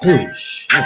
Oh, shit.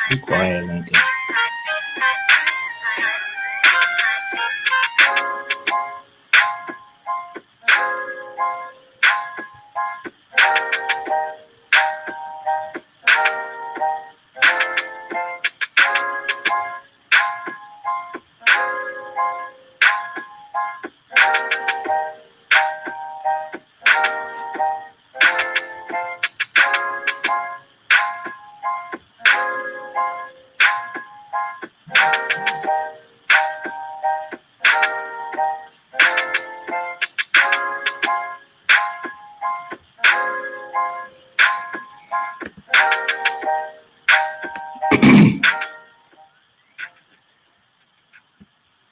Be quiet, Lincoln.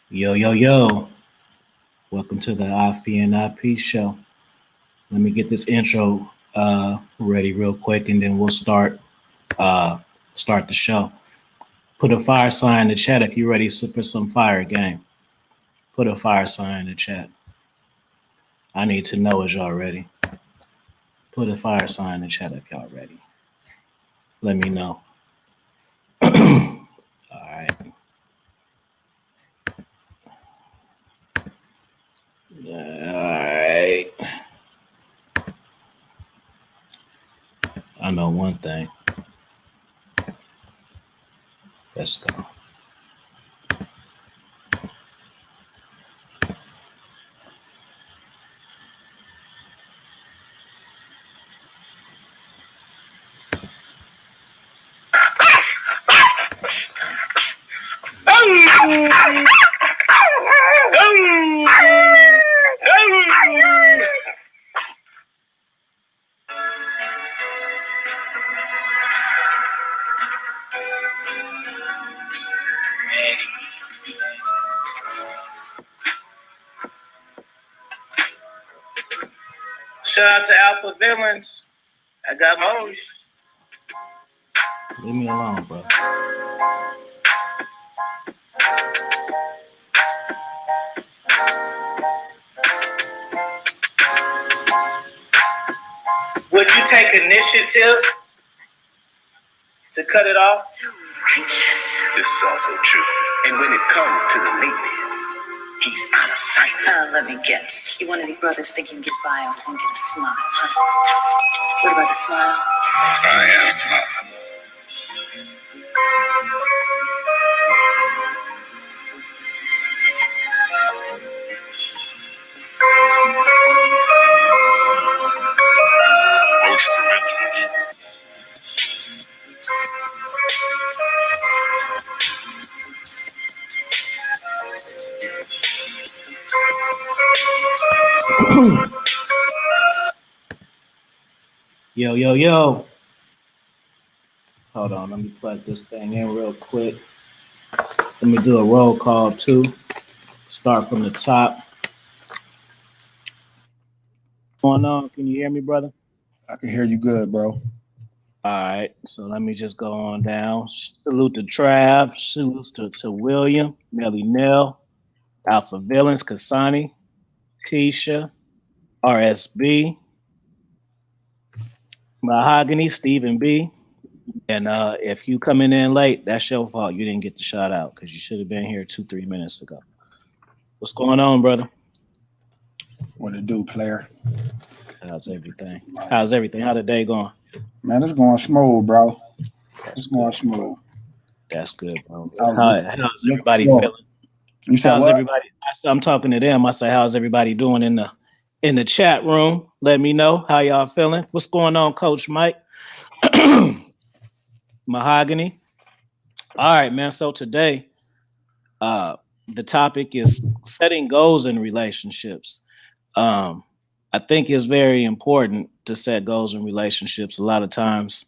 Yo, yo, yo. Welcome to the IFE and IP show. Let me get this intro ready real quick and then we'll start the show. Put a fire sign in the chat if you're ready for some fire game. Put a fire sign in the chat. I need to know as y'all ready. Put a fire sign in the chat if y'all ready. Let me know. All right. Alright. I know one thing. Let's go. Shout out to Alpha Villains. I got Moj. Leave me alone, bro. Would you take initiative to cut it off? So righteous. This is also true. And when it comes to the ladies, he's out of sight. Let me guess. You one of these brothers think you can get by on one get a smile, huh? What about the smile? I am smiling. Yo. Hold on, let me plug this thing in real quick. Let me do a roll call too. Start from the top. What's going on? Can you hear me, brother? I can hear you good, bro. All right, so let me just go on down. Salute to Trav, salute to William, Melly Nell, Alpha Villains, Kasani, Tisha, RSB, Mahogany, Stephen B. And if you coming in late, that's your fault. You didn't get the shout out because you should have been here 2-3 minutes ago. What's going on, brother? What it do, player? How's everything? How's the day going? Man, it's going smooth, bro. It's going smooth. That's good, bro. How's everybody feeling? You said how's what? Everybody? I'm talking to them. I say, how's everybody doing in the chat room? Let me know how y'all feeling. What's going on, Coach Mike? Mahogany. All right, man. So today, the topic is setting goals in relationships. I think it's very important to set goals in relationships. A lot of times,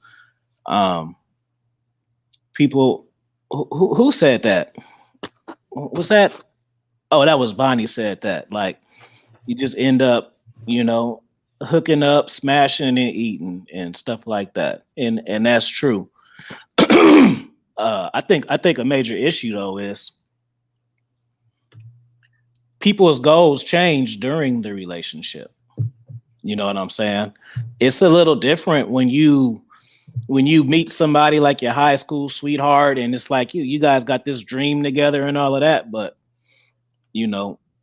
people who said that? Was that? Oh, that was Bonnie said that. Like, you just end up, hooking up, smashing and eating and stuff like that. And that's true. I think a major issue though is people's goals change during the relationship. You know what I'm saying? It's a little different when you meet somebody like your high school sweetheart and it's like you guys got this dream together and all of that. But,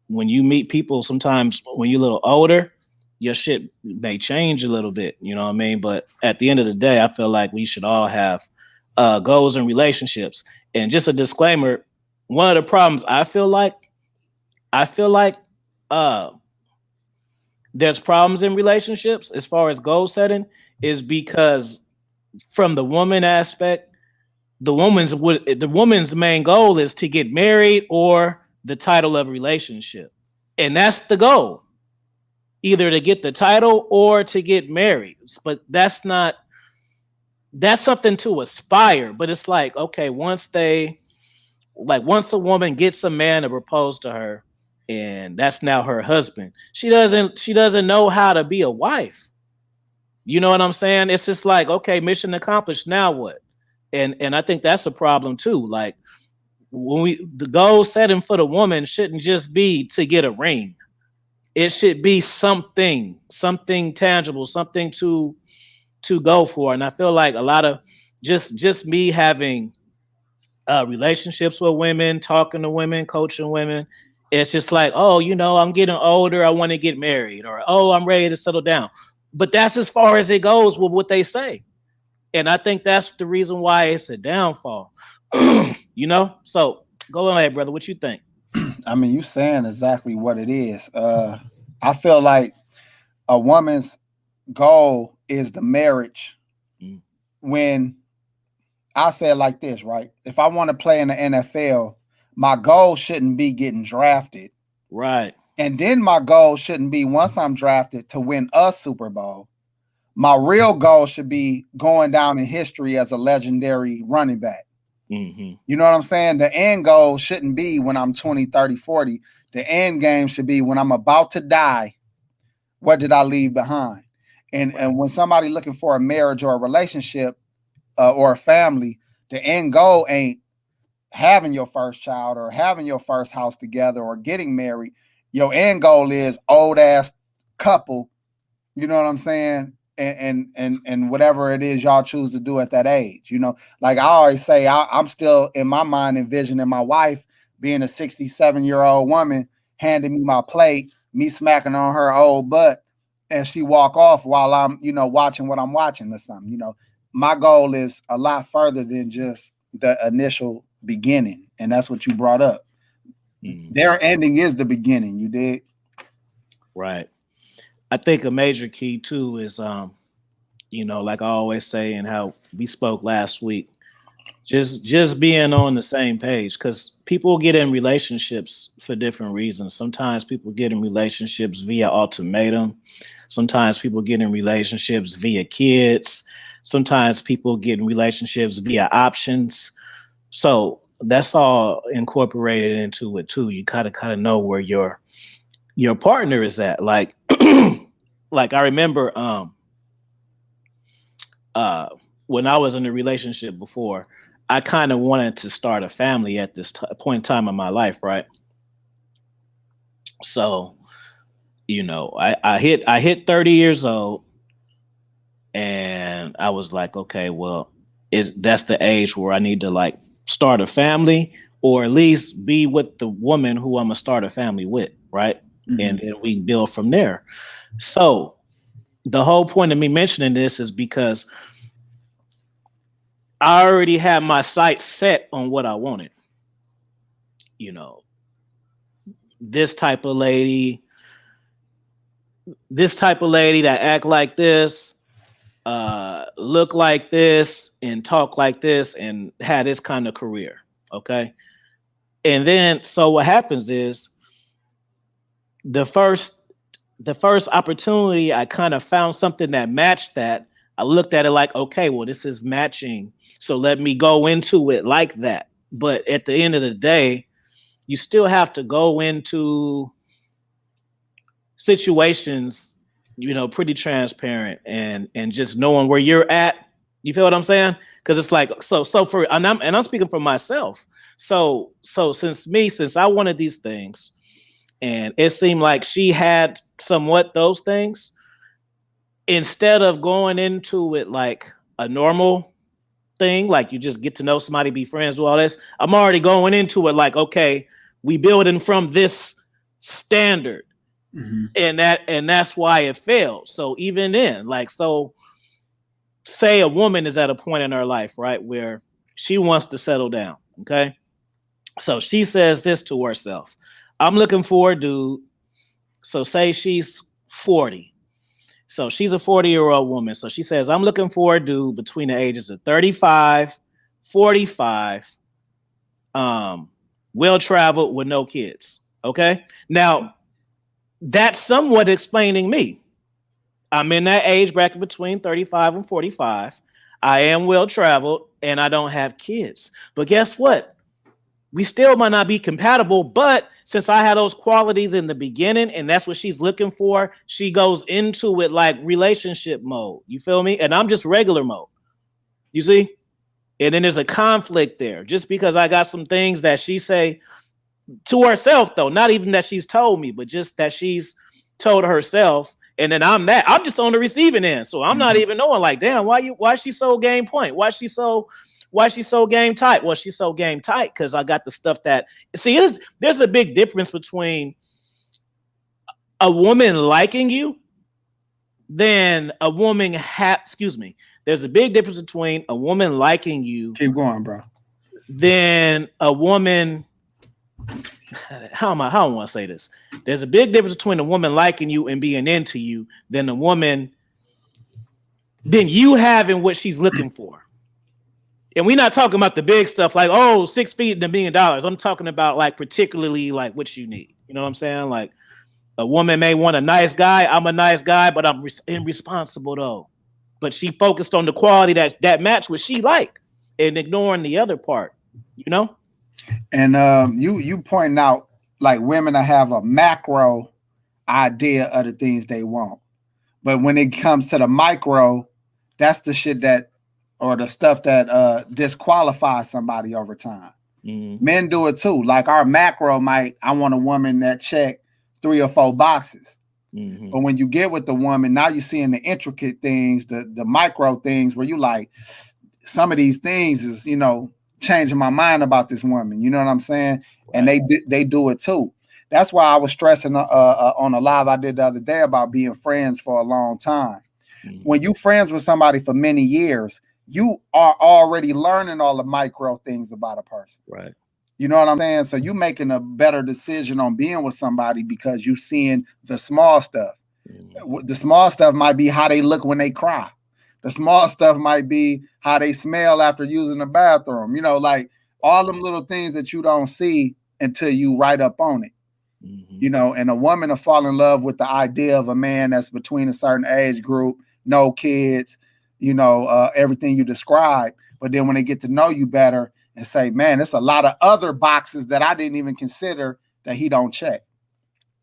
when you meet people, sometimes when you're a little older, your shit may change a little bit. You know what I mean? But at the end of the day, I feel like we should all have goals in relationships. And just a disclaimer, one of the problems I feel like there's problems in relationships as far as goal setting is because from the woman aspect, the woman's main goal is to get married or the title of relationship. And that's the goal. Either to get the title or to get married. But that's something to aspire. But it's like, okay, once a woman gets a man to propose to her, and that's now her husband, she doesn't know how to be a wife. You know what I'm saying? It's just like, okay, mission accomplished. Now what? And I think that's a problem too. Like the goal setting for the woman shouldn't just be to get a ring. It should be something tangible, something to go for. And I feel like a lot of just me having relationships with women, talking to women, coaching women, it's just like, oh, I'm getting older, I want to get married, or oh, I'm ready to settle down. But that's as far as it goes with what they say. And I think that's the reason why it's a downfall. So go ahead, brother. What you think? I mean, you saying exactly what it is. I feel like a woman's goal is the marriage. When I say it like this, right? If I want to play in the NFL, my goal shouldn't be getting drafted. Right. And then my goal shouldn't be, once I'm drafted, to win a Super Bowl. My real goal should be going down in history as a legendary running back. Mm-hmm. You know what I'm saying? The end goal shouldn't be when I'm 20, 30, 40. The end game should be when I'm about to die. What did I leave behind? And when somebody looking for a marriage or a relationship or a family, the end goal ain't having your first child or having your first house together or getting married. Your end goal is old ass couple, you know what I'm saying? And whatever it is y'all choose to do at that age, you know, like I always say, I'm still in my mind envisioning my wife being a 67-year-old woman, handing me my plate, me smacking on her old butt, and she walk off while I'm, you know, watching what I'm watching or something. You know, my goal is a lot further than just the initial beginning, and that's what you brought up. Their ending is the beginning. You did Right. I think a major key too is, you know, like I always say, and how we spoke last week, just being on the same page, because people get in relationships for different reasons. Sometimes people get in relationships via ultimatum. Sometimes people get in relationships via kids. Sometimes people get in relationships via options. So that's all incorporated into it too. You kind of know where your partner is at. Like, like I remember when I was in a relationship before, I kind of wanted to start a family at this point in time in my life, right? So, you know, I hit 30 years old, and I was like, okay, well, that's the age where I need to like start a family, or at least be with the woman who I'm gonna start a family with, right? Mhm. And then we build from there. So the whole point of me mentioning this is because I already had my sights set on what I wanted. You know, this type of lady that act like this, look like this, and talk like this, and had this kind of career. Okay. And then, so what happens is the first opportunity, I kind of found something that matched that. I looked at it like, okay, well, this is matching, so let me go into it like that. But at the end of the day, you still have to go into situations, you know, pretty transparent and just knowing where you're at. You feel what I'm saying? Because it's like, so for, and I'm speaking for myself. So since I wanted these things, and it seemed like she had somewhat those things, instead of going into it like a normal thing, like you just get to know somebody, be friends, do all this, I'm already going into it like, okay, we building from this standard. Mhm. And that's why it failed. So even then, like, so say a woman is at a point in her life, right, where she wants to settle down. Okay. So she says this to herself: I'm looking for a dude. So say she's 40. So she's a 40-year-old woman. So she says, I'm looking for a dude between the ages of 35, 45, well-traveled with no kids. Okay. Now, that's somewhat explaining me. I'm in that age bracket between 35 and 45. I am well-traveled and I don't have kids. But guess what? We still might not be compatible, but since I had those qualities in the beginning and that's what she's looking for, she goes into it like relationship mode. You feel me? And I'm just regular mode. You see? And then there's a conflict there. Just because I got some things that she say to herself, though, not even that she's told me, but just that she's told herself. And then I'm just on the receiving end. So I'm not even knowing, like, damn, why she so game point? Why she so game tight? Well, she's so game tight because I got the stuff that, see, there's a big difference between a woman liking you than a woman there's a big difference between a woman liking you. Keep going, bro. Than a woman, how do I want to say this? There's a big difference between a woman liking you and being into you than you having what she's looking for. And we're not talking about the big stuff like, oh, 6 feet and $1 million. I'm talking about like particularly like what you need. You know what I'm saying? Like a woman may want a nice guy. I'm a nice guy, but I'm irresponsible though. But she focused on the quality that match what she like and ignoring the other part, you know? And you pointing out like women that have a macro idea of the things they want. But when it comes to the micro, that's the shit that, or the stuff that disqualifies somebody over time. Mm-hmm. Men do it too. Like our macro I want a woman that check 3 or 4 boxes. Mm-hmm. But when you get with the woman, now you're seeing the intricate things, the micro things where you like, some of these things is, changing my mind about this woman. You know what I'm saying? Right. And they do it too. That's why I was stressing on a live I did the other day about being friends for a long time. Mm-hmm. When you friends with somebody for many years, you are already learning all the micro things about a person. Right. You know what I'm saying? So you making a better decision on being with somebody because you seeing the small stuff. Mm-hmm. The small stuff might be how they look when they cry. The small stuff might be how they smell after using the bathroom. Like all them little things that you don't see until you write up on it. Mm-hmm. And a woman will fall in love with the idea of a man that's between a certain age group, no kids, everything you describe. But then when they get to know you better and say, man, there's a lot of other boxes that I didn't even consider that he don't check.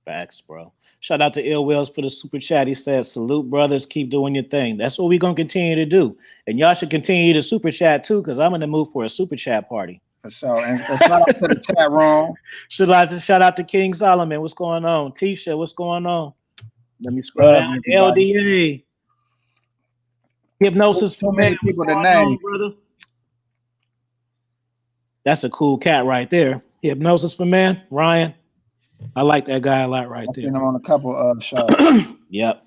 Facts, bro. Shout out to Ill Wells for the super chat. He says, salute, brothers. Keep doing your thing. That's what we're going to continue to do. And y'all should continue to super chat, too, because I'm in the mood for a super chat party. For sure. And shout out to the chat room. Shout out to King Solomon. What's going on? Tisha, what's going on? Let me scroll down. LDA. Hypnosis for men. What's going on, brother? That's a cool cat right there. Hypnosis for men. Ryan. I like that guy a lot right there. I've seen him on a couple of shows. Yep.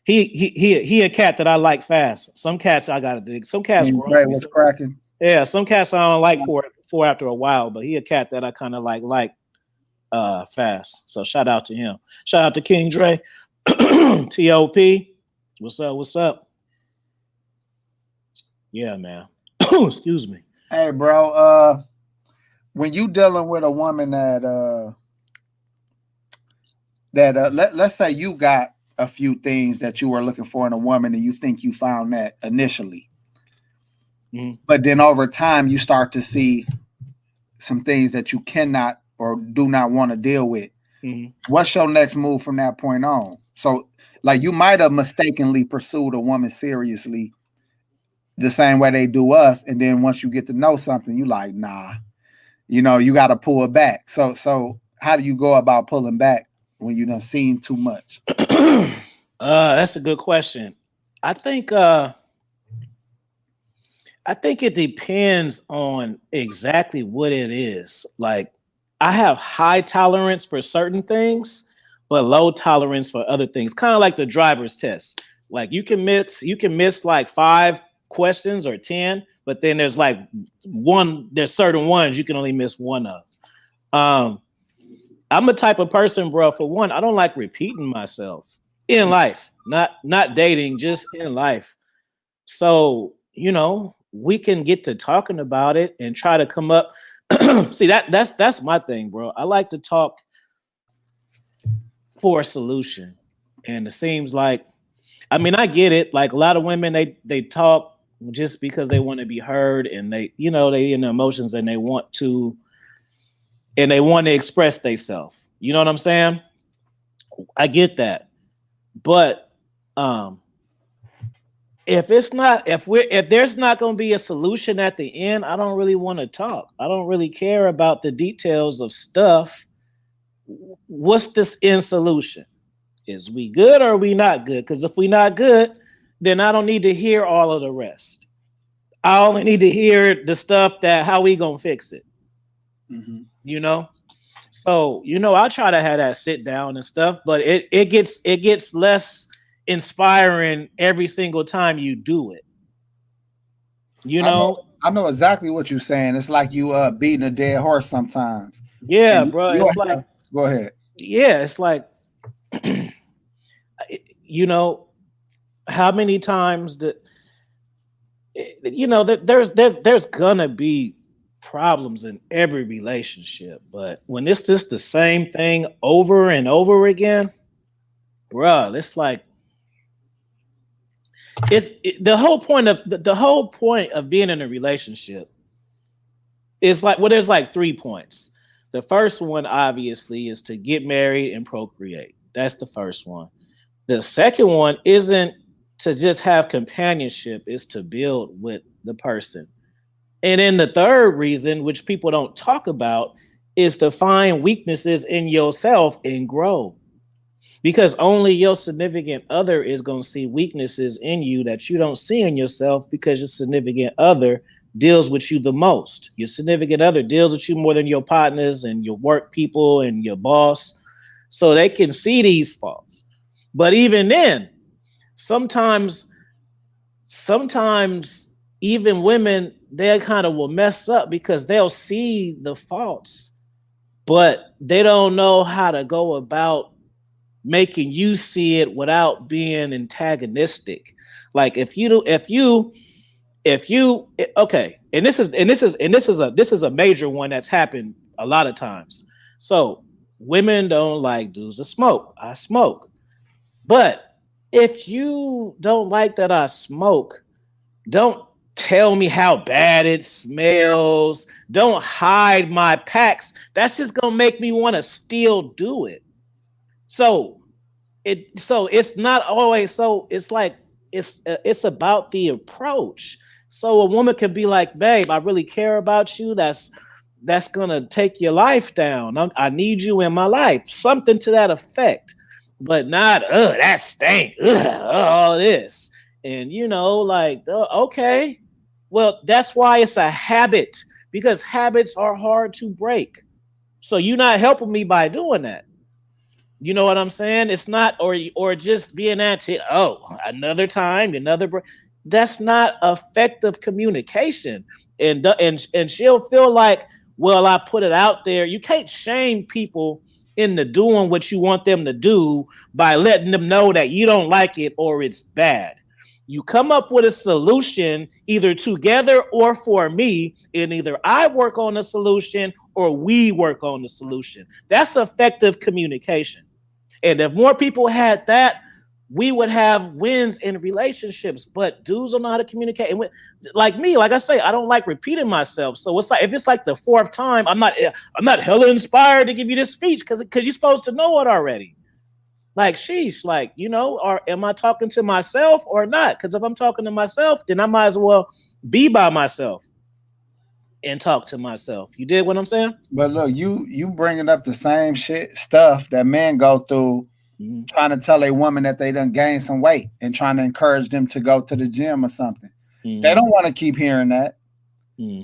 He a cat that I like fast. Some cats I gotta dig. Some cats what's cracking. Yeah, some cats I don't like for after a while, but he a cat that I kind of like fast. So shout out to him. Shout out to King Dre. T.O.P. What's up? Yeah, man. Excuse me. Hey, bro. When you dealing with a woman let's say you got a few things that you were looking for in a woman and you think you found that initially. Mm-hmm. But then over time you start to see some things that you cannot or do not want to deal with. Mm-hmm. What's your next move from that point on? So like you might have mistakenly pursued a woman seriously the same way they do us. And then once you get to know something, you like, nah, you got to pull it back. So how do you go about pulling back when you done seen too much? That's a good question. I think it depends on exactly what it is. Like I have high tolerance for certain things, but low tolerance for other things. Kind of like the driver's test. Like you can miss like 5 questions or 10, but then there's like there's certain ones you can only miss one of. I'm a type of person, bro. For one, I don't like repeating myself in life, not dating, just in life. So, we can get to talking about it and try to come up. See, that's my thing, bro. I like to talk for a solution. And it seems like, I get it. Like a lot of women, they talk just because they want to be heard and they in the emotions and they want to express themselves. You know what I'm saying? I get that. But if there's not going to be a solution at the end, I don't really want to talk. I don't really care about the details of stuff. What's this end solution? Is we good or are we not good? Because if we not good, then I don't need to hear all of the rest. I only need to hear the stuff that how we gonna fix it. Mm-hmm. So I'll try to have that sit down and stuff, but it gets less inspiring every single time you do it. I know exactly what you're saying. It's like you beating a dead horse sometimes. Yeah, bro. It's like go ahead. Yeah, it's like how many times there's gonna be problems in every relationship, but when it's just the same thing over and over again, bro, it's like the whole point of being in a relationship is like, well, there's like 3 points. The first one obviously is to get married and procreate. That's the first one. The second one isn't to just have companionship, it's to build with the person. And then the third reason, which people don't talk about, is to find weaknesses in yourself and grow. Because only your significant other is going to see weaknesses in you that you don't see in yourself because your significant other deals with you the most. Your significant other deals with you more than your partners and your work people and your boss. So they can see these faults. But even then, sometimes sometimes even women, they kind of will mess up because they'll see the faults, but they don't know how to go about making you see it without being antagonistic. Like if you okay, this is a major one that's happened a lot of times. So women don't like dudes that smoke. I smoke. But if you don't like that I smoke, don't tell me how bad it smells. Don't hide my packs. That's just gonna make me want to still do it. So it's not always so. It's like it's about the approach. So a woman could be like, "Babe, I really care about you. That's gonna take your life down. I need you in my life." Something to that effect, but not that stink. All this, and like okay, well that's why it's a habit because habits are hard to break. So you're not helping me by doing that. You know what I'm saying? It's not, or just being anti. Oh, another time, that's not effective communication, and she'll feel like, well, I put it out there. You can't shame people into doing what you want them to do by letting them know that you don't like it or it's bad. You come up with a solution either together or for me, and either I work on the solution or we work on the solution. That's effective communication. And if more people had that, we would have wins in relationships. But dudes don't know how to communicate. Like me, like I say, I don't like repeating myself. So it's like if it's like the fourth time, I'm not hella inspired to give you this speech because you're supposed to know it already. Like sheesh, like or am I talking to myself or not? Because if I'm talking to myself, then I might as well be by myself and talk to myself. You did what I'm saying? But look, you bringing up the same shit stuff that men go through, trying to tell a woman that they done gained some weight and trying to encourage them to go to the gym or something. They don't want to keep hearing that.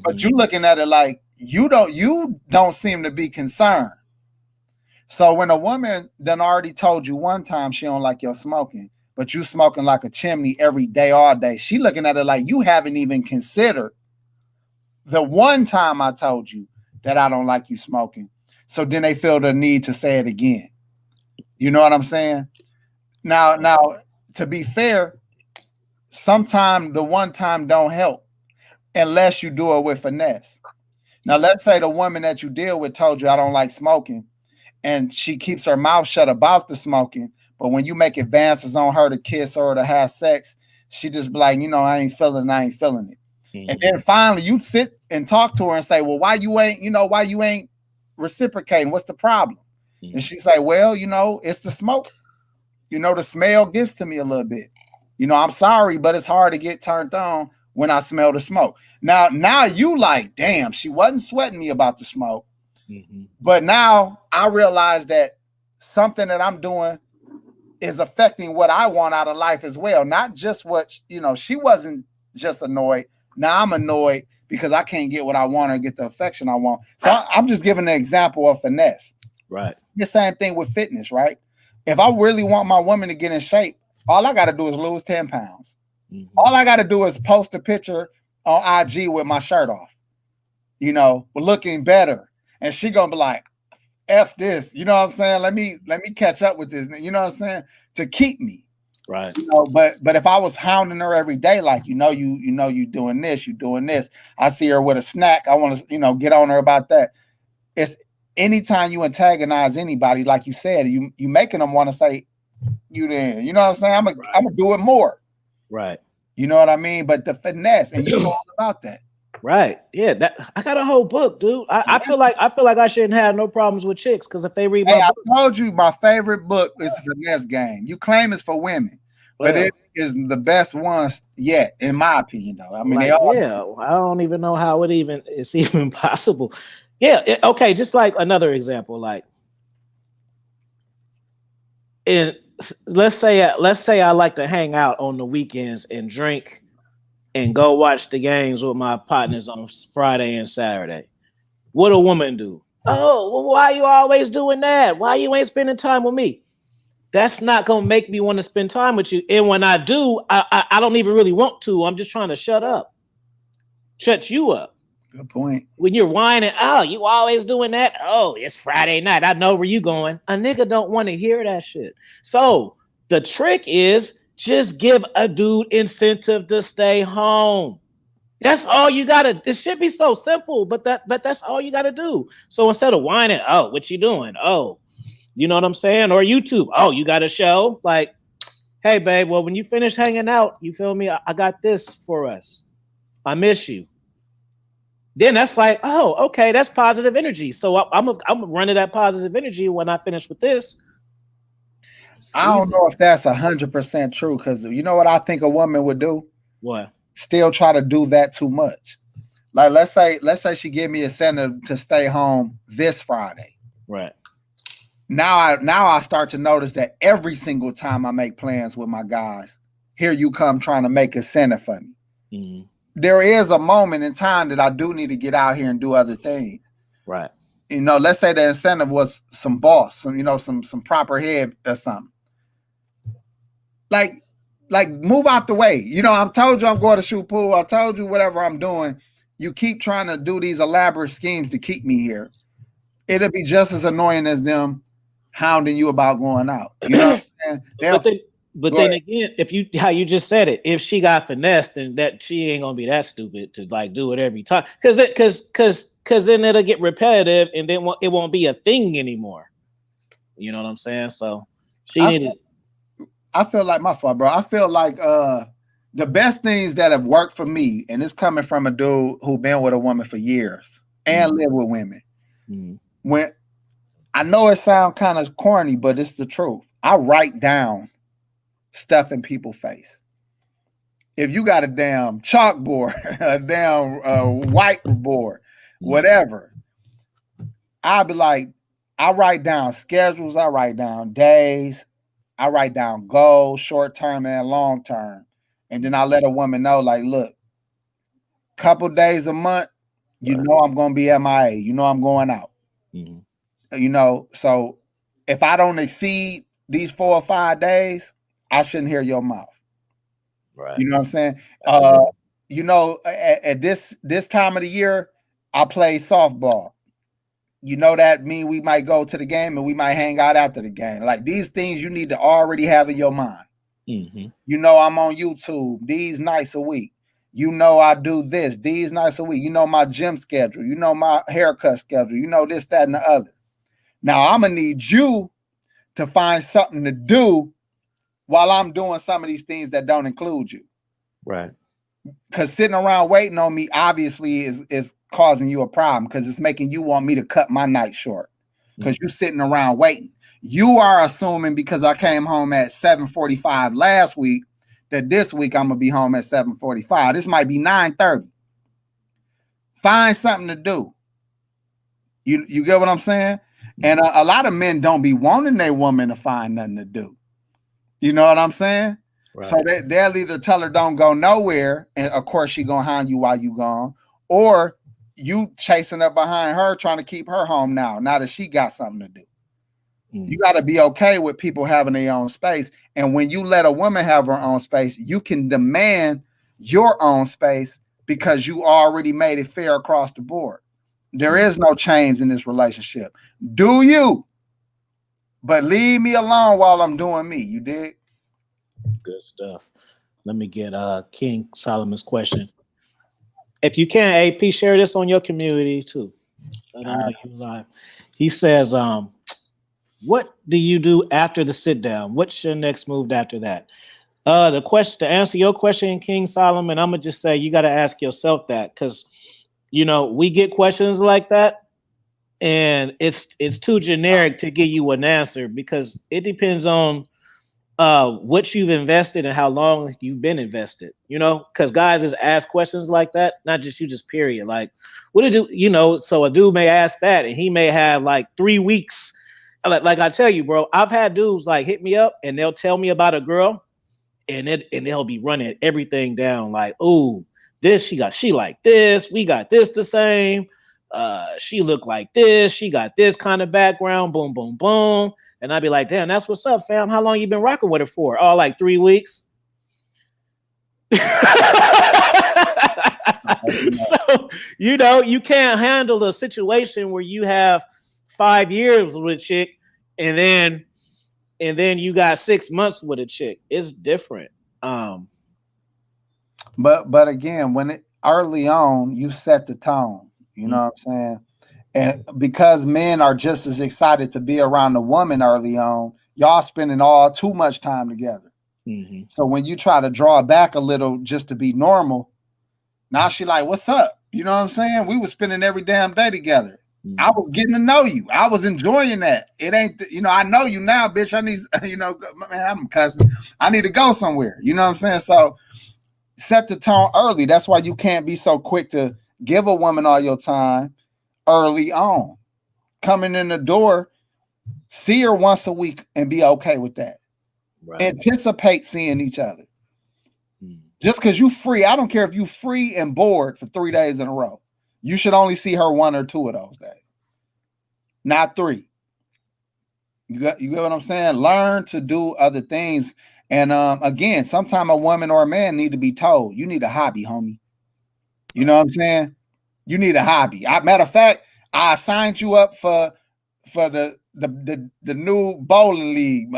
But you looking at it like you don't seem to be concerned. So when a woman done already told you one time she don't like your smoking, but you smoking like a chimney every day, all day, she looking at it like you haven't even considered the one time I told you that I don't like you smoking. So then they feel the need to say it again. You know what I'm saying? Now, to be fair, sometimes the one time don't help unless you do it with finesse. Now, let's say the woman that you deal with told you I don't like smoking, and she keeps her mouth shut about the smoking, but when you make advances on her to kiss or to have sex, she just be like, I ain't feeling it. And then finally you sit and talk to her and say, well, why you ain't reciprocating? What's the problem? And she say, well, it's the smoke. The smell gets to me a little bit. I'm sorry, but it's hard to get turned on when I smell the smoke. Now you like, damn, she wasn't sweating me about the smoke. But now I realize that something that I'm doing is affecting what I want out of life as well. Not just what, she wasn't just annoyed. Now I'm annoyed because I can't get what I want or get the affection I want. So I'm just giving an example of finesse. Right. The same thing with fitness, right? If I really want my woman to get in shape, all I got to do is lose 10 pounds. All I got to do is post a picture on IG with my shirt off, looking better. And she going to be like, F this, you know what I'm saying? Let me catch up with this, you know what I'm saying? To keep me. Right. But if I was hounding her every day, like, you doing this, you doing this. I see her with a snack. I want to, get on her about that. It's anytime you antagonize anybody, like you said, you making them want to say you then, you know what I'm saying? I'm gonna do it more. Right. You know what I mean? But the finesse, and you know all about that. Right. Yeah. That I got a whole book, dude. I feel like I shouldn't have no problems with chicks because if they read Hey, my I book, told you my favorite book is Finesse Game. You claim it's for women, but well, it is the best ones yet, in my opinion. Though I mean, they like, all. yeah, I don't even know how it's even possible. Yeah. Okay. Just like another example, like in let's say I like to hang out on the weekends and drink and go watch the games with my partners on Friday and Saturday. What a woman do? Oh, well, why you always doing that? Why you ain't spending time with me? That's not gonna make me want to spend time with you. And when I do, I don't even really want to. I'm just trying to shut you up. Good point. When you're whining, oh, you always doing that. Oh, it's Friday night. I know where you going. A nigga don't want to hear that shit. So the trick is just give a dude incentive to stay home. That's all you gotta. This should be so simple, but that's all you gotta do. So instead of whining, oh, what you doing? Oh, you know what I'm saying? Or YouTube, oh, you got a show? Like, hey, babe, well, when you finish hanging out, you feel me? I got this for us. I miss you. Then that's like, oh, okay, that's positive energy. So I'm running that positive energy when I finish with this. I don't know if that's 100% true because you know what I think a woman would do? What? Still try to do that too much. Like let's say she give me a incentive to stay home this Friday. Right. Now I start to notice that every single time I make plans with my guys, here you come trying to make incentive for me. Mm-hmm. There is a moment in time that I do need to get out here and do other things. Right. You know, let's say the incentive was some boss, some proper head or something. Like move out the way. You know, I told you I'm going to shoot pool. I told you whatever I'm doing. You keep trying to do these elaborate schemes to keep me here. It'll be just as annoying as them hounding you about going out. You know what I'm saying? But then again, if you how you just said it, if she got finessed, then that she ain't gonna be that stupid to like do it every time. Because then it'll get repetitive and then it won't be a thing anymore. You know what I'm saying? So I feel like my fault, bro. I feel like the best things that have worked for me, and it's coming from a dude who been with a woman for years and live with women. Mm-hmm. When I know it sounds kind of corny, but it's the truth. I write down stuff in people's face. If you got a damn chalkboard, a damn whiteboard, whatever, I'll be like, I write down schedules, I write down days, I write down goals, short term and long term. And then I let a woman know, like, look, couple days a month, you know I'm going to be MIA. You know I'm going out. Mm-hmm. You know, so if I don't exceed these 4 or 5 days, I shouldn't hear your mouth. Right. You know what I'm saying? You know, at this time of the year, I play softball. You know that mean we might go to the game and we might hang out after the game. Like these things you need to already have in your mind. Mm-hmm. You know I'm on YouTube these nights a week. You know I do this these nights a week. You know my gym schedule. You know my haircut schedule. You know this, that, and the other. Now I'm gonna need you to find something to do while I'm doing some of these things that don't include you. Right. Because sitting around waiting on me obviously is causing you a problem because it's making you want me to cut my night short because you're sitting around waiting. You are assuming because I came home at 7:45 last week that this week I'm going to be home at 7:45. This might be 9:30. Find something to do. You get what I'm saying? And a lot of men don't be wanting their woman to find nothing to do. You know what I'm saying? Right. So they'll either tell her don't go nowhere, and of course she gonna hound you while you gone, or you chasing up behind her trying to keep her home now that she got something to do. You got to be okay with people having their own space, and when you let a woman have her own space, you can demand your own space because you already made it fair across the board. There is no change in this relationship. Do you? But leave me alone while I'm doing me. You dig? Good stuff. Let me get King Solomon's question. If you can, AP, share this on your community too. He says, what do you do after the sit down? What's your next move after that? The question to answer your question, King Solomon, I'm gonna just say you got to ask yourself that because we get questions like that, and it's too generic to give you an answer because it depends on what you've invested and how long you've been invested, because guys just ask questions like that, not just you, just period. Like, what did so a dude may ask that and he may have like 3 weeks. Like I tell you, bro, I've had dudes like hit me up and they'll tell me about a girl and they'll be running everything down like, oh, she like this, we got this the same, she looked like this, she got this kind of background, boom, boom, boom. And I'd be like, damn, that's what's up, fam. How long you been rocking with her for? Oh, like 3 weeks. So, you can't handle a situation where you have 5 years with a chick and then you got 6 months with a chick. It's different. But again, when it early on, you set the tone. You know what I'm saying? And because men are just as excited to be around a woman early on, y'all spending all too much time together. Mm-hmm. So when you try to draw back a little just to be normal, now she like, what's up? You know what I'm saying? We were spending every damn day together. Mm-hmm. I was getting to know you. I was enjoying that. It ain't, I know you now, bitch. I need, man, I'm cussing. I need to go somewhere. You know what I'm saying? So set the tone early. That's why you can't be so quick to give a woman all your time early on. Coming in the door, see her once a week and be okay with that. Right. Anticipate seeing each other. Just because you free, I don't care if you free and bored for 3 days in a row. You should only see her 1 or 2 of those days, not 3. You get what I'm saying? Learn to do other things. And again, sometimes a woman or a man need to be told, you need a hobby, homie. You know what I'm saying? You need a hobby. Matter of fact, I signed you up for the new bowling league.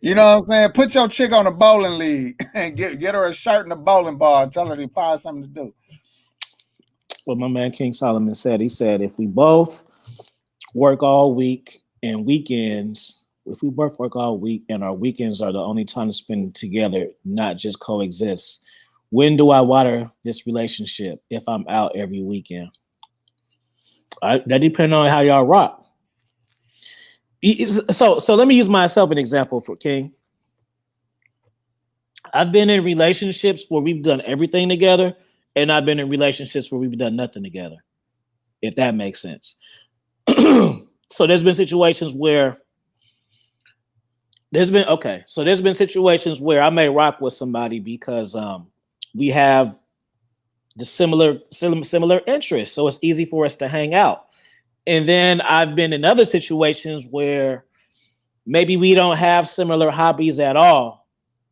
You know what I'm saying? Put your chick on a bowling league and get her a shirt and a bowling ball and tell her to find something to do. What my man King Solomon said, he said, if we both work all week and weekends, if we both work all week and our weekends are the only time to spend together, not just coexist, when do I water this relationship if I'm out every weekend? That depends on how y'all rock. So let me use myself an example for King. I've been in relationships where we've done everything together, and I've been in relationships where we've done nothing together, if that makes sense. So there's been situations where there's been situations where I may rock with somebody because we have the similar interests, so it's easy for us to hang out. And then I've been in other situations where maybe we don't have similar hobbies at all,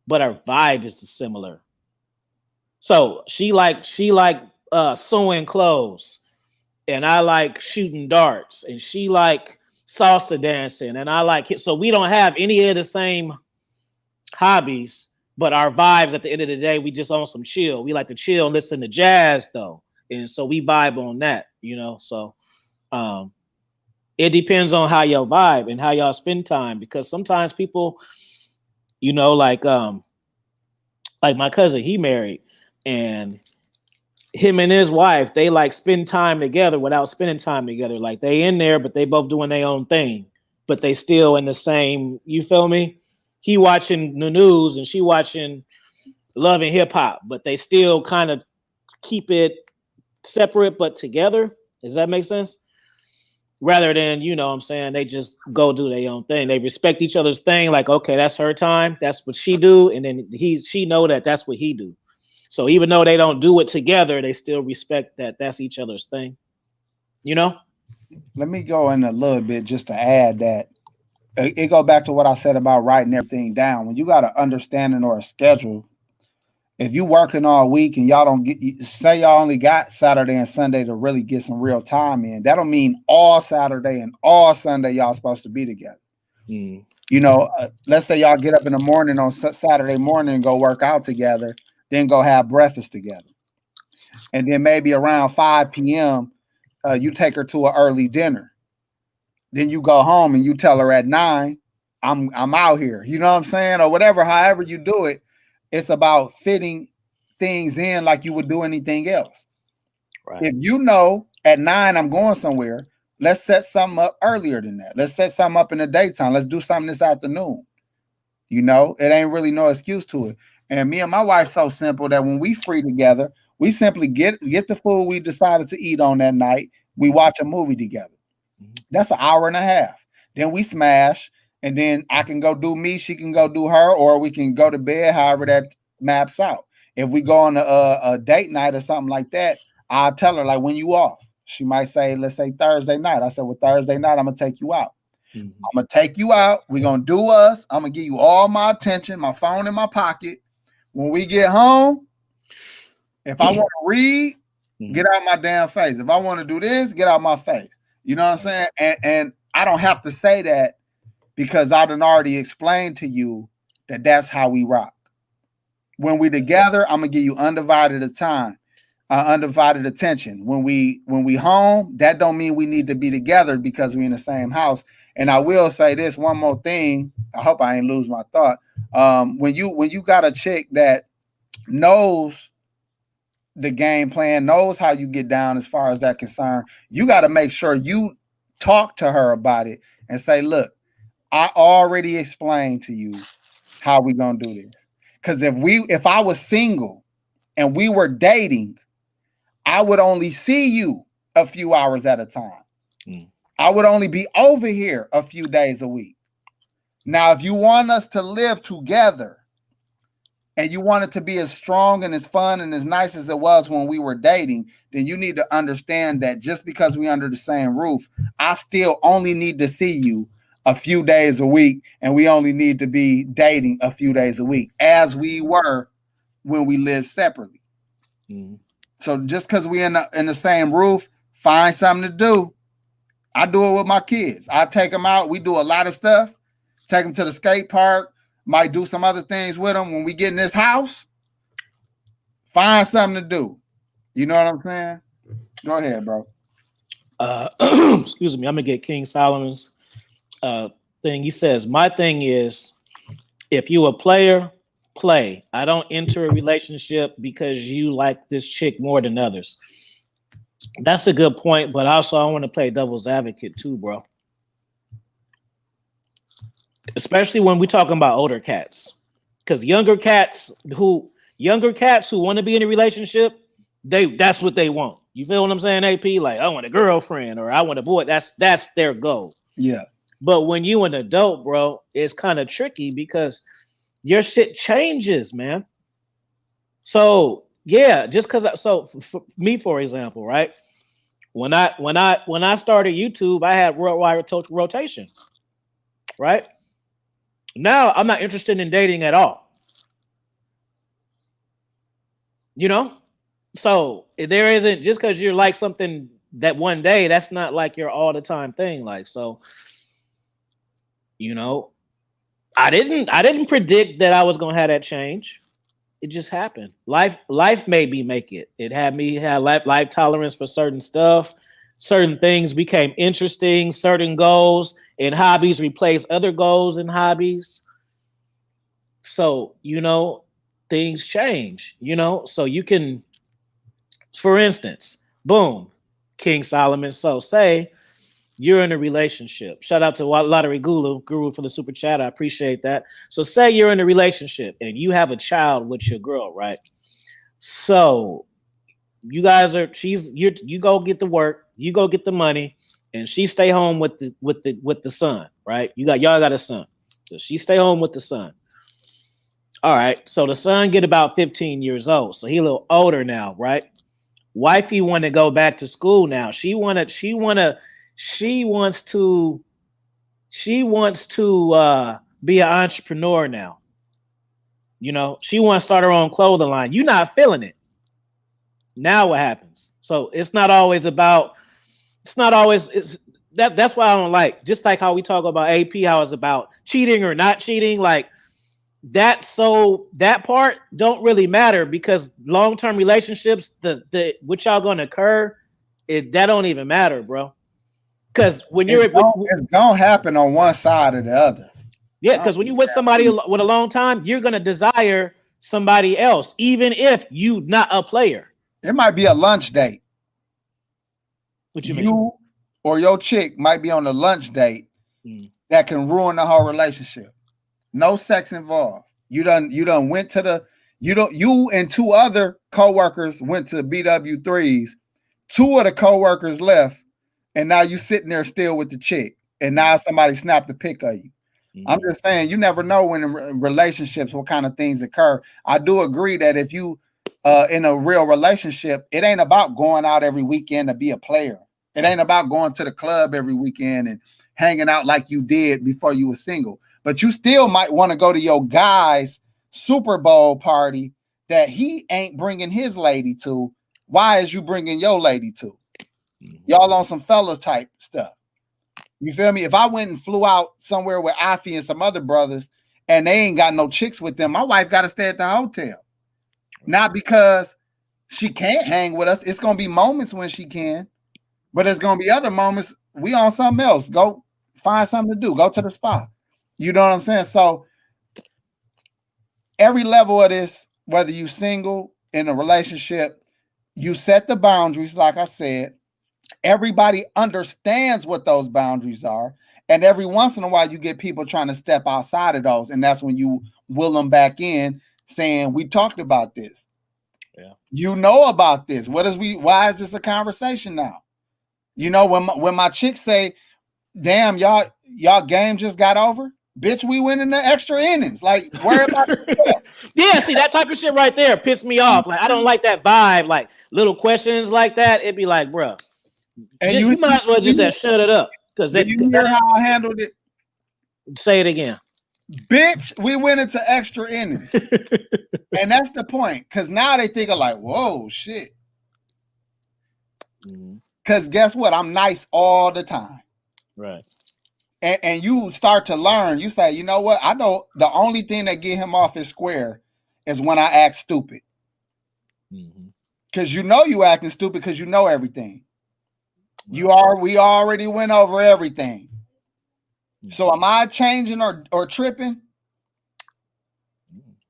but our vibe is similar. So she like sewing clothes, and I like shooting darts, and she like salsa dancing, and I like it. So we don't have any of the same hobbies, but our vibes at the end of the day, we just on some chill. We like to chill and listen to jazz though. And so we vibe on that, so it depends on how y'all vibe and how y'all spend time, because sometimes people, like my cousin, he married, and him and his wife, they like spend time together without spending time together. Like they in there, but they both doing their own thing, but they still in the same, you feel me? He watching the news and she watching Love and Hip Hop, but they still kind of keep it separate, but together. Does that make sense? Rather than, what I'm saying, they just go do their own thing. They respect each other's thing. Like, okay, that's her time. That's what she do. And then she know that that's what he do. So even though they don't do it together, they still respect that that's each other's thing. Let me go in a little bit just to add that. It go back to what I said about writing everything down. When you got an understanding or a schedule, if you working all week and y'all don't say y'all only got Saturday and Sunday to really get some real time in, that don't mean all Saturday and all Sunday y'all supposed to be together. Let's say y'all get up in the morning on Saturday morning and go work out together, then go have breakfast together. And then maybe around 5 p.m., you take her to an early dinner. Then you go home and you tell her at 9, I'm out here. You know what I'm saying? Or whatever, however you do it, it's about fitting things in like you would do anything else. Right. If you know at 9 I'm going somewhere, let's set something up earlier than that. Let's set something up in the daytime. Let's do something this afternoon. You know, it ain't really no excuse to it. And me and my wife so simple that when we free together, we simply get the food we decided to eat on that night. We watch a movie together. That's an hour and a half. Then we smash, and then I can go do me, she can go do her, or we can go to bed, however that maps out. If we go on a date night or something like that, I'll tell her, like, when you off. She might say, let's say Thursday night. I said, well, Thursday night, I'm going to take you out. I'm going to take you out. We're going to do us. I'm going to give you all my attention, my phone in my pocket. When we get home, if I want to read, get out my damn face. If I want to do this, get out my face. You know what I'm saying? And I don't have to say that because I done already explained to you that that's how we rock. When we together, I'm going to give you undivided attention. When we home, that don't mean we need to be together because we're in the same house. And I will say this one more thing. I hope I ain't lose my thought. When you got a chick that knows the game plan, knows how you get down as far as that concern, you got to make sure you talk to her about it and say, look, I already explained to you how we gonna do this. Because if I was single and we were dating, I would only see you a few hours at a time. I would only be over here a few days a week. Now, if you want us to live together and you want it to be as strong and as fun and as nice as it was when we were dating, then you need to understand that just because we're under the same roof, I still only need to see you a few days a week, and we only need to be dating a few days a week, as we were when we lived separately. So just because we're in the same roof, find something to do. I do it with my kids. I take them out. We do a lot of stuff. Take them to the skate park. Might do some other things with them. When we get in this house, find something to do. You know what I'm saying? Go ahead, bro. Excuse me. I'm gonna get King Solomon's thing. He says, my thing is, if you a player, play. I don't enter a relationship because you like this chick more than others. That's a good point, but also I want to play devil's advocate too, bro. Especially when we're talking about older cats. Because younger cats who want to be in a relationship, that's what they want. You feel what I'm saying, AP? Like, I want a girlfriend or I want a boy. That's their goal. Yeah. But when you an adult, bro, it's kind of tricky because your shit changes, man. So yeah, just because for me, for example, right? When I started YouTube, I had worldwide rotation, right? Now I'm not interested in dating at all. You know? So there isn't, just because you're like something that one day, that's not like your all the time thing. Like, so, you know, I didn't predict that I was gonna have that change. It just happened. Life made me make it. It had me have life tolerance for certain stuff. Certain things became interesting. Certain goals and hobbies replaced other goals and hobbies. So, you know, things change, you know, so you can, for instance, boom, King Solomon. So say you're in a relationship. Shout out to Lottery Guru for the super chat. I appreciate that. So say you're in a relationship and you have a child with your girl, right? So you guys you go get the work, you go get the money, and she stay home with the son, right? Y'all got a son. So she stay home with the son. All right. So the son get about 15 years old. So he a little older now, right? Wifey want to go back to school now. She wants to be an entrepreneur now. You know, she wants to start her own clothing line. You're not feeling it. Now what happens? So it's not always that's why I don't like, just like how we talk about AP, how it's about cheating or not cheating, like that part don't really matter, because long-term relationships, the which y'all gonna occur, that don't even matter, bro. Because when it's gonna happen on one side or the other. Yeah, because when you with somebody with a long time, you're gonna desire somebody else, even if you not a player. It might be a lunch date. What you mean? You or your chick might be on a lunch date that can ruin the whole relationship. No sex involved. You went to the you and two other coworkers went to BW3s. Two of the coworkers left, and now you sitting there still with the chick, and now somebody snapped a pic of you. I'm just saying, you never know when in relationships what kind of things occur. I do agree that if you in a real relationship, it ain't about going out every weekend to be a player. It ain't about going to the club every weekend and hanging out like you did before you were single. But you still might want to go to your guy's Super Bowl party that he ain't bringing his lady to. Why is you bringing your lady to? Y'all on some fella type stuff. You feel me? If I went and flew out somewhere with Afi and some other brothers and they ain't got no chicks with them, my wife got to stay at the hotel. Not because she can't hang with us. It's going to be moments when she can, but it's going to be other moments. We on something else. Go find something to do. Go to the spa. You know what I'm saying? So every level of this, whether you single, in a relationship, you set the boundaries, like I said. Everybody understands what those boundaries are. And every once in a while, you get people trying to step outside of those. And that's when you will them back in saying, we talked about this. Yeah. You know about this. Why is this a conversation now? You know, when my chicks say, damn, y'all game just got over. Bitch, we went in the extra innings. Like, worry about it. Yeah, see, that type of shit right there pissed me off. Like, I don't like that vibe. Like, little questions like that. It'd be like, bro, and you might as well just have shut it up. Because you hear how I handled it? Say it again. Bitch, we went into extra innings. And that's the point. Because now they think of like, whoa, shit. Because guess what? I'm nice all the time. Right. And you start to learn. You say, you know what? I know the only thing that get him off his square is when I act stupid. Because you know you acting stupid because you know everything. Right. We already went over everything. So am I changing or tripping?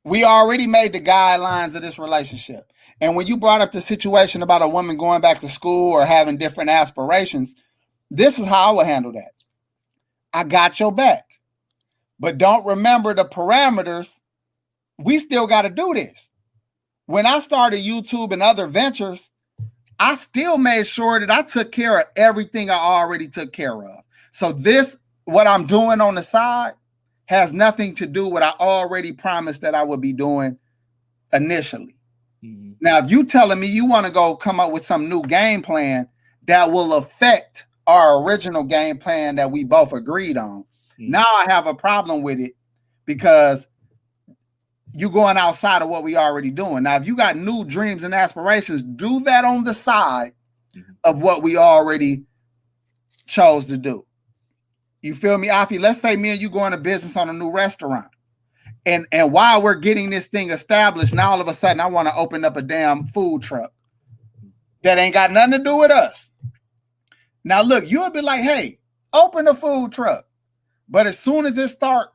We already made the guidelines of this relationship. And when you brought up the situation about a woman going back to school or having different aspirations, this is how I would handle that. I got your back. But don't remember the parameters. We still got to do this. When I started YouTube and other ventures, I still made sure that I took care of everything I already took care of. So what I'm doing on the side has nothing to do with what I already promised that I would be doing initially. Now, if you telling me you want to go come up with some new game plan that will affect our original game plan that we both agreed on, now I have a problem with it because you going outside of what we already doing. Now, if you got new dreams and aspirations, do that on the side of what we already chose to do. You feel me, Afi? Let's say me and you go into business on a new restaurant. And while we're getting this thing established, now all of a sudden I want to open up a damn food truck that ain't got nothing to do with us. Now, look, you'll be like, hey, open a food truck. But as soon as it start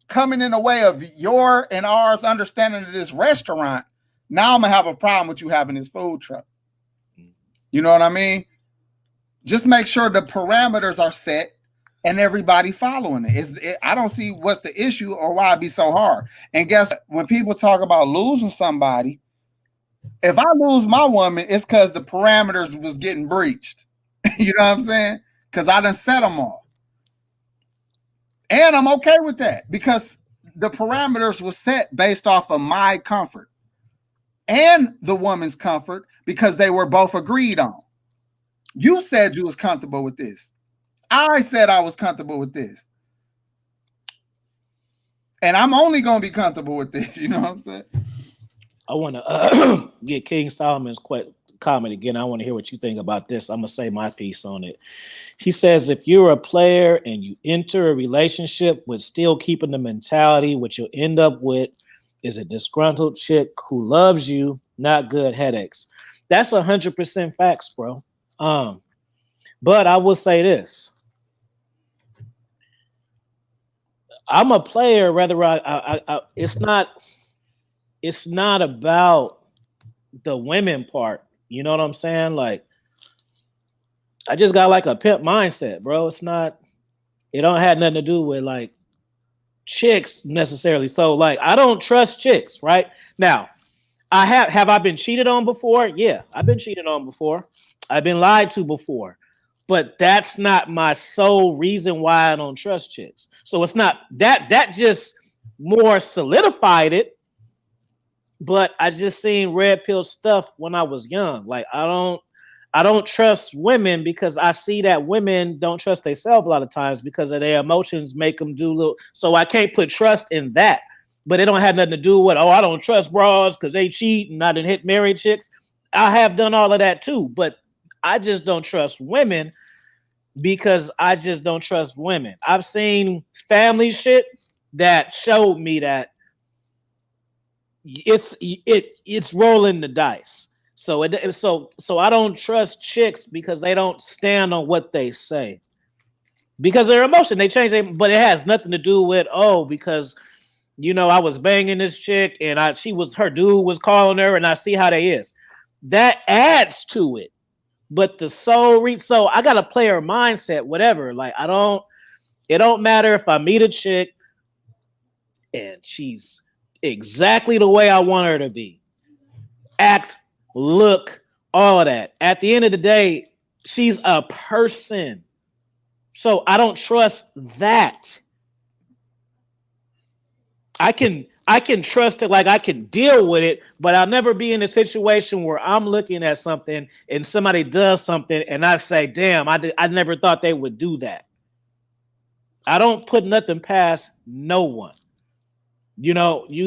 coming in the way of your and ours understanding of this restaurant, now I'm going to have a problem with you having this food truck. You know what I mean? Just make sure the parameters are set and everybody following it. I don't see what's the issue or why it'd be so hard. And guess what? When people talk about losing somebody, if I lose my woman, it's because the parameters was getting breached. You know what I'm saying? Because I done set them all. And I'm okay with that because the parameters were set based off of my comfort and the woman's comfort because they were both agreed on. You said you was comfortable with this. I said I was comfortable with this. And I'm only going to be comfortable with this. You know what I'm saying? I want to get King Solomon's comment again. I want to hear what you think about this. I'm going to say my piece on it. He says, if you're a player and you enter a relationship with still keeping the mentality, what you'll end up with is a disgruntled chick who loves you, not good headaches. That's 100% facts, bro. But I will say this. I'm a player, whether it's not about the women part. You know what I'm saying? Like, I just got like a pimp mindset, bro. It's not. It don't have nothing to do with like chicks necessarily. So like, I don't trust chicks. Right now, I have I been cheated on before? Yeah, I've been cheated on before. I've been lied to before. But that's not my sole reason why I don't trust chicks. So it's not that just more solidified it. But I just seen red pill stuff when I was young. Like I don't trust women because I see that women don't trust themselves a lot of times because of their emotions make them do little. So I can't put trust in that. But it don't have nothing to do with, oh, I don't trust bras because they cheat and I didn't hit married chicks. I have done all of that too, but I just don't trust women because I just don't trust women. I've seen family shit that showed me that it's rolling the dice. So I don't trust chicks because they don't stand on what they say. Because their emotion, they change but it has nothing to do with, oh, because I was banging this chick and her dude was calling her and I see how they is. That adds to it. But the so I got a player mindset, whatever. Like it don't matter if I meet a chick and she's exactly the way I want her to be. Act, look, all of that. At the end of the day, she's a person. So I don't trust that. I can trust it, like I can deal with it, but I'll never be in a situation where I'm looking at something and somebody does something and I say, damn, I never thought they would do that. I don't put nothing past no one. You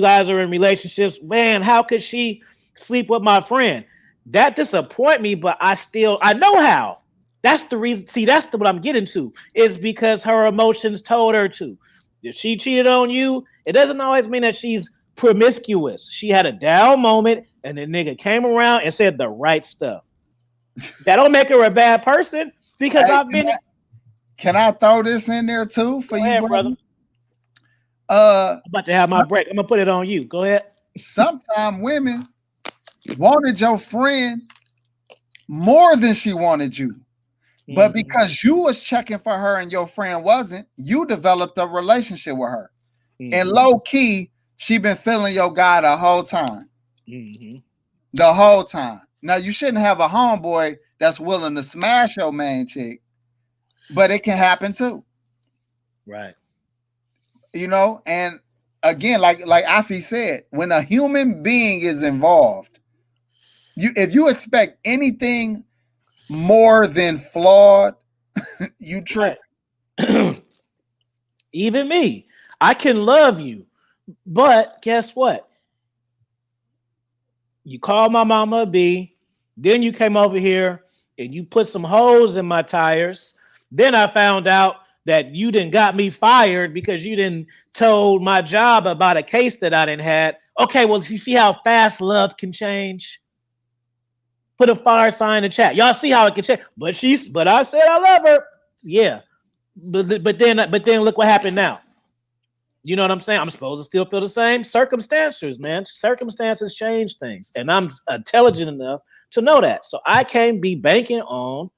guys are in relationships. Man, how could she sleep with my friend? That disappoint me, but I know how. That's the reason. See, that's what I'm getting to. Is because her emotions told her to. If she cheated on you, it doesn't always mean that she's promiscuous. She had a down moment, and the nigga came around and said the right stuff. That don't make her a bad person because Hey, Can I throw this in there too for Go you, ahead, brother? I'm about to have my break. I'm gonna put it on you. Go ahead. Sometimes women wanted your friend more than she wanted you. But because you was checking for her and your friend wasn't, you developed a relationship with her. And low key, she been feeling your guy the whole time. The whole time. Now, you shouldn't have a homeboy that's willing to smash your main chick, but it can happen too. Right. And again, like Afi said, when a human being is involved, if you expect anything more than flawed, you trip. Right. Even me, I can love you, but guess what? You called my mama a B, then you came over here and you put some holes in my tires. Then I found out that you didn't got me fired because you didn't told my job about a case that I didn't had. Okay, well, you see how fast love can change? Put a fire sign in the chat. Y'all see how it can change. But I said I love her. Yeah. But then look what happened now. You know what I'm saying? I'm supposed to still feel the same. Circumstances, man. Circumstances change things. And I'm intelligent enough to know that. So I can't be banking on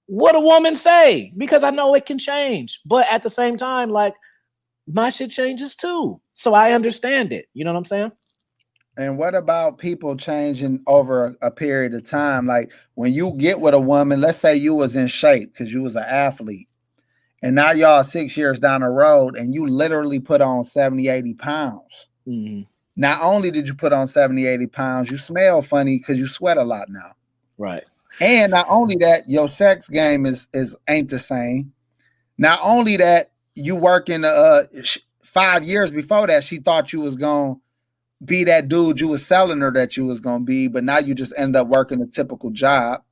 what a woman say because I know it can change. But at the same time, like, my shit changes too. So I understand it. You know what I'm saying? And what about people changing over a period of time? Like when you get with a woman, let's say you was in shape because you was an athlete. And now y'all 6 years down the road and you literally put on 70, 80 pounds. Not only did you put on 70, 80 pounds, you smell funny because you sweat a lot now. Right. And not only that, your sex game ain't the same. Not only that, you working 5 years before that, she thought you was going to be that dude you was selling her that you was going to be, but now you just end up working a typical job.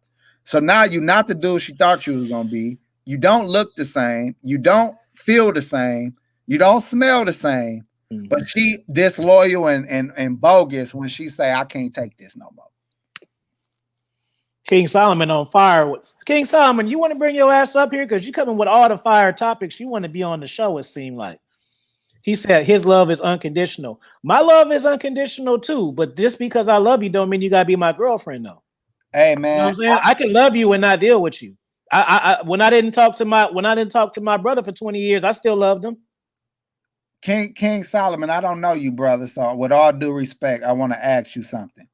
So now you're not the dude she thought you was going to be. You don't look the same. You don't feel the same. You don't smell the same. But she disloyal and bogus when she say, I can't take this no more. King Solomon on fire. King Solomon, you want to bring your ass up here? Because you coming with all the fire topics. You want to be on the show, it seemed like. He said his love is unconditional. My love is unconditional too. But just because I love you don't mean you got to be my girlfriend, though. Hey You know what man, I'm saying? I can love you and not deal with you. When I didn't talk to my brother for 20 years, I still loved him. King Solomon, I don't know you, brother. So with all due respect, I want to ask you something.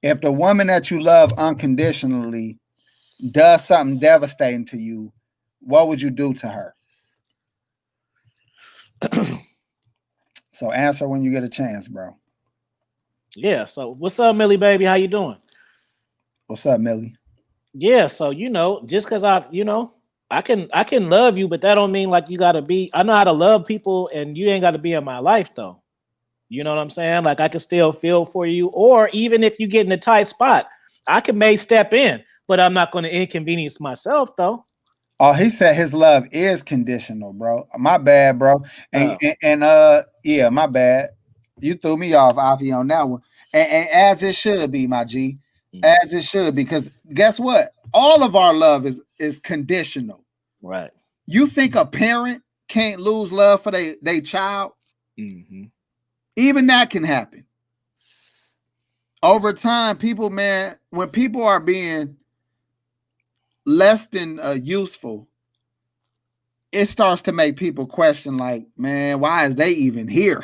If the woman that you love unconditionally does something devastating to you, what would you do to her? So answer when you get a chance, bro. Yeah. So what's up, Millie baby? How you doing? What's up, Millie? Yeah. So just because I can love you, but that don't mean like you gotta be. I know how to love people, and you ain't got to be in my life though. You know what I'm saying? Like I can still feel for you, or even if you get in a tight spot, I may step in, but I'm not going to inconvenience myself though. Oh, he said his love is conditional, bro. My bad, bro. And Oh. yeah, my bad. You threw me off, Avi, on that one. And as it should be, my G. As it should, because guess what? All of our love is conditional. Right. You think a parent can't lose love for their child? Mm-hmm. Even that can happen. Over time, people, man, when people are being less than useful, it starts to make people question, like, man, why is they even here?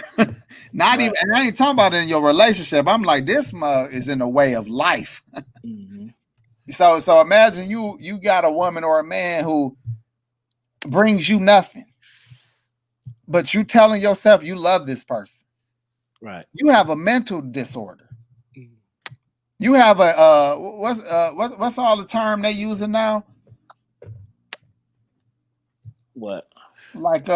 Not even, and I ain't talking about it in your relationship. I'm like, this mug is in the way of life. Mm-hmm. So imagine you got a woman or a man who brings you nothing, but you telling yourself you love this person. Right. You have a mental disorder. You have a what's all the term they using now? What? Like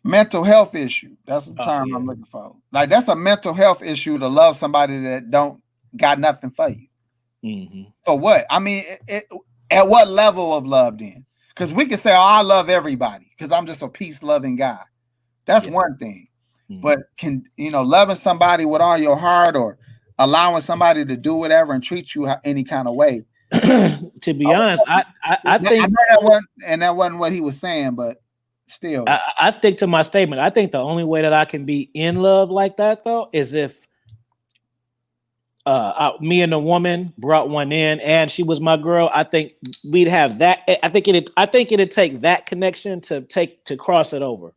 mental health issue. That's the term I'm looking for. Like that's a mental health issue to love somebody that don't got nothing for you. Mm-hmm. For what? I mean, at what level of love then? Because we can say, "Oh, I love everybody," because I'm just a peace loving guy. That's one thing. Mm-hmm. But can loving somebody with all your heart, or allowing somebody to do whatever and treat you any kind of way? To be honest, I think that wasn't what he was saying, but still, I stick to my statement. I think the only way that I can be in love like that though is if me and the woman brought one in and she was my girl. I think we'd have that. I think it'd take that connection to cross it over.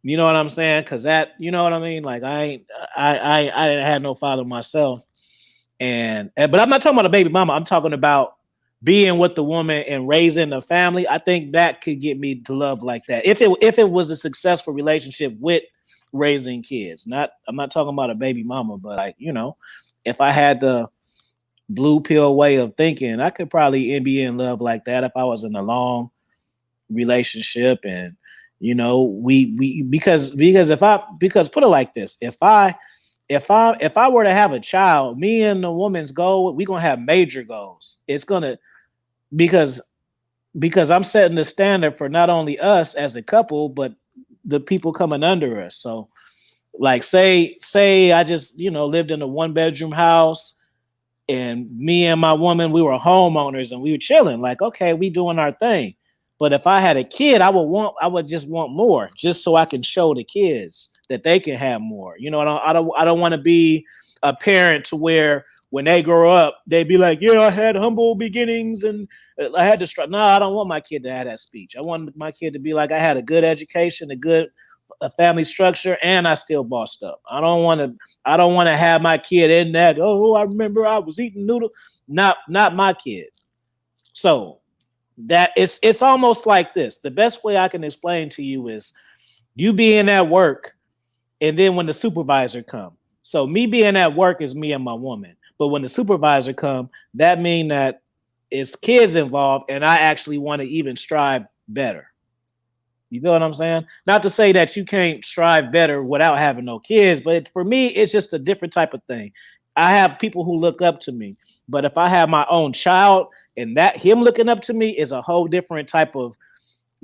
You know what I'm saying? Because that, you know what I mean? Like I had no father myself, but I'm not talking about a baby mama. I'm talking about being with the woman and raising a family. I think that could get me to love like that. If it was a successful relationship with raising kids. I'm not talking about a baby mama, but like, if I had the blue pill way of thinking, I could probably be in love like that if I was in a long relationship. And we because put it like this, if I were to have a child, me and the woman's goal, we're gonna have major goals. It's gonna because I'm setting the standard for not only us as a couple, but the people coming under us. So like say I just lived in a 1-bedroom house, and me and my woman, we were homeowners and we were chilling, like, okay, we doing our thing. But if I had a kid, I would just want more, just so I can show the kids that they can have more. I don't want to be a parent to where when they grow up, they be like, yeah, I had humble beginnings and I had to struggle. No, I don't want my kid to have that speech. I want my kid to be like, I had a good education, a family structure, and I still bossed up. I don't want to have my kid in that. Oh, I remember I was eating noodles. Not my kid. So that it's almost like this. The best way I can explain to you is you being at work, and then when the supervisor come. So me being at work is me and my woman. But when the supervisor come, that mean that it's kids involved, and I actually want to even strive better. You know what I'm saying? Not to say that you can't strive better without having no kids, but for me, it's just a different type of thing. I have people who look up to me, but if I have my own child and that him looking up to me is a whole different type of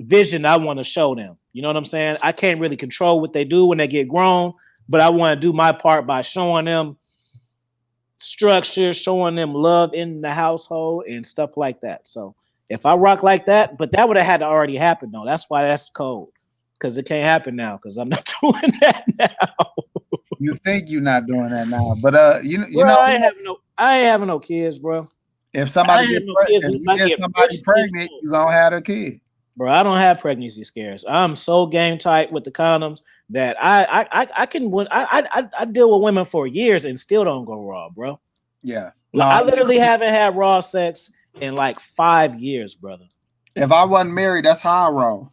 vision I want to show them. You know what I'm saying? I can't really control what they do when they get grown, but I want to do my part by showing them structure, showing them love in the household and stuff like that. So if I rock like that, but that would have had to already happen though. That's why that's cold, because it can't happen now because I'm not doing that now. You think you're not doing that now, but you Bro, know, I ain't having no kids, bro. if I somebody ain't get having no kids if unless you I get get somebody pushed into pregnant, it. you gonna have a kid. Bro, I don't have pregnancy scares. I'm so game tight with the condoms that I can I deal with women for years and still don't go raw, bro. Yeah. No, Like I literally haven't had raw sex in like 5 years, brother. if I wasn't married, that's how I roll.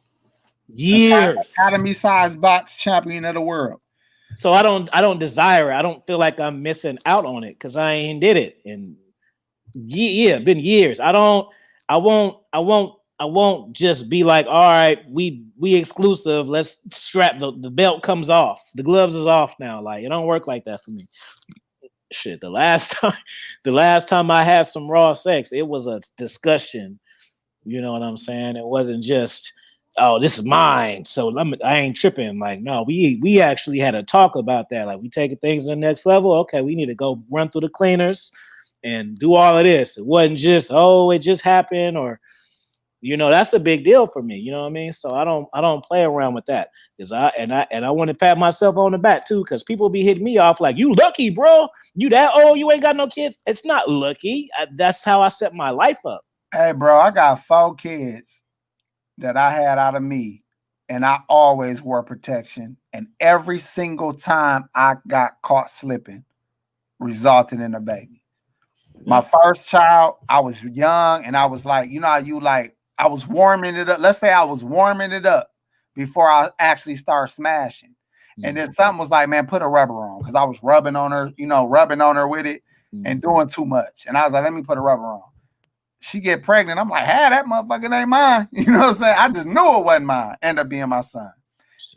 Years. Academy size box champion of the world. So I don't desire it. I don't feel like I'm missing out on it because I ain't did it in been years. I won't just be like, all right, we exclusive. Let's strap the belt comes off. The gloves is off now. Like it don't work like that for me. Shit. The last time I had some raw sex, it was a discussion. You know what I'm saying? It wasn't just, oh, this is mine. So I ain't tripping. Like, no, we actually had a talk about that. Like we taking things to the next level. Okay, we need to go run through the cleaners and do all of this. It wasn't just, oh, it just happened, or that's a big deal for me. You know what I mean? So I don't play around with that. Because I want to pat myself on the back too, because people be hitting me off like, you lucky, bro. You that old, you ain't got no kids. It's not lucky. That's how I set my life up. Hey, bro, I got 4 kids that I had out of me, and I always wore protection. And every single time I got caught slipping, resulted in a baby. My first child, I was young, and I was like, you know how you like, I was warming it up. Let's say I was warming it up before I actually start smashing. And then something was like, man, put a rubber on, because I was rubbing on her with it and doing too much. And I was like, let me put a rubber on. She get pregnant. I'm like, hey, that motherfucker ain't mine. You know what I'm saying? I just knew it wasn't mine. End up being my son.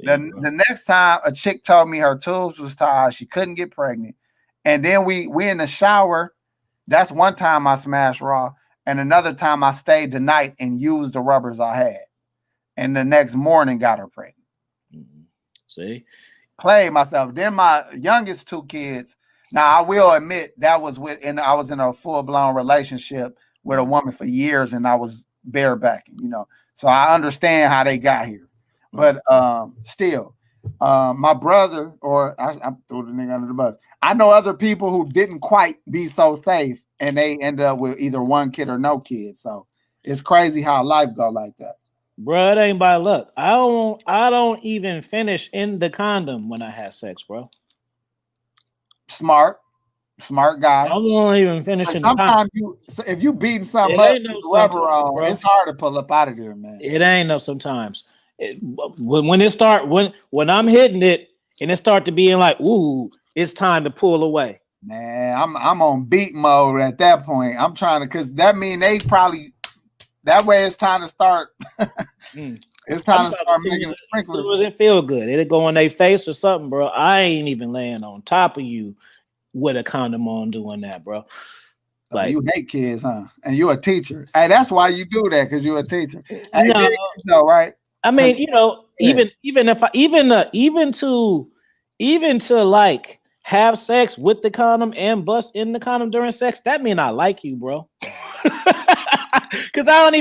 The next time a chick told me her tubes was tied, she couldn't get pregnant. And then we in the shower. That's one time I smashed raw. And another time I stayed the night and used the rubbers I had. And the next morning got her pregnant. See? Played myself. Then my youngest 2 kids. Now I will admit that was I was in a full-blown relationship with a woman for years, and I was barebacking, So I understand how they got here. But still, my brother, or I threw the nigga under the bus. I know other people who didn't quite be so safe, and they ended up with either 1 kid or no kids. So it's crazy how life go like that. Bro, it ain't by luck. I don't even finish in the condom when I have sex, bro. Smart guy. I won't even finish in the condom. Sometimes if you beating something up with rubber on, bro, it's hard to pull up out of there, man. It ain't no sometimes. When I'm hitting it and it start to being like, ooh, it's time to pull away. Man, I'm on beat mode at that point. I'm trying to, because that mean they probably, that way it's time to start. It's time to start making a sprinkler. As soon as it feel good, it'll go on their face or something, bro. I ain't even laying on top of you with a condom on doing that, bro. Like, you hate kids, huh? And you're a teacher. Hey, that's why you do that, because you're a teacher. Hey, no, right? I mean, even to like have sex with the condom and bust in the condom during sex, that mean I like you, bro. Because I don't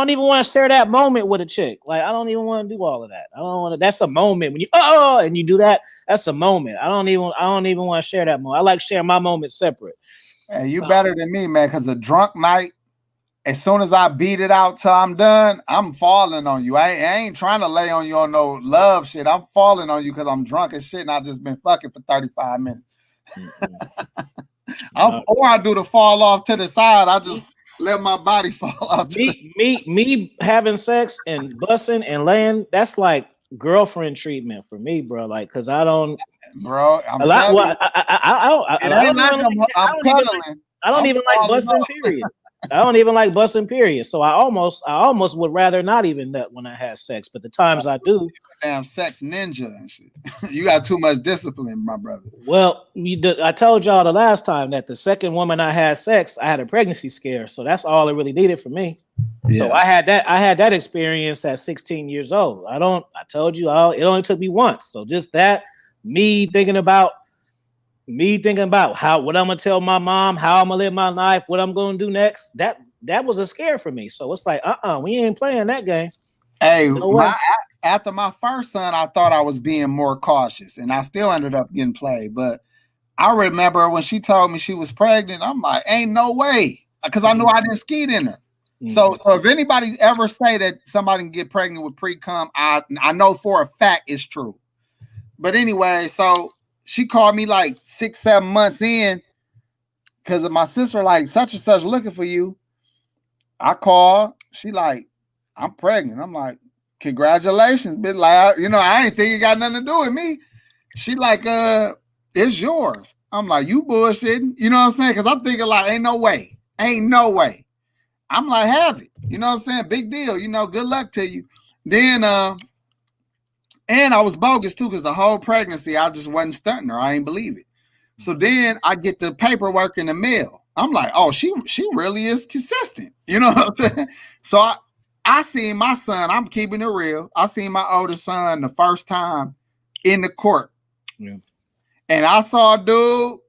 even want to share that moment with a chick. Like I don't even want to do all of that. I don't want to. That's a moment when you and you do that. That's a moment. I don't even want to share that moment. I like sharing my moments separate. Hey, you better than me, man. Because a drunk night, as soon as I beat it out till I'm done, I'm falling on you. I ain't trying to lay on you on no love shit. I'm falling on you because I'm drunk as shit and I just been fucking for 35 minutes. Or I do the fall off to the side. I just let my body fall off. Me having sex and busting and laying, that's like girlfriend treatment for me, bro. Like, cause I don't, bro. I'm I don't even like busting. Period. I don't even like busting. Period. So I almost would rather not even nut when I had sex. But the times I do, damn sex ninja and shit. You got too much discipline, my brother. Well, I told y'all the last time that the second woman I had sex, I had a pregnancy scare. So that's all it really needed for me. Yeah. So I had that experience at 16 years old. I told you it only took me once. So just that, me thinking about what I'm gonna tell my mom, how I'm gonna live my life, what I'm gonna do next. That was a scare for me. So it's like, we ain't playing that game. Hey, No way. after my first son, I thought I was being more cautious, and I still ended up getting played. But I remember when she told me she was pregnant, I'm like, ain't no way, because I knew I didn't skeet in her. So if anybody ever say that somebody can get pregnant with pre-cum, I know for a fact it's true. But anyway, so she called me like 6-7 months in because of my sister, like such and such looking for you. I call, she like, I'm pregnant. I'm like, congratulations, bit loud. You know, I ain't think it got nothing to do with me. She like, it's yours. I'm like, you bullshitting. You know what I'm saying? Because I'm thinking like, ain't no way. Ain't no way. I'm like, have it. You know what I'm saying? Big deal. You know, good luck to you. Then and I was bogus too, because the whole pregnancy, I just wasn't stunting her. I ain't believe it. So then I get the paperwork in the mail. I'm like, oh, she really is consistent. You know what I'm saying? So I seen my son, I'm keeping it real. I seen my oldest son the first time in the court. Yeah. And I saw a dude,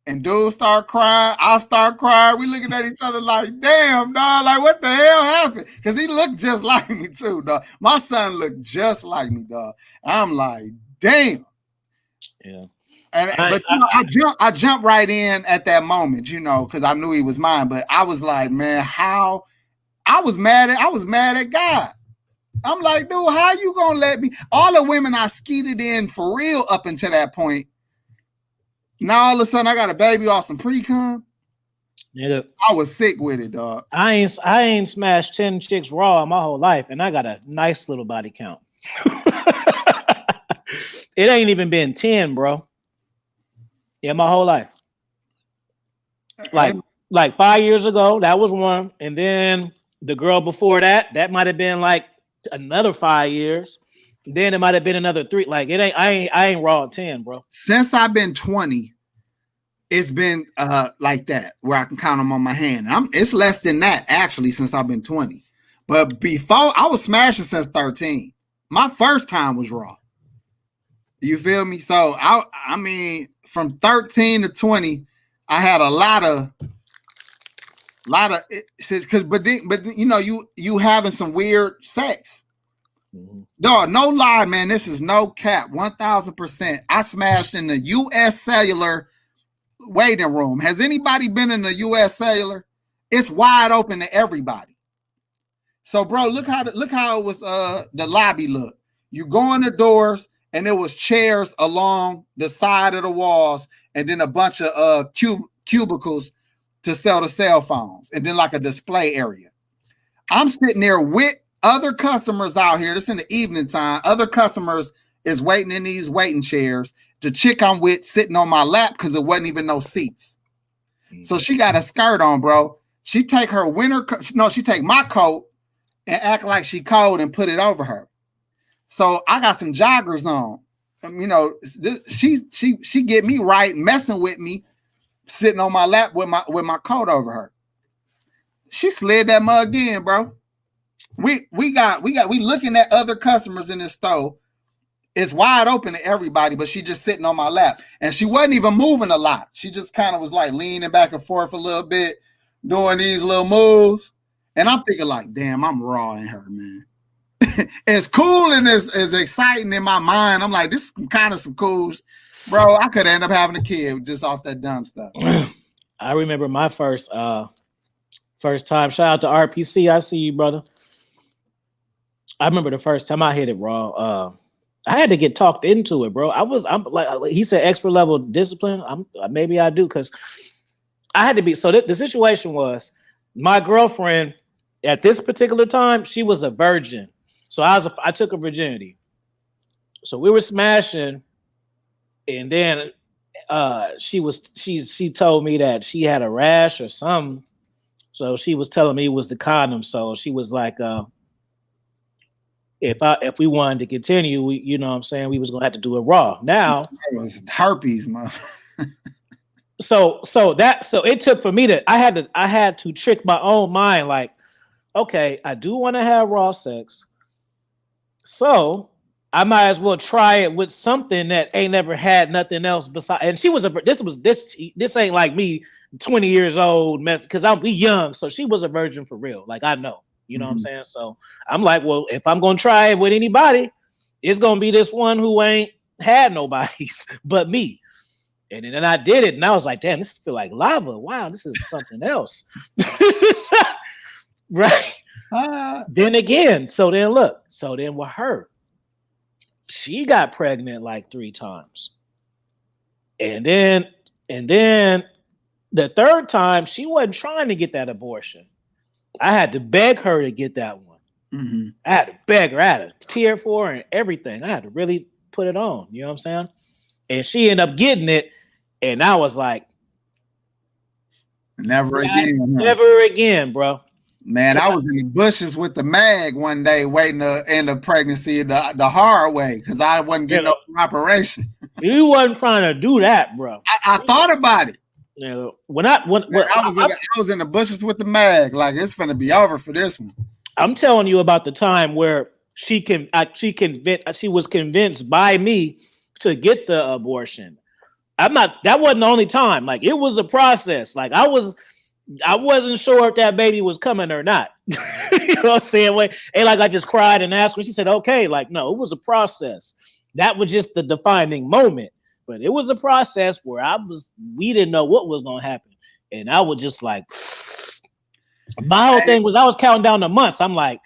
and dude start crying. I start crying. We looking at each other like, damn, dog, like what the hell happened? Because he looked just like me too, dog. My son looked just like me, dog. I'm like, damn. Yeah. But you know, I jumped right in at that moment, you know, because I knew he was mine. But I was like, man, how? I was mad at God. I'm like, dude, how you gonna let me? All the women I skeeted in for real up until that point. Now all of a sudden I got a baby off some pre-cum. Yeah. I was sick with it, dog. I ain't smashed 10 chicks raw my whole life, and I got a nice little body count. It ain't even been 10, bro. Yeah, my whole life. Like 5 years ago, that was one, and then the girl before that might have been like another 5 years. Then it might have been another 3. Like it ain't. I ain't raw 10, bro. Since I've been 20, it's been like that where I can count them on my hand. It's less than that actually since I've been 20. But before I was smashing since 13. My first time was raw. You feel me? So I mean, from 13 to 20, I had a lot of because but you know you having some weird sex. Dog, no lie, man. This is no cap. 1,000%. I smashed in the U.S. Cellular waiting room. Has anybody been in the U.S. Cellular? It's wide open to everybody. So, bro, look how it was. The lobby look. You go in the doors, and there was chairs along the side of the walls, and then a bunch of cubicles to sell the cell phones, and then like a display area. I'm sitting there with other customers out here. This in the evening time. Other customers is waiting in these waiting chairs. The chick I'm with sitting on my lap because there wasn't even no seats. So she got a skirt on, bro. She take her she take my coat and act like she cold and put it over her. So I got some joggers on. You know, she get me right, messing with me, sitting on my lap with my coat over her. She slid that mug in, bro. We looking at other customers in this store. It's wide open to everybody, but she just sitting on my lap. And she wasn't even moving a lot. She just kind of was like leaning back and forth a little bit, doing these little moves. And I'm thinking like, damn, I'm raw in her, man. It's cool and it's exciting in my mind. I'm like, this is kind of some cool, bro. I could end up having a kid just off that dumb stuff. I remember my first time. Shout out to RPC. I see you, brother. I remember the first time I hit it raw. I had to get talked into it, bro. I'm like he said, expert level discipline. Maybe I do because I had to be. So the situation was my girlfriend at this particular time. She was a virgin, so I took her virginity. So we were smashing, and then she told me that she had a rash or something. So she was telling me it was the condom. So she was like, if we wanted to continue, you know what I'm saying, we was gonna have to do it raw. Now it was herpes, man. so it took for me I had to trick my own mind, like, okay, I do want to have raw sex, so I might as well try it with something that ain't never had nothing else besides. And she was this ain't like me 20 years old mess, because we young, so she was a virgin for real. Like I know. You know what I'm saying? So I'm like, well, if I'm gonna try it with anybody, it's gonna be this one who ain't had nobody's but me. And then I did it, and I was like, damn, this feel like lava. Wow, this is something else. This is right. Then again, so then with her, she got pregnant like 3 times. And then the third time, she wasn't trying to get that abortion. I had to beg her to get that one. I had to beg her. I had to tear for her and everything. I had to really put it on. You know what I'm saying? And she ended up getting it. And I was like, never again. Never again, bro. Man, I was in the bushes with the mag one day waiting to end the pregnancy the hard way because I wasn't getting no operation. You wasn't trying to do that, bro. I thought about it. You know, I was in the bushes with the mag, like it's gonna be over for this one. I'm telling you about the time where she was convinced by me to get the abortion. That wasn't the only time. Like, it was a process. Like, I wasn't sure if that baby was coming or not. You know what I'm saying? Ain't like I just cried and asked her. She said, okay. Like, no, it was a process. That was just the defining moment. But it was a process where we didn't know what was going to happen. And I was just like, my whole thing was I was counting down the months. I'm like,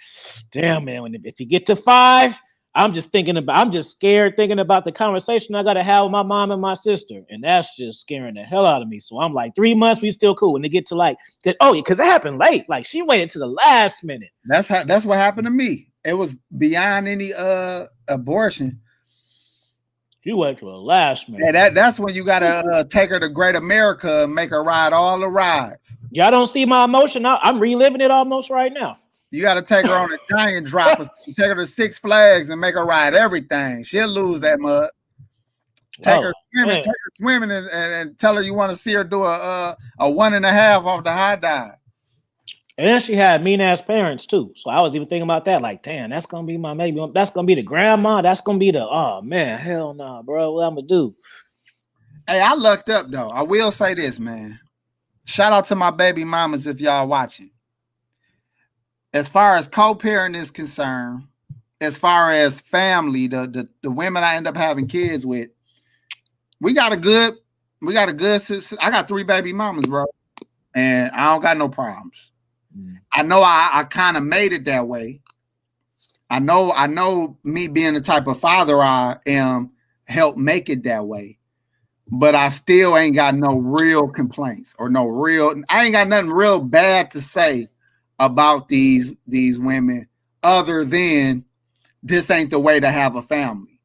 damn, man, if you get to 5, I'm just scared thinking about the conversation I got to have with my mom and my sister. And that's just scaring the hell out of me. So I'm like, 3 months, we still cool. And they get to because it happened late. Like, she waited to the last minute. That's what happened to me. It was beyond any abortion. She went to the last minute. Yeah, that's when you gotta take her to Great America and make her ride all the rides. Y'all don't see my emotion. I'm reliving it almost right now. You got to take her on a giant drop. Take her to Six Flags and make her ride everything. She'll lose that mud. Take her swimming and tell her you want to see her do a 1.5 off the high dive. And then she had mean ass parents too. So I was even thinking about that. Like, damn, that's gonna be my maybe. That's gonna be the grandma. That's gonna be oh man, hell no, nah, bro. What I'm gonna do? Hey, I lucked up though. I will say this, man. Shout out to my baby mamas if y'all watching. As far as co-parent is concerned, as far as family, the women I end up having kids with, I got 3 baby mamas, bro. And I don't got no problems. I know I kind of made it that way. I know me being the type of father I am helped make it that way. But I still ain't got no real complaints or I ain't got nothing real bad to say about these women other than this ain't the way to have a family.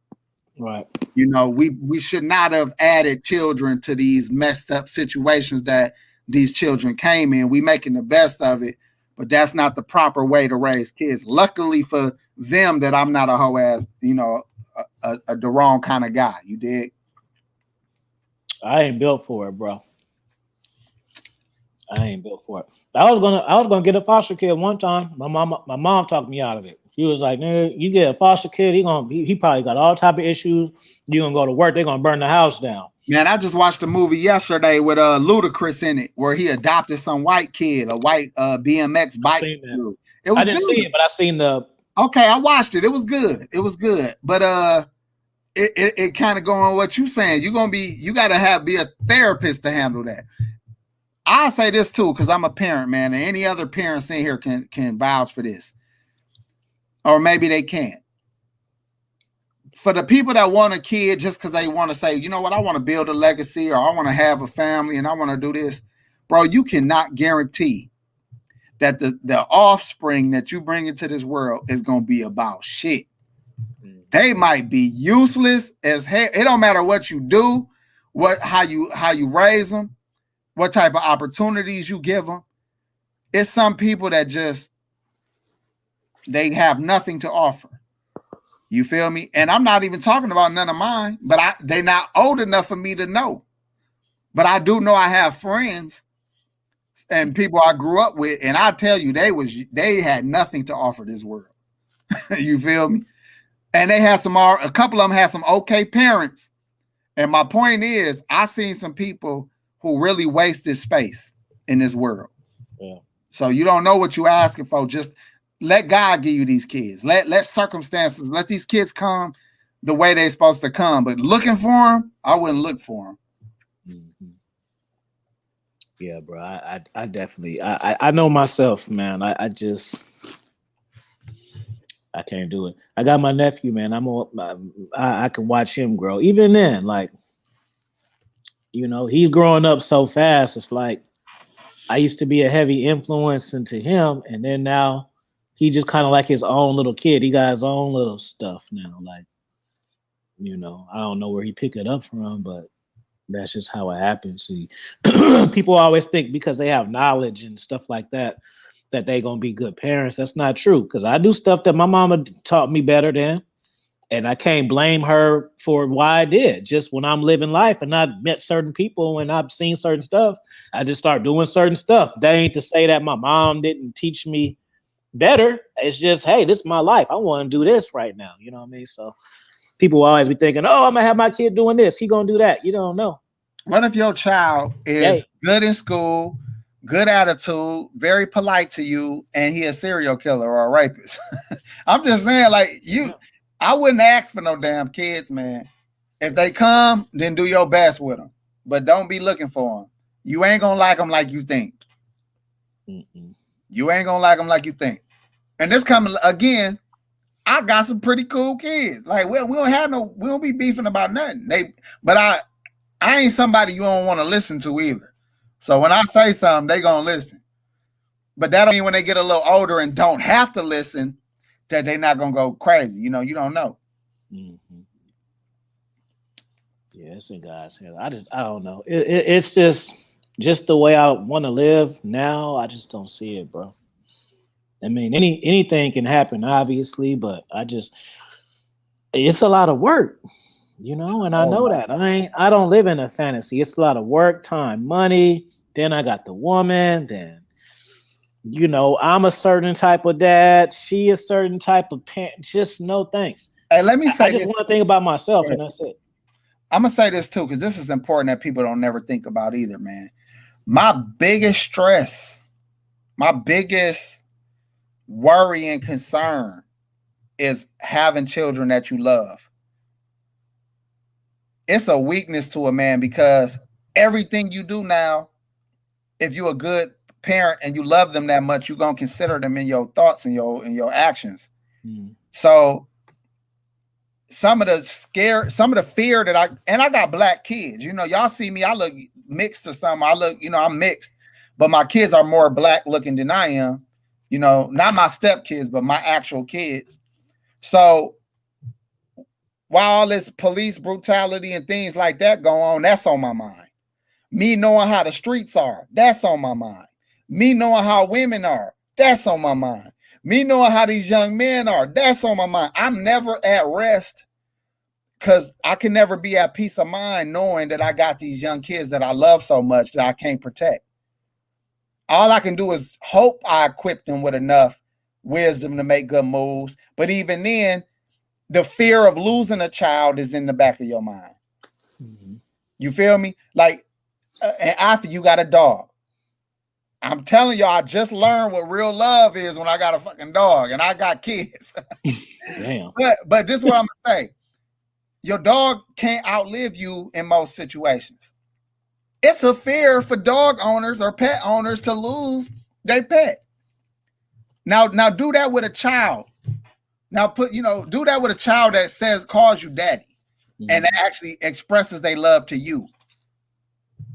Right. You know, we should not have added children to these messed up situations that these children came in. We making the best of it, but that's not the proper way to raise kids. Luckily for them that I'm not a hoe ass, the wrong kind of guy. You dig? I ain't built for it, bro. I ain't built for it. I was gonna get a foster kid one time. My mom talked me out of it. She was like, "Nigga, you get a foster kid, he probably got all type of issues. You gonna go to work, they're gonna burn the house down." Man, I just watched a movie yesterday with Ludacris in it, where he adopted some white kid, a white BMX bike. I didn't see it, but I seen the. Okay, I watched it. It was good. But it kind of go on what you saying. You gotta be a therapist to handle that. I'll say this too, because I'm a parent, man, and any other parents in here can vouch for this. Or maybe they can't. For the people that want a kid just because they want to say, you know what, I want to build a legacy or I want to have a family and I want to do this, bro, you cannot guarantee that the offspring that you bring into this world is going to be about shit. They might be useless as hell. It don't matter what you do, how you raise them, what type of opportunities you give them. It's some people that they have nothing to offer. You feel me? And I'm not even talking about none of mine, but they're not old enough for me to know. But I do know I have friends and people I grew up with, and I tell you, they had nothing to offer this world. You feel me? And they had a couple of them had some okay parents. And my point is, I seen some people who really wasted space in this world. Yeah. So you don't know what you're asking for. Just let God give you these kids. Let circumstances, let these kids come the way they're supposed to come. But looking for them, I wouldn't look for them. Mm-hmm. Yeah, bro. I definitely I know myself, man. I just I can't do it. I got my nephew, man. I can watch him grow. Even then, like, you know, he's growing up so fast. It's like I used to be a heavy influence into him, and then now he just kind of like his own little kid. He got his own little stuff now. Like, you know, I don't know where he picked it up from, but that's just how it happens. See, people always think because they have knowledge and stuff like that that they gonna be good parents. That's not true, because I do stuff that my mama taught me better than, and I can't blame her for why I did. Just when I'm living life and I met certain people and I've seen certain stuff, I just start doing certain stuff. That ain't to say that my mom didn't teach me better. It's just, hey, this is my life. I want to do this right now. You know what I mean? So people will always be thinking, oh, I'm gonna have my kid doing this. He gonna do that. You don't know. What if your child is good in school, good attitude, very polite to you, and he a serial killer or a rapist? I'm just saying, like, I wouldn't ask for no damn kids, man. If they come, then do your best with them, but don't be looking for them. You ain't gonna like them like you think. You ain't gonna like them like you think. And this coming again, I got some pretty cool kids. Like, we don't be beefing about nothing. But I ain't somebody you don't want to listen to either. So when I say something, they gonna listen. But that don't mean when they get a little older and don't have to listen, that they not gonna go crazy. You know, you don't know. Mm-hmm. Yeah, it's in God's hands. I don't know. It's just the way I want to live now. I just don't see it, bro. I mean, anything can happen, obviously, but it's a lot of work. You know, and I know that I don't live in a fantasy. It's a lot of work, time, money. Then I got the woman. Then, you know, I'm a certain type of dad. She a certain type of parent. Just no thanks. Hey, let me say I just want to think about myself, and that's it. I'm gonna say this too, because this is important that people don't never think about either, man. My biggest stress, my biggest worry and concern is having children that you love. It's a weakness to a man, because everything you do now, if you're a good parent and you love them that much, you're gonna consider them in your thoughts and your actions. So some of the fear that I got black kids. You know, y'all see me, I look mixed or something. I'm mixed, but my kids are more black looking than I am. You know, not my step kids, but my actual kids. So while all this police brutality and things like that go on, that's on my mind. Me knowing how the streets are, that's on my mind. Me knowing how women are, that's on my mind. Me knowing how these young men are, that's on my mind. I'm never at rest, because I can never be at peace of mind knowing that I got these young kids that I love so much that I can't protect. All I can do is hope I equip them with enough wisdom to make good moves. But even then, the fear of losing a child is in the back of your mind. You feel me? Like, and after you got a dog. I'm telling y'all, I just learned what real love is when I got a fucking dog and I got kids. Damn. But this is what I'm gonna say. Your dog can't outlive you in most situations. It's a fear for dog owners or pet owners to lose their pet. Now do that with a child. Now do that with a child that calls you daddy, and that actually expresses their love to you.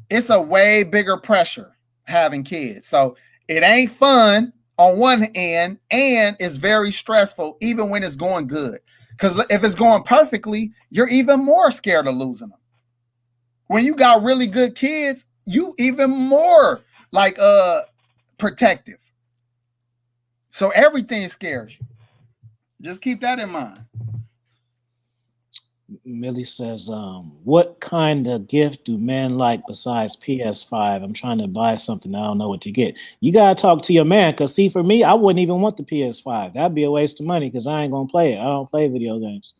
It's a way bigger pressure having kids. So it ain't fun on one end, and it's very stressful even when it's going good. Because if it's going perfectly, you're even more scared of losing them. When you got really good kids, you even more like protective. So everything scares you. Just keep that in mind. Millie says, what kind of gift do men like besides PS5? I'm trying to buy something. I don't know what to get. You got to talk to your man, because see, for me, I wouldn't even want the PS5. That'd be a waste of money, because I ain't going to play it. I don't play video games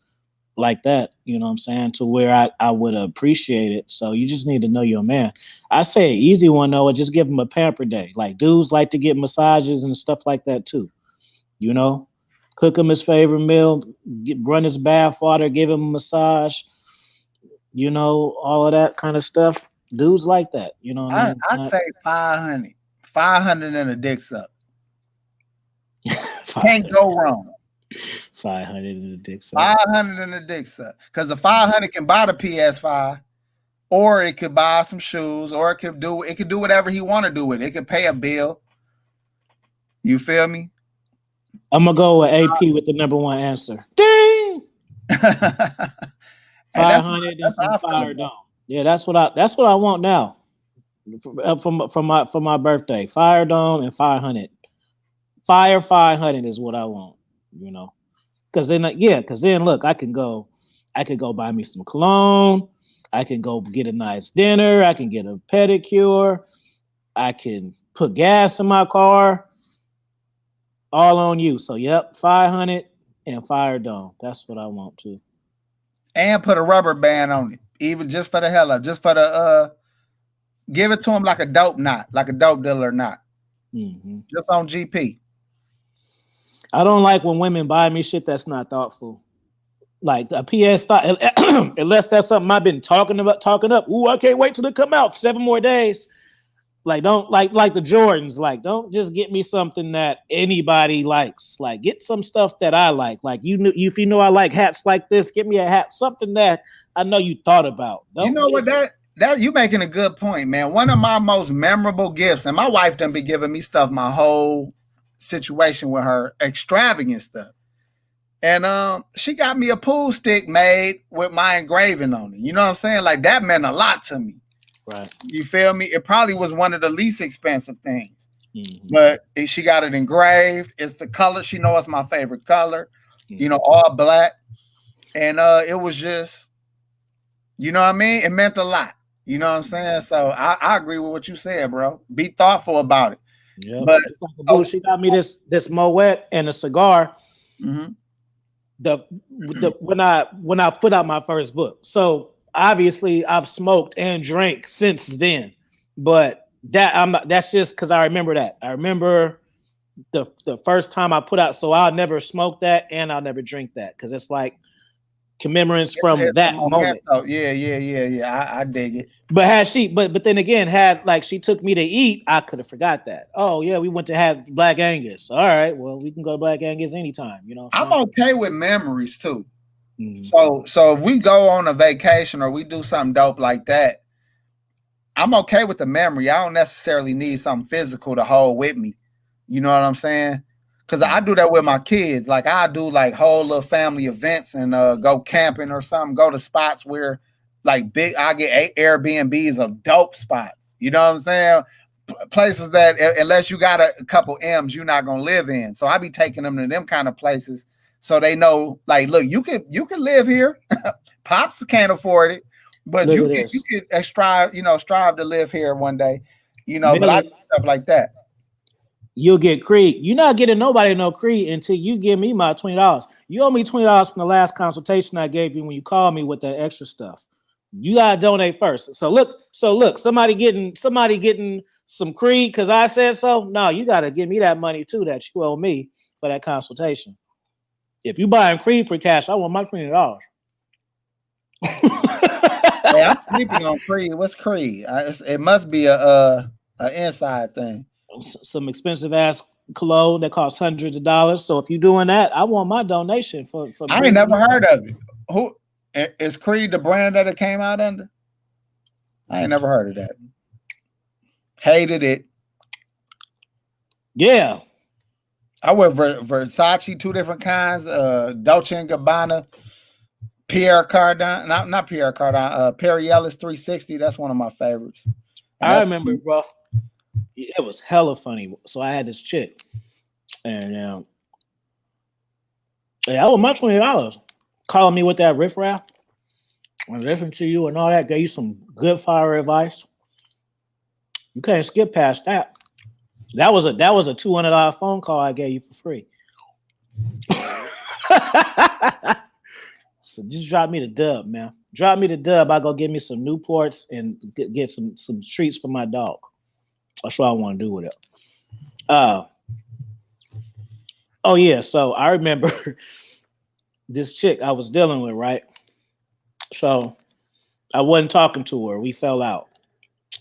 like that, you know what I'm saying, to where I would appreciate it. So you just need to know your man. I say an easy one, though, just give him a pamper day. Like, dudes like to get massages and stuff like that, too. You know, cook him his favorite meal, run his bath water, give him a massage. You know, all of that kind of stuff. Dudes like that. You know what I mean? I'd say 500. 500 and a dick suck. Can't go wrong. 500 in the dick suck. 500 in the dick suck. Because the 500 can buy the PS5, or it could buy some shoes, or it could do whatever he want to do with it. It could pay a bill. You feel me? I'm gonna go with AP with the number one answer. Ding! 500 and some fire dome. Yeah, that's what I want now. For my birthday. Fire dome and 500. Fire 500 is what I want, you know. Because then look, I could go buy me some cologne. I can go get a nice dinner. I can get a pedicure. I can put gas in my car. All on you. So, yep, 500 and fire dome. That's what I want to. And put a rubber band on it, even just for the hell of, just for the give it to him like a dope knot, like a dope dealer knot. Mm-hmm. Just on GP. I don't like when women buy me shit that's not thoughtful. Like a PS5, unless that's something I've been talking up. Ooh, I can't wait till it come out. 7 more days. Like, don't like the Jordans. Like, don't just get me something that anybody likes. Like, get some stuff that I like. Like, if you know I like hats like this, get me a hat, something that I know you thought about. You know what that you making a good point, man. One of my most memorable gifts, and my wife done be giving me stuff my whole situation with her, extravagant stuff. And she got me a pool stick made with my engraving on it. You know what I'm saying? Like, that meant a lot to me. Right. You feel me? It probably was one of the least expensive things. Mm-hmm. But she got it engraved. It's the color. She knows it's my favorite color. Mm-hmm. You know, all black. And it was just, you know what I mean? It meant a lot. You know what I'm saying? So I agree with what you said, bro. Be thoughtful about it. Yeah. But she got me this Moet and a cigar. Mm-hmm. When I put out my first book. So obviously I've smoked and drank since then, but that's just because I remember that. I remember the first time I put out, so I'll never smoke that and I'll never drink that because it's like commemorance from that moment. Oh, yeah. I dig it. But but then again, had she took me to eat, I could have forgot that. Oh yeah, we went to have Black Angus. All right, well, we can go to Black Angus anytime, you know. I'm okay with memories too. Mm-hmm. So if we go on a vacation or we do something dope like that, I'm okay with the memory. I don't necessarily need something physical to hold with me. You know what I'm saying? Because I do that with my kids. Like, I do like whole little family events and go camping or something. Go to spots where I get Airbnbs of dope spots. You know what I'm saying? Places that unless you got a couple M's, you're not gonna live in. So I be taking them to them kind of places so they know, like, look, you can live here. Pops can't afford it, but you can strive to live here one day. You know, but I do stuff like that. You'll get Creed. You're not getting nobody no Creed until you give me my $20. You owe me $20 from the last consultation I gave you when you called me with that extra stuff. You gotta donate first. So look, somebody getting some Creed because I said so. No, you gotta give me that money too that you owe me for that consultation. If you buying Creed for cash, I want my $20. Hey, I'm sleeping on Creed. What's Creed? It must be a inside thing. Some expensive ass cologne that costs hundreds of dollars. So if you're doing that, I want my donation for I ain't never heard of it. Who is Creed, the brand that it came out under? I ain't never heard of that. Hated it. Yeah. I wear Versace, 2 different kinds, Dolce & Gabbana, Pierre Cardin, not Pierre Cardin, Perry Ellis 360. That's one of my favorites. I remember, bro. It was hella funny. So I had this chick, and I owe my $20. Calling me with that riffraff, and listening to you and all that, gave you some good fire advice. You can't skip past that. That was a $200 phone call I gave you for free. So just drop me the dub, man. Drop me the dub. I go get me some Newports and get some treats for my dog. That's what I want to do with it. Oh yeah. So I remember this chick I was dealing with, right? So I wasn't talking to her. We fell out.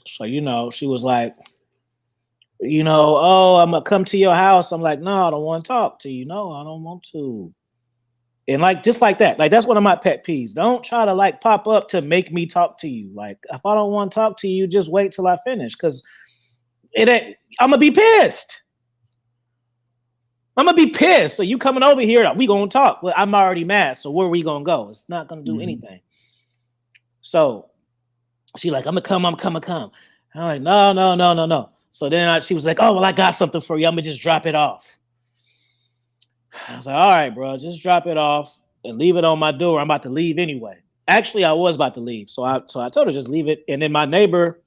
So, she was like, oh, I'm gonna come to your house. I'm like, no, I don't want to talk to you. No, I don't want to. And like just like that, like that's one of my pet peeves. Don't try to like pop up to make me talk to you. Like if I don't want to talk to you, just wait till I finish, because it ain't. I'm gonna be pissed. I'm gonna be pissed. So you coming over here, we gonna talk. Well, I'm already mad. So where are we gonna go? It's not gonna do anything. So she like, I'm gonna come. I'm like, no. So then she was like, oh well, I got something for you. I'm gonna just drop it off. I was like, all right, bro, just drop it off and leave it on my door. I'm about to leave anyway. Actually, I was about to leave. So I told her just leave it. And then my neighbor,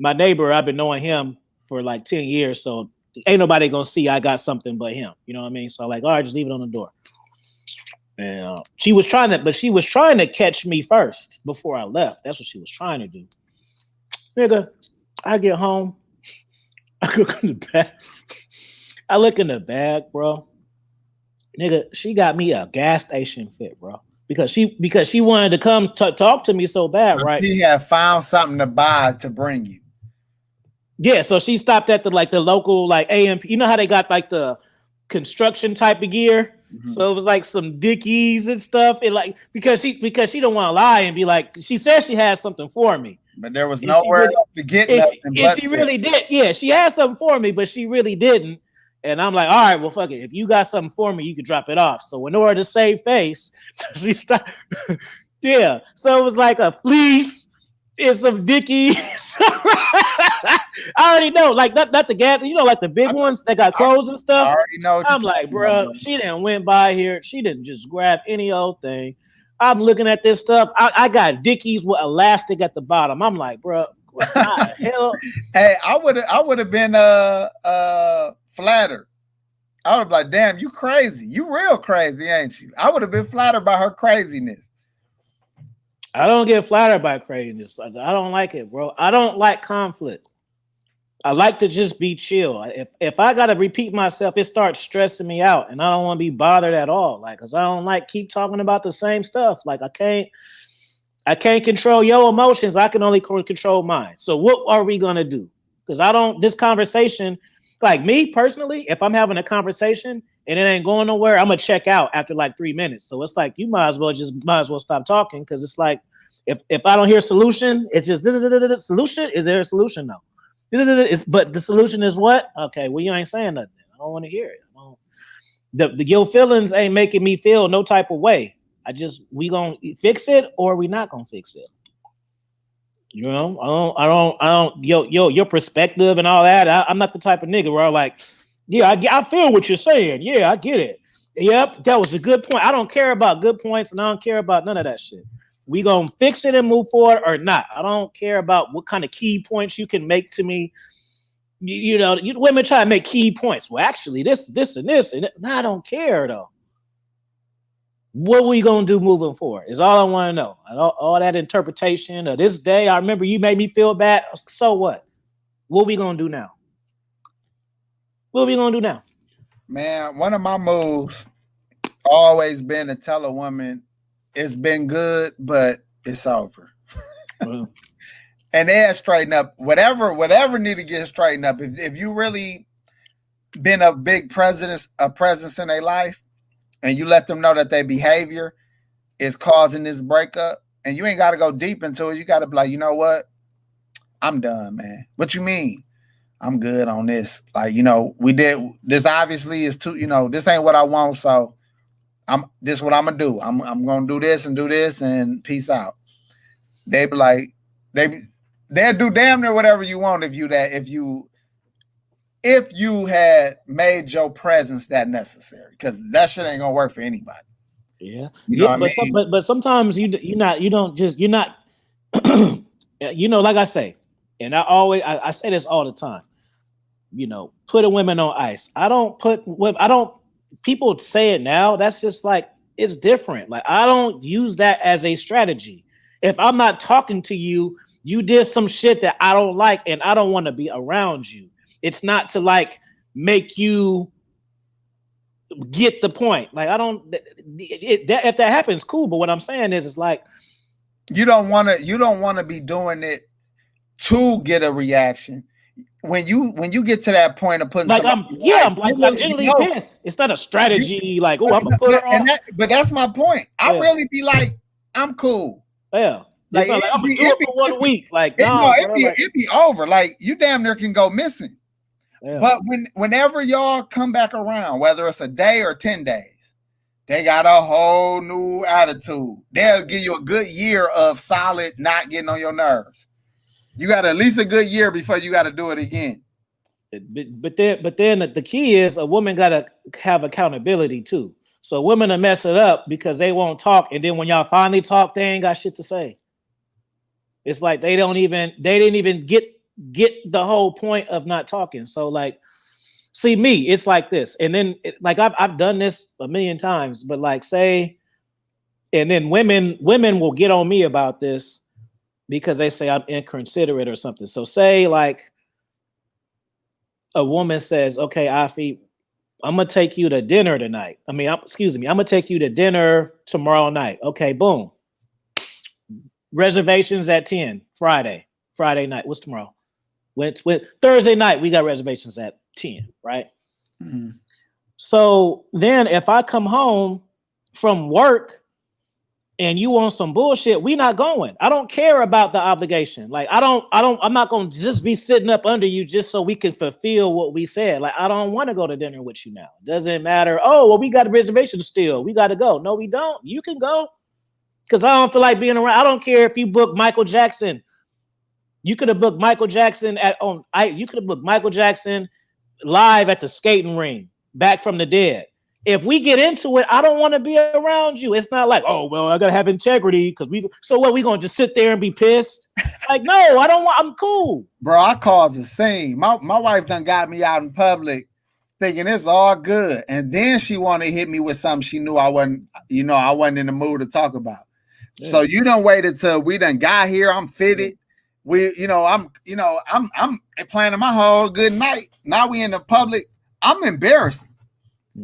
I've been knowing him for like 10 years. So ain't nobody gonna see I got something but him. You know what I mean? So I'm like, all right, just leave it on the door. And she was trying to catch me first before I left. That's what she was trying to do. Nigga, I get home. I look in the bag. I look in the bag, bro. Nigga, she got me a gas station fit, bro. Because she wanted to come talk to me so bad, right? She had found something to buy to bring you. Yeah, so she stopped at the local like AMP. You know how they got like the construction type of gear? Mm-hmm. So it was like some Dickies and stuff. And like because she don't want to lie and be like, she said she had something for me. But there was nowhere else to get nothing. And she really did. Yeah, she had something for me, but she really didn't. And I'm like, all right, well, fuck it. If you got something for me, you could drop it off. So in order to save face, so she stopped. Yeah. So it was like a fleece and some Dickies. I already know, like not the gas, like the big ones that got clothes and stuff. I already know. I'm like, bro, she didn't went by here. She didn't just grab any old thing. I'm looking at this stuff. I got Dickies with elastic at the bottom. I'm like, bro, what the hell? Hey, I would have been flattered. I would be like, damn, you crazy. You real crazy, ain't you? I would have been flattered by her craziness. I don't get flattered by craziness. I don't like it, bro. I don't like conflict. I like to just be chill. If I got to repeat myself, it starts stressing me out, and I don't want to be bothered at all. Like, cause I don't like keep talking about the same stuff. Like, I can't control your emotions. I can only control mine. So what are we gonna do? Because this conversation, like me personally, if I'm having a conversation and it ain't going nowhere, I'm gonna check out after like 3 minutes. So it's like you might as well stop talking, because it's like if I don't hear solution, it's just solution. Is there a solution? No. But the solution is what? Okay, well, you ain't saying nothing. I don't want to hear it. Your feelings ain't making me feel no type of way. We gonna fix it or we not gonna fix it. You know, I don't. Your perspective and all that. I'm not the type of nigga where I'm like, yeah, I feel what you're saying. Yeah, I get it. Yep, that was a good point. I don't care about good points, and I don't care about none of that shit. We gonna fix it and move forward or not. I don't care about what kind of key points you can make to me. Women try to make key points. Well, actually, this and this, and I don't care though. What we gonna do moving forward is all I want to know. All that interpretation of this day. I remember you made me feel bad. So what? What we gonna do now? What we gonna do now? Man, one of my moves always been to tell a woman it's been good, but it's over. And they'll straighten up whatever need to get straightened up. If you really been a big presence in their life, and you let them know that their behavior is causing this breakup, and you ain't got to go deep into it. You got to be like, you know what? I'm done, man. What you mean? I'm good on this. Like, we did this. Obviously, is too. This ain't what I want. So this is what I'm gonna do. I'm gonna do this and peace out. They be like, they'll do damn near whatever you want if you had made your presence that necessary, because that shit ain't gonna work for anybody. Yeah, but sometimes you're not. Like I say, and I say this all the time. Putting women on ice. People say it now. That's just like, it's different. Like, I don't use that as a strategy. If I'm not talking to you, you did some shit that I don't like, and I don't want to be around you. It's not to like make you get the point. Like I don't. If that happens, cool. But what I'm saying is, it's like you don't want to be doing it to get a reaction. When you get to that point of putting like I'm generally pissed. It's not a strategy. Like, oh, I'm gonna put her on. But that's my point. I really be like, I'm cool. Yeah. Like, I'm gonna do it for 1 week. Like, it'd be over. Like, you damn near can go missing. Yeah. But whenever y'all come back around, whether it's a day or 10 days, they got a whole new attitude. They'll give you a good year of solid not getting on your nerves. You got at least a good year before you got to do it again. But then the key is a woman got to have accountability too. So women will mess it up because they won't talk, and then when y'all finally talk, they ain't got shit to say. It's like they didn't even get the whole point of not talking. So like, see me, it's like this, and then like I've done this a million times, but like say, and then women will get on me about this because they say I'm inconsiderate or something. So say like a woman says, okay, Afi, I'm gonna take you to dinner tonight. I'm gonna take you to dinner tomorrow night. Okay, boom. Reservations at 10, Friday night. What's tomorrow? When Thursday night, we got reservations at 10, right? Mm-hmm. So then if I come home from work and you want some bullshit, we not going. I don't care about the obligation. Like I'm not gonna just be sitting up under you just so we can fulfill what we said. Like I don't want to go to dinner with you now. Doesn't matter. Oh, well, we got a reservation still. We got to go. No, we don't. You can go. Because I don't feel like being around. I don't care if you book Michael Jackson. You could have booked Michael Jackson you could have booked Michael Jackson live at the skating ring, back from the dead. If we get into it, I don't want to be around you. It's not like, oh, well, I gotta have integrity because so what, we gonna just sit there and be pissed? Like, no, I don't want, I'm cool. Bro, I caused a scene. My wife done got me out in public thinking it's all good. And then she wanted to hit me with something she knew I wasn't in the mood to talk about. Yeah. So you done waited till we done got here. I'm fitted. I'm planning my whole good night. Now we in the public. I'm embarrassing.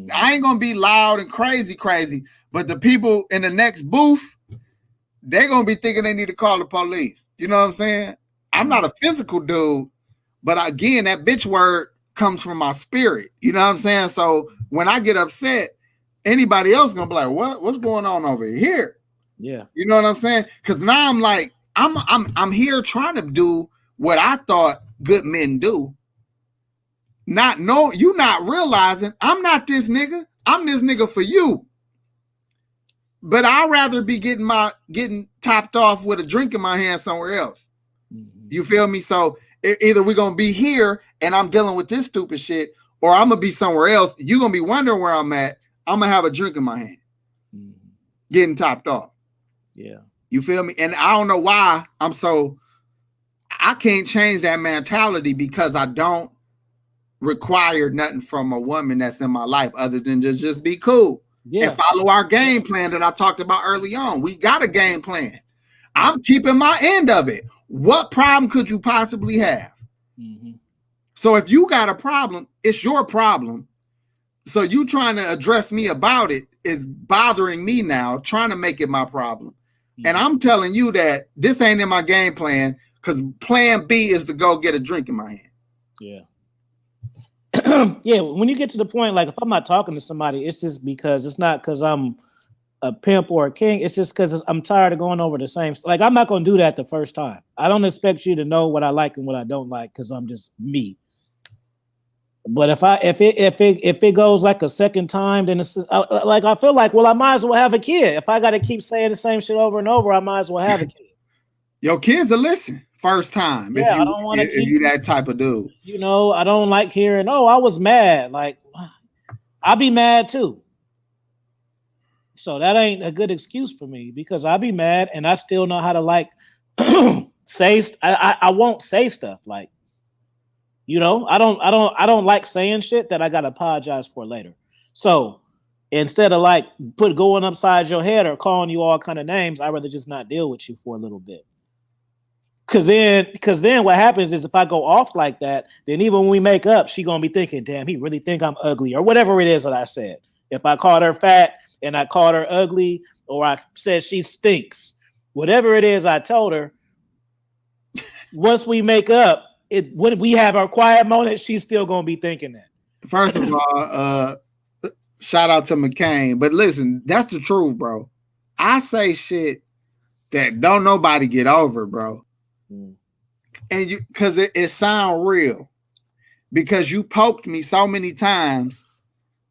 I ain't gonna be loud and crazy, but the people in the next booth, they're gonna be thinking they need to call the police. You know what I'm saying? I'm not a physical dude, but again, that bitch word comes from my spirit. You know what I'm saying? So when I get upset, anybody else gonna be like, what's going on over here? Yeah. You know what I'm saying? Because now I'm like, I'm here trying to do what I thought good men do. You not realizing I'm not this nigga. I'm this nigga for you. But I'd rather be getting topped off with a drink in my hand somewhere else. Mm-hmm. You feel me? So either we're gonna be here and I'm dealing with this stupid shit, or I'm gonna be somewhere else. You're gonna be wondering where I'm at. I'm gonna have a drink in my hand, getting topped off. Yeah. You feel me? And I don't know why I can't change that mentality because I don't require nothing from a woman that's in my life other than just be cool and follow our game plan that I talked about early on. We got a game plan. I'm keeping my end of it. What problem could you possibly have? Mm-hmm. So if you got a problem, it's your problem. So you trying to address me about it is bothering me now, trying to make it my problem. Mm-hmm. And I'm telling you that this ain't in my game plan because plan B is to go get a drink in my hand. Yeah. Yeah, when you get to the point, like if I'm not talking to somebody, it's just because it's not because I'm a pimp or a king. It's just because I'm tired of going over the same. Like I'm not going to do that the first time. I don't expect you to know what I like and what I don't like because I'm just me. But if it goes like a second time, then it's like I feel like, well, I might as well have a kid. If I got to keep saying the same shit over and over, I might as well have a kid. Your kids will listen first time. Yeah, I don't want to. If you that type of dude, I don't like hearing, "Oh, I was mad." Like, I'll be mad too. So that ain't a good excuse for me because I'll be mad and I still know how to like say. I won't say stuff like, I don't like saying shit that I gotta apologize for later. So instead of like going upside your head or calling you all kind of names, I'd rather just not deal with you for a little bit. Because then what happens is if I go off like that, then even when we make up, she gonna be thinking, damn, he really think I'm ugly or whatever it is that I said. If I called her fat and I called her ugly, or I said she stinks, whatever it is I told her, once we make up, when we have our quiet moment, she's still gonna be thinking that. First of all, shout out to McCain. But listen, that's the truth, bro. I say shit that don't nobody get over, bro. And you, because it sound real. Because you poked me so many times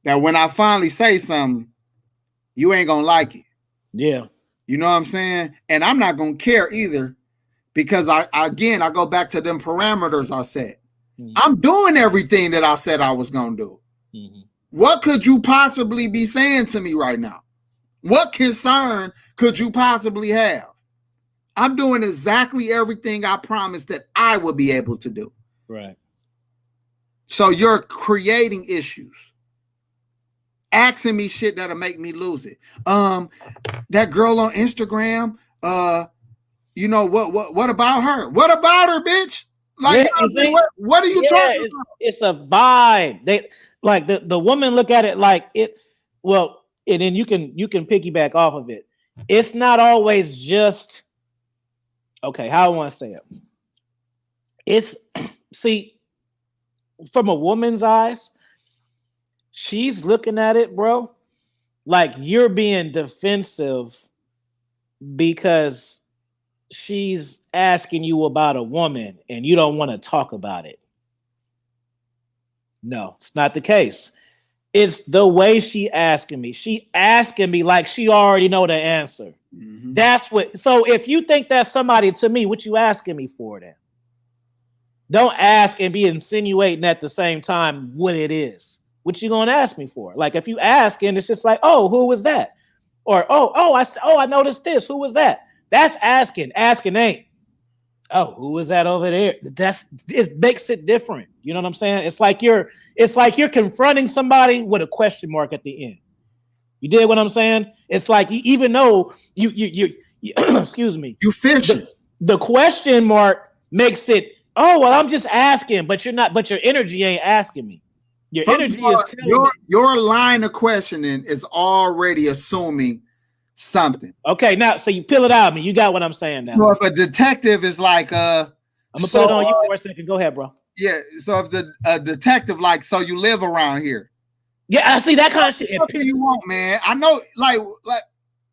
that when I finally say something, you ain't gonna like it. Yeah. You know what I'm saying? And I'm not gonna care either, because I go back to them parameters I set. I'm doing everything that I said I was gonna do. What could you possibly be saying to me right now? What concern could you possibly have? I'm doing exactly everything I promised that I would be able to do. Right. So you're creating issues, asking me shit that'll make me lose it. That girl on Instagram, you know what about her? What about her, bitch? Like, yeah, you see, what are you talking about? It's a vibe. They like the woman look at it like it. Well, and then you can piggyback off of it. It's not always just okay. How I want to say it. It's see, from a woman's eyes, she's looking at it, bro, like you're being defensive because she's asking you about a woman and you don't want to talk about it. No, it's not the case. It's the way she asking me. She asking me like she already know the answer. That's what. So if you think that's somebody to me, what you asking me for then? Don't ask and be insinuating at the same time what it is. What you gonna ask me for? Like if you ask and it's just like, oh, who was that? Or I noticed this. Who was that? That's asking. Asking ain't. Oh, who is that over there? It makes it different. You know what I'm saying? It's like you're confronting somebody with a question mark at the end. You did what I'm saying? It's like even though you excuse me, you fishing. The question mark makes it. Oh well, I'm just asking, but you're not. But your energy ain't asking me. Your energy is telling me. Your line of questioning is already assuming something. Okay, now so you peel it out of me. You got what I'm saying now. So if a detective is like, I'm gonna put it on you for a second. Go ahead, bro. Yeah. So if the detective like, so you live around here. Yeah, I see that kind of shit. What do you want, man? I know, like,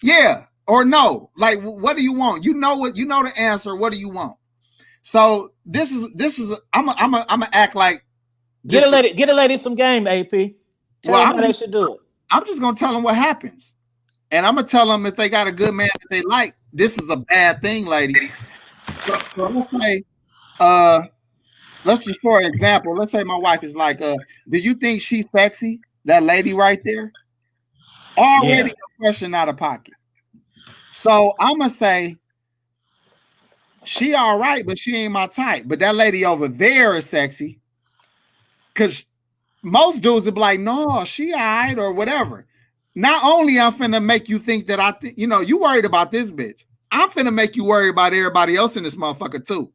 yeah or no. Like, what do you want? You know what? You know the answer. What do you want? So this is. I'm gonna act like. Get a lady some game, AP. Tell them how they should do it. I'm just gonna tell them what happens, and I'm gonna tell them if they got a good man that they like. This is a bad thing, ladies. So let's say, let's just for example, let's say my wife is like, do you think she's sexy? That lady right there, already a question out of pocket. So I'm gonna say, she all right, but she ain't my type. But that lady over there is sexy. Because most dudes would be like, no, she all right or whatever. Not only I'm finna make you think that you worried about this bitch. I'm finna make you worry about everybody else in this motherfucker too.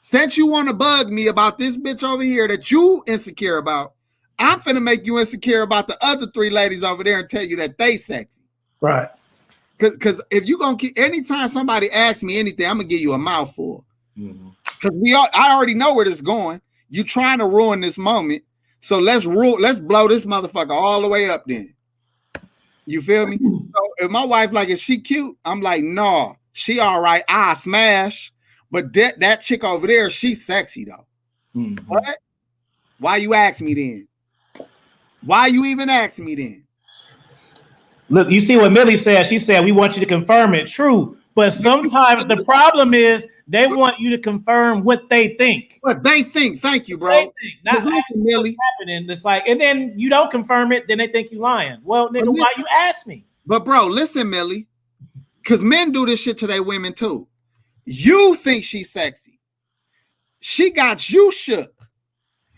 Since you want to bug me about this bitch over here that you insecure about, I'm finna make you insecure about the other 3 ladies over there and tell you that they sexy. Right. Because if you gonna keep, anytime somebody asks me anything, I'm gonna give you a mouthful. Because I already know where this is going. You trying to ruin this moment, so let's blow this motherfucker all the way up. Then you feel me? So if my wife like, is she cute? I'm like, no, she all right. I smash, but that chick over there, she's sexy though. What? Why you ask me then? Why you even ask me then? Look, you see what Millie said. She said we want you to confirm it. True, but sometimes the problem is. They want you to confirm what they think. What they think. Thank you, bro. They think, not what's happening. It's like, and then you don't confirm it, then they think you lying. Well, nigga, why you ask me? But bro, listen, Millie, because men do this shit to their women too. You think she's sexy. She got you shook.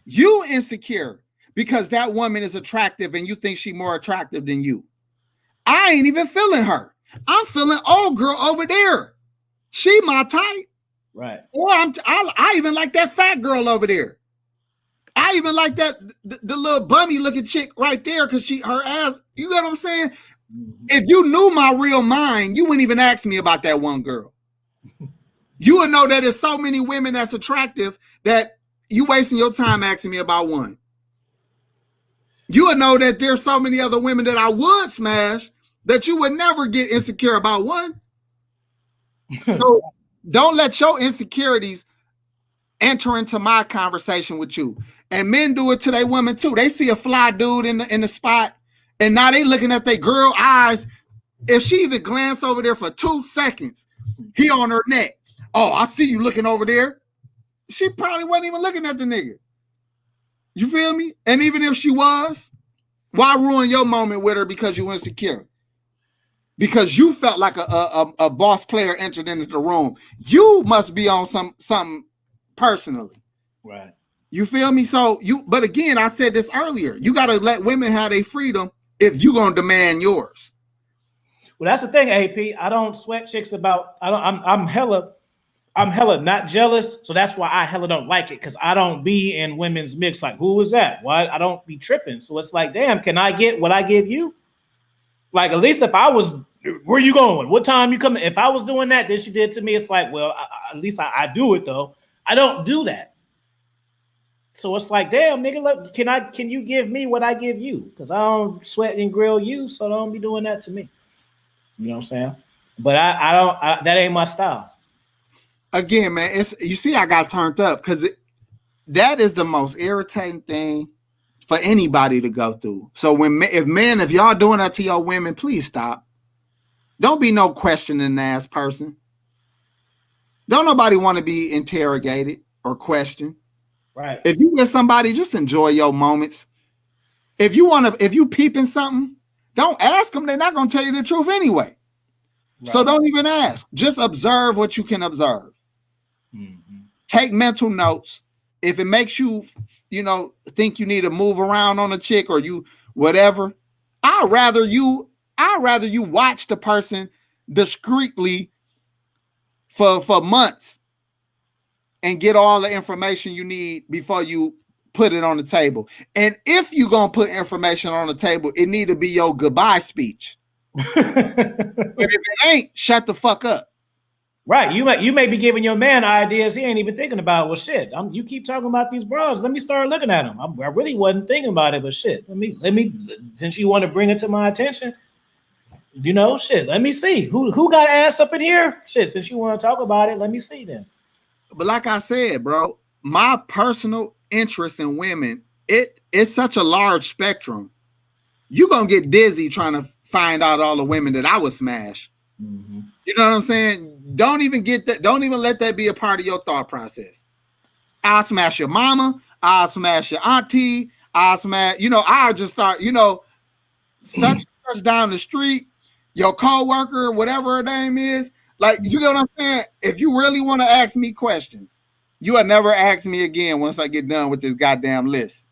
You insecure because that woman is attractive and you think she's more attractive than you. I ain't even feeling her. I'm feeling old girl over there. She my type. Right. Or I even like that fat girl over there. I even like that the little bummy looking chick right there because her ass. You know what I'm saying? If you knew my real mind, you wouldn't even ask me about that one girl. You would know that there's so many women that's attractive that you wasting your time asking me about one. You would know that there's so many other women that I would smash that you would never get insecure about one. So don't let your insecurities enter into my conversation with you. And men do it to their women too. They see a fly dude in the spot, and now they looking at their girl eyes. If she even glance over there for 2 seconds, he on her neck. Oh, I see you looking over there. She probably wasn't even looking at the nigga. You feel me? And even if she was, why ruin your moment with her because you insecure? Because you felt like a boss player entered into the room. You must be on something personally. Right. You feel me? So but again, I said this earlier. You got to let women have their freedom if you gonna demand yours. Well, that's the thing, AP. I don't sweat chicks about. I'm hella not jealous. So that's why I hella don't like it, because I don't be in women's mix. Like, who is that? Why? I don't be tripping. So it's like, damn, can I get what I give you? Like, at least if I was, where you going? What time you coming? If I was doing that, then she did to me. It's like, well, at least I do it though. I don't do that. So it's like, damn, nigga, look, can you give me what I give you? Because I don't sweat and grill you, so don't be doing that to me. You know what I'm saying? But I don't. That ain't my style. Again, man, you see, I got turned up because that is the most irritating thing for anybody to go through. So if y'all doing that to your women, please stop. Don't be no questioning ass person. Don't nobody want to be interrogated or questioned. Right. If you with somebody, just enjoy your moments. If you peeping something, don't ask them. They're not gonna tell you the truth anyway. Right. So don't even ask. Just observe what you can observe. Mm-hmm. Take mental notes. If it makes you, think you need to move around on a chick or you whatever, I'd rather you watch the person discreetly for months and get all the information you need before you put it on the table. And if you're going to put information on the table, it need to be your goodbye speech. But if it ain't, shut the fuck up. Right. You may be giving your man ideas he ain't even thinking about. Well, shit, you keep talking about these bras. Let me start looking at them. I really wasn't thinking about it, but shit, let me, since you want to bring it to my attention, shit, let me see who got ass up in here. Shit, since you want to talk about it, let me see then. But like I said, bro, my personal interest in women, it's such a large spectrum. You're going to get dizzy trying to find out all the women that I would smash. Mm-hmm. You know what I'm saying? Don't even get that. Don't even let that be a part of your thought process. I'll smash your mama. I'll smash your auntie. I'll smash, I'll just start, such down the street, your coworker, whatever her name is. Like, you know what I'm saying? If you really want to ask me questions, you will never ask me again once I get done with this goddamn list.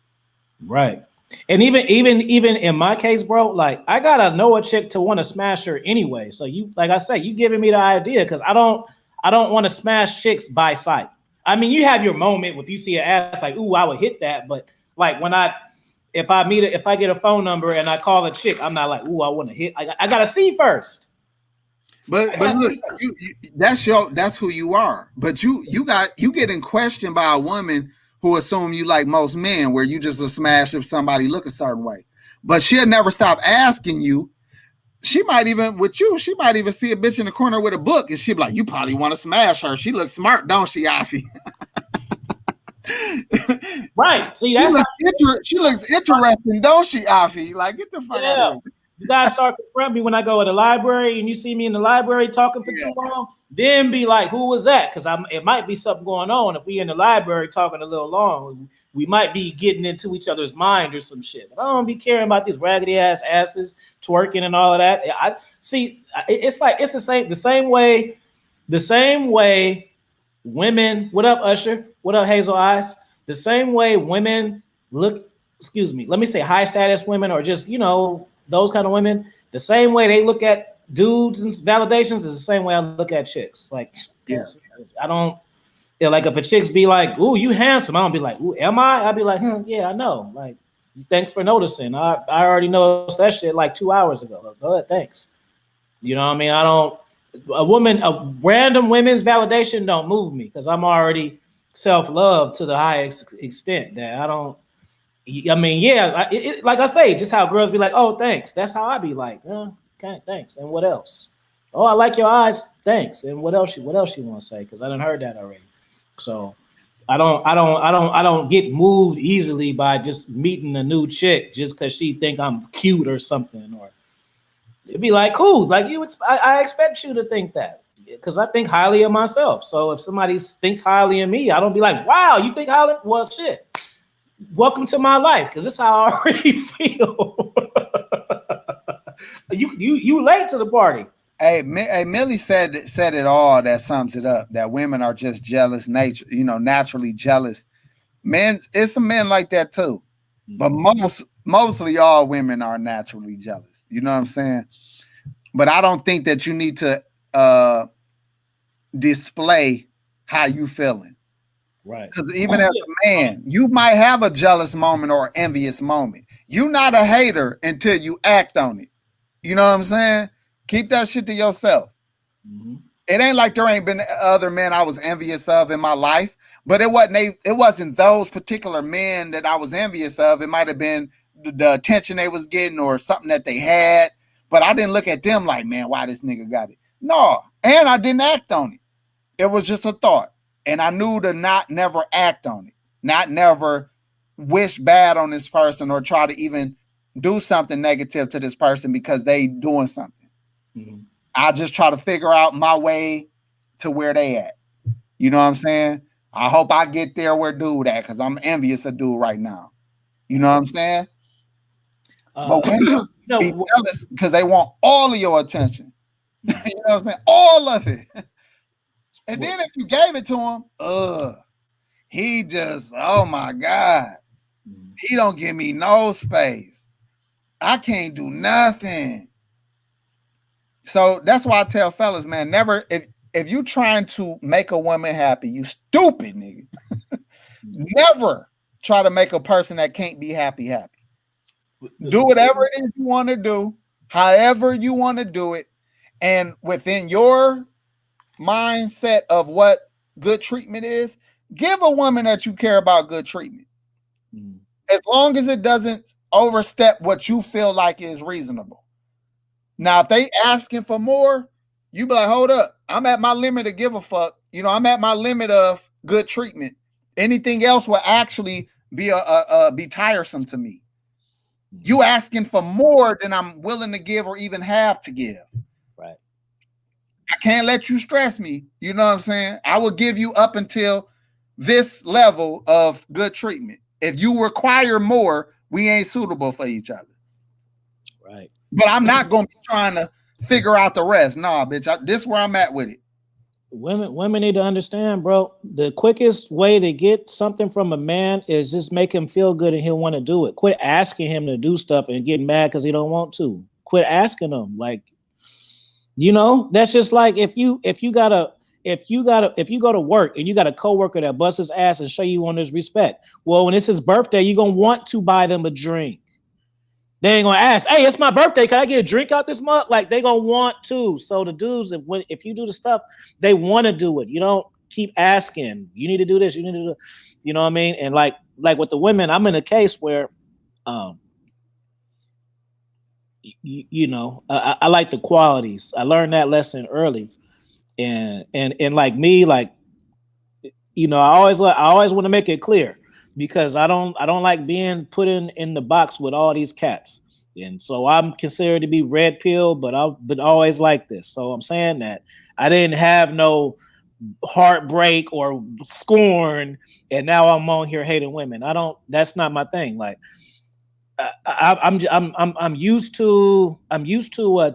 Right. And even in my case, bro, like, I gotta know a chick to want to smash her anyway. So you, like I say, you giving me the idea, because I don't want to smash chicks by sight. I mean, you have your moment if you see an ass like, ooh, I would hit that. But like if I get a phone number and I call a chick, I'm not like, ooh, I want to hit. I gotta see first. But look, that's who you are. But you getting questioned by a woman who assume you like most men, where you just a smash if somebody look a certain way. But she'll never stop asking you. She might even see a bitch in the corner with a book, and she'll be like, you probably want to smash her. She looks smart, don't she, Afi? Right. See, she looks interesting, don't she, Afi? Like, get the fuck out of here. You guys start confronting me when I go to the library and you see me in the library talking for too long, then be like, who was that? Because it might be something going on. If we in the library talking a little long, we might be getting into each other's mind or some shit. But I don't be caring about these raggedy asses twerking and all of that. I see. It's like, it's the same way women. What up, Usher? What up, Hazel Eyes? The same way women look. Excuse me. Let me say high status women, or just those kind of women. The same way they look at dudes and validations is the same way I look at chicks. Like, I don't. Yeah, like if a chick's be like, "Ooh, you handsome," I don't be like, "Ooh, am I?" I'd be like, "Yeah, I know." Like, thanks for noticing. I already noticed that shit like 2 hours ago. Like, go ahead, thanks. You know what I mean? I don't. A random women's validation don't move me because I'm already self love to the highest extent that I don't. I mean, yeah, like I say, just how girls be like, "Oh, thanks." That's how I be like, "Okay, thanks." And what else? Oh, I like your eyes. Thanks. And what else? What else you want to say? Because I done heard that already. So I don't get moved easily by just meeting a new chick just because she think I'm cute or something. Or it'd be like, cool, like I expect you to think that because I think highly of myself. So if somebody thinks highly of me, I don't be like, wow, you think highly? Well, shit. Welcome to my life because this is how I already feel. You late to the party. Hey, Millie said it all. That sums it up. That women are just jealous nature, naturally jealous. Men, it's some men like that too, but mostly all women are naturally jealous. You know what I'm saying? But I don't think that you need to display how you feeling. Right. Because even as a man, you might have a jealous moment or envious moment. You're not a hater until you act on it. You know what I'm saying? Keep that shit to yourself. Mm-hmm. It ain't like there ain't been other men I was envious of in my life, but it wasn't those particular men that I was envious of. It might have been the attention they was getting or something that they had, but I didn't look at them like, man, why this nigga got it? No, and I didn't act on it. It was just a thought, and I knew to never act on it, never wish bad on this person or try to even do something negative to this person because they doing something. Mm-hmm. I just try to figure out my way to where they at. You know what I'm saying? I hope I get there where dude at because I'm envious of dude right now. You know what I'm saying? But women be jealous because they want all of your attention. You know what I'm saying? All of it. And then if you gave it to him, he just, oh my God. He don't give me no space. I can't do nothing. So that's why I tell fellas, man, never, if you trying to make a woman happy, you stupid nigga. Never try to make a person that can't be happy. Do whatever it is you want to do, however you want to do it. And within your mindset of what good treatment is, give a woman that you care about good treatment. As long as it doesn't overstep what you feel like is reasonable. Now, if they asking for more, you be like, hold up. I'm at my limit to give a fuck. I'm at my limit of good treatment. Anything else will actually be be tiresome to me. You asking for more than I'm willing to give or even have to give. Right. I can't let you stress me. You know what I'm saying? I will give you up until this level of good treatment. If you require more, we ain't suitable for each other. Right. But I'm not going to be trying to figure out the rest. Nah, bitch. This is where I'm at with it. Women need to understand, bro. The quickest way to get something from a man is just make him feel good and he'll want to do it. Quit asking him to do stuff and getting mad because he don't want to. Quit asking him. Like, that's just like if you go to work and you got a coworker that busts his ass and show you on his respect. Well, when it's his birthday, you're gonna want to buy them a drink. They ain't gonna ask, hey, it's my birthday. Can I get a drink out this month? Like they gonna want to. So the dudes, if you do the stuff, they want to do it. You don't keep asking. You need to do this. You need to do. You know what I mean? And like with the women, I'm in a case where, I like the qualities. I learned that lesson early, and like me, like, I always want to make it clear because I don't like being put in the box with all these cats. And so I'm considered to be red pill, but I've been always like this. So I'm saying that I didn't have no heartbreak or scorn, and now I'm on here hating women. That's not my thing. Like I'm used to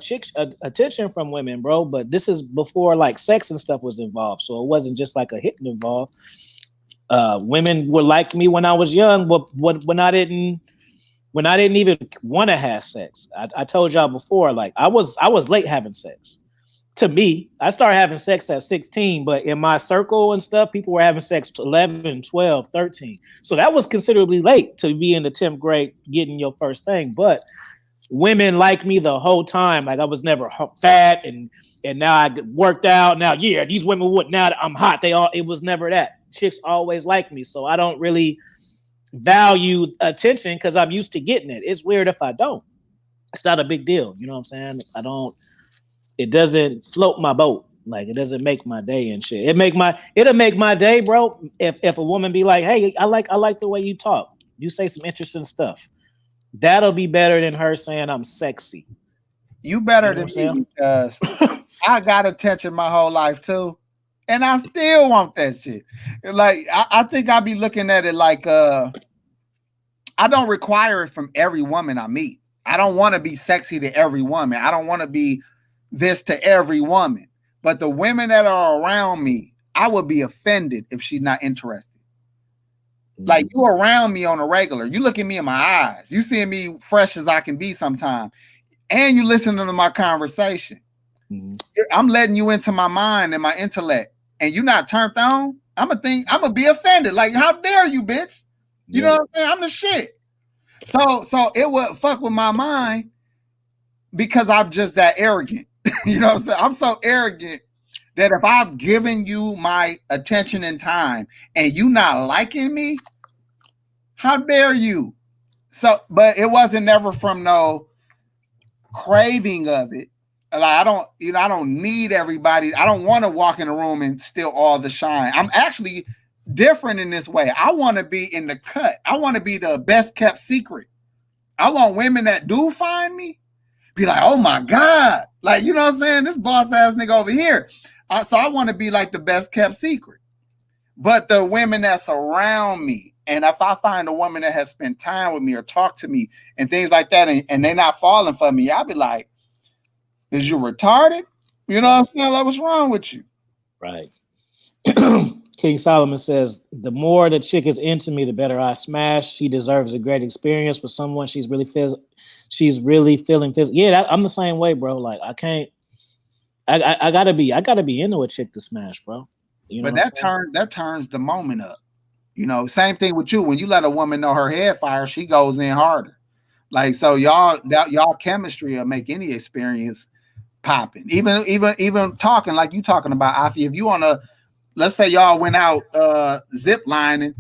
chicks attention from women, bro. But this is before like sex and stuff was involved, so it wasn't just like a hitting involved. Women would like me when I was young, but when I didn't even want to have sex. I told y'all before, like I was late having sex to me, I started having sex at 16, but in my circle and stuff, people were having sex to 11, 12, 13. So that was considerably late to be in the 10th grade getting your first thing. But women like me the whole time. Like I was never fat and now I worked out. Now, yeah, these women would, now that I'm hot, it was never that. Chicks always like me. So I don't really value attention because I'm used to getting it. It's weird if I don't. It's not a big deal. You know what I'm saying? It doesn't float my boat. Like it doesn't make my day and shit. It'll make my day, bro. If a woman be like, hey, I like the way you talk. You say some interesting stuff. That'll be better than her saying I'm sexy. You better than me because I got attention my whole life too. And I still want that shit. Like I think I'll be looking at it like I don't require it from every woman I meet. I don't want to be sexy to every woman. I don't want to be this to every woman. But the women that are around me, I would be offended if she's not interested. Like you around me on a regular. You look at me in my eyes. You see me fresh as I can be sometimes. And you listening to my conversation. Mm-hmm. I'm letting you into my mind and my intellect. And you're not turned on. I'm gonna be offended. Like, how dare you, bitch? You know what I'm saying? I'm the shit. So it would fuck with my mind because I'm just that arrogant. You know what I'm saying? I'm so arrogant that if I've given you my attention and time and you not liking me, how dare you? So, but it wasn't never from no craving of it. Like I don't need everybody. I don't want to walk in a room and steal all the shine. I'm actually different in this way. I want to be in the cut. I want to be the best kept secret. I want women that do find me be like, oh my God. Like, you know what I'm saying? This boss ass nigga over here. So I want to be like the best kept secret. But the women that's around me, and if I find a woman that has spent time with me or talked to me and things like that, and they're not falling for me, I'll be like, is you retarded? You know what I'm saying? Like, what's wrong with you? Right. King Solomon says, the more the chick is into me, the better I smash. She deserves a great experience with someone she's really feeling physical. Yeah, I'm the same way, bro. Like I gotta be into a chick to smash, bro. You know, but that turns the moment up. You know, same thing with you. When you let a woman know her head fire, she goes in harder. Like, so y'all chemistry will make any experience popping. Even talking like you talking about, Afi. If you wanna, let's say y'all went out zip lining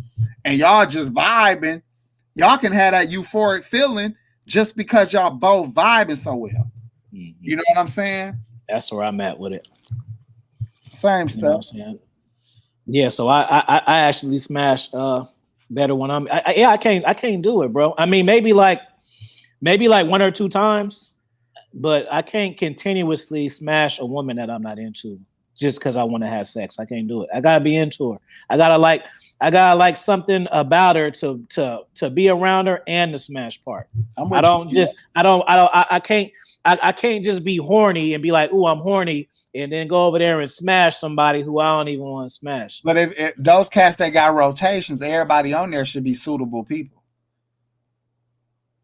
and y'all just vibing, y'all can have that euphoric feeling just because y'all both vibing so well. Mm-hmm. You know what I'm saying? That's where I'm at with it. Same stuff. You know what I'm saying? Yeah, so I actually smash better when I can't do it, bro. I mean, maybe like 1 or 2 times, but I can't continuously smash a woman that I'm not into just because I want to have sex. I can't do it. I gotta be into her. I gotta like something about her to be around her and the smash part. I can't just be horny and be like, "Ooh, I'm horny," and then go over there and smash somebody who I don't even want to smash. But if those cats that got rotations, everybody on there should be suitable people.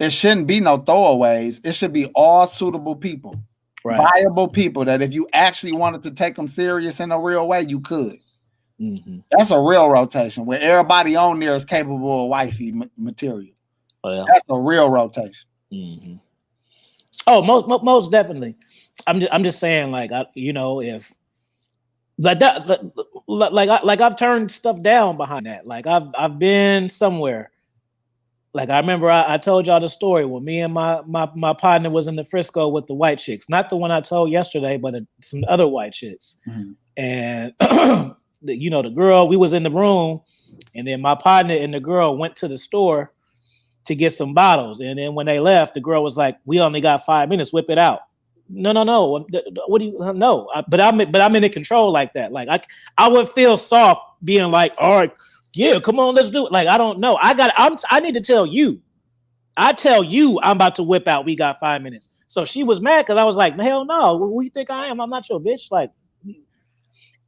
It shouldn't be no throwaways. It should be all suitable people, right? Viable people that if you actually wanted to take them serious in a real way, you could. Mm-hmm. That's a real rotation where everybody on there is capable of wifey material. Oh, yeah. That's a real rotation. Mm-hmm. Oh, most definitely. I'm just saying, like, if like that, like I've turned stuff down behind that. Like I've been somewhere. Like I remember I told y'all the story when me and my partner was in the Frisco with the white chicks, not the one I told yesterday, but some other white chicks. Mm-hmm. And the girl, we was in the room, and then my partner and the girl went to the store to get some bottles. And then when they left, the girl was like, "We only got 5 minutes. Whip it out." No. What do you know? But I'm in control like that. Like I would feel soft being like, "All right, yeah, come on, let's do it." Like I don't know. I need to tell you. I tell you, I'm about to whip out. We got 5 minutes. So she was mad because I was like, "Hell no. Who you think I am? I'm not your bitch." Like,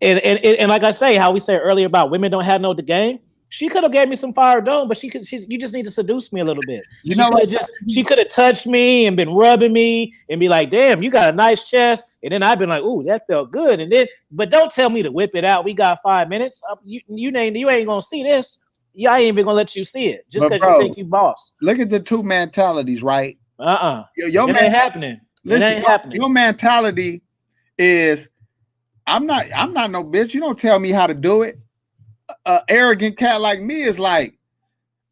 and like I say, how we said earlier about women don't have no the game. She could have gave me some fire dome, but you just need to seduce me a little bit. She could have touched me and been rubbing me and be like, damn, you got a nice chest. And then I've been like, ooh, that felt good. And then, but don't tell me to whip it out. We got 5 minutes. You ain't gonna see this. Yeah, I ain't even gonna let you see it just because you think you boss. Look at the two mentalities, right? It ain't happening. Listen, it ain't happening. Your mentality is, I'm not no bitch. You don't tell me how to do it. Arrogant cat like me is like,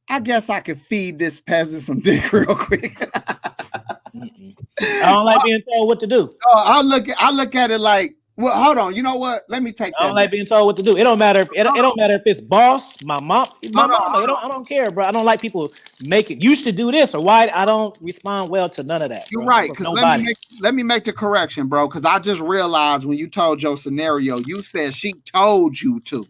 I guess I could feed this peasant some dick real quick. I don't like being told what to do. I look at it like, well, hold on. You know what? Let me take that. I don't like being told what to do. It don't matter. It don't matter if it's boss, my mama. I don't care, bro. I don't like people making. You should do this or why. I don't respond well to none of that. You're right. Because let me make the correction, bro. Because I just realized when you told your scenario, you said she told you to,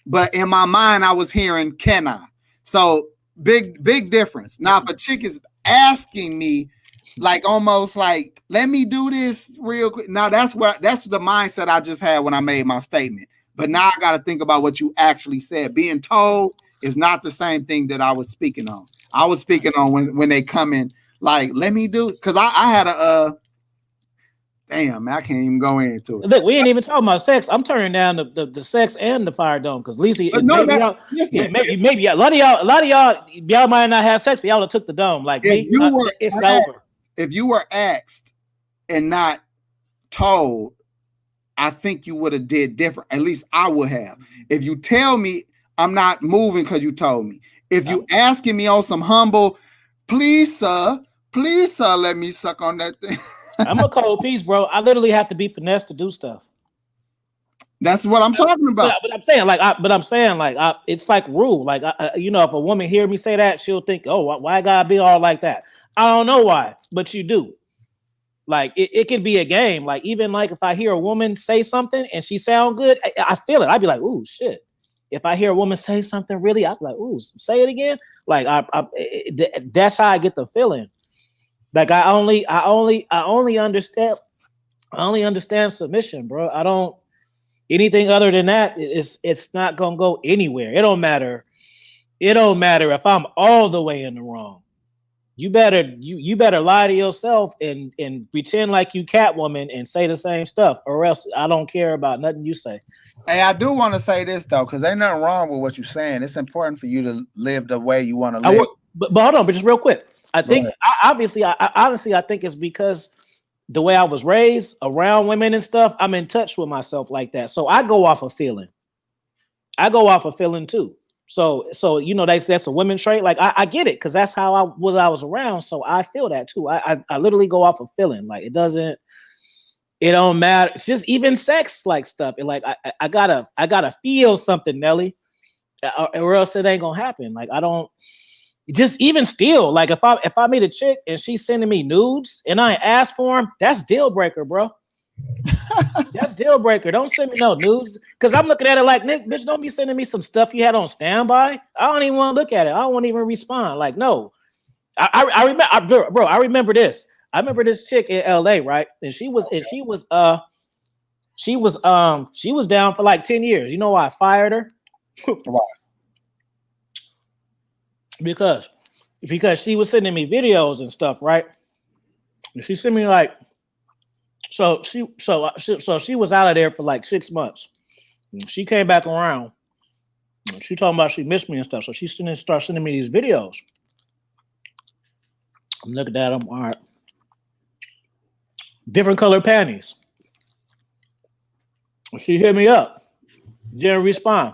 but in my mind, I was hearing can I? So big difference. Now, if a chick is asking me, like almost like, let me do this real quick. Now that's the mindset I just had when I made my statement. But now I got to think about what you actually said. Being told is not the same thing that I was speaking on. I was speaking on when they come in, like, let me do it. Because I had damn, man, I can't even go into it. Look, we ain't even talking about sex. I'm turning down the sex and the fire dome because Lisa, maybe a lot of y'all might not have sex, but y'all have took the dome. Like it's over. If you were asked and not told, I think you would have did different. At least I would have. If you tell me I'm not moving because you told me. If you asking me on some humble, please, sir, let me suck on that thing. I'm a cold piece, bro. I literally have to be finessed to do stuff. That's what I'm talking about. But I'm saying, it's like rule. Like, if a woman hear me say that, she'll think, oh, why I gotta be all like that? I don't know why, but you do. Like, it can be a game. Like, even like if I hear a woman say something and she sound good, I feel it. I'd be like, ooh, shit. If I hear a woman say something really, I'd be like, ooh, say it again. Like, that's how I get the feeling. Like I only understand submission, bro. I don't anything other than that. It's not gonna go anywhere. It don't matter if I'm all the way in the wrong. You better lie to yourself and pretend like you Catwoman and say the same stuff, or else I don't care about nothing you say. Hey, I do want to say this though, because ain't nothing wrong with what you're saying. It's important for you to live the way you want to live. But hold on, but just real quick. I think honestly, I think it's because the way I was raised around women and stuff, I'm in touch with myself like that. So I go off of feeling. Too. So that's a women trait. Like I get it because that's how I was around. So I feel that too. I literally go off of feeling. Like it don't matter. It's just even sex like stuff. And like I gotta feel something, Nelly, or else it ain't gonna happen. Like I don't. Just even still, like if I meet a chick and she's sending me nudes and I ask for them, that's deal breaker, bro. That's deal breaker. Don't send me no nudes because I'm looking at it like, Nick, bitch, don't be sending me some stuff you had on standby. I don't even want to look at it. I don't want to even respond. Like, no. I remember this. I remember this chick in LA, right? And she was down for like 10 years. You know why I fired her? Why? Because she was sending me videos and stuff, right? And she sent me like, so she was out of there for like 6 months. And she came back around. She talking about she missed me and stuff. So she started sending me these videos. I'm looking at them. All right, different color panties. She hit me up, didn't respond.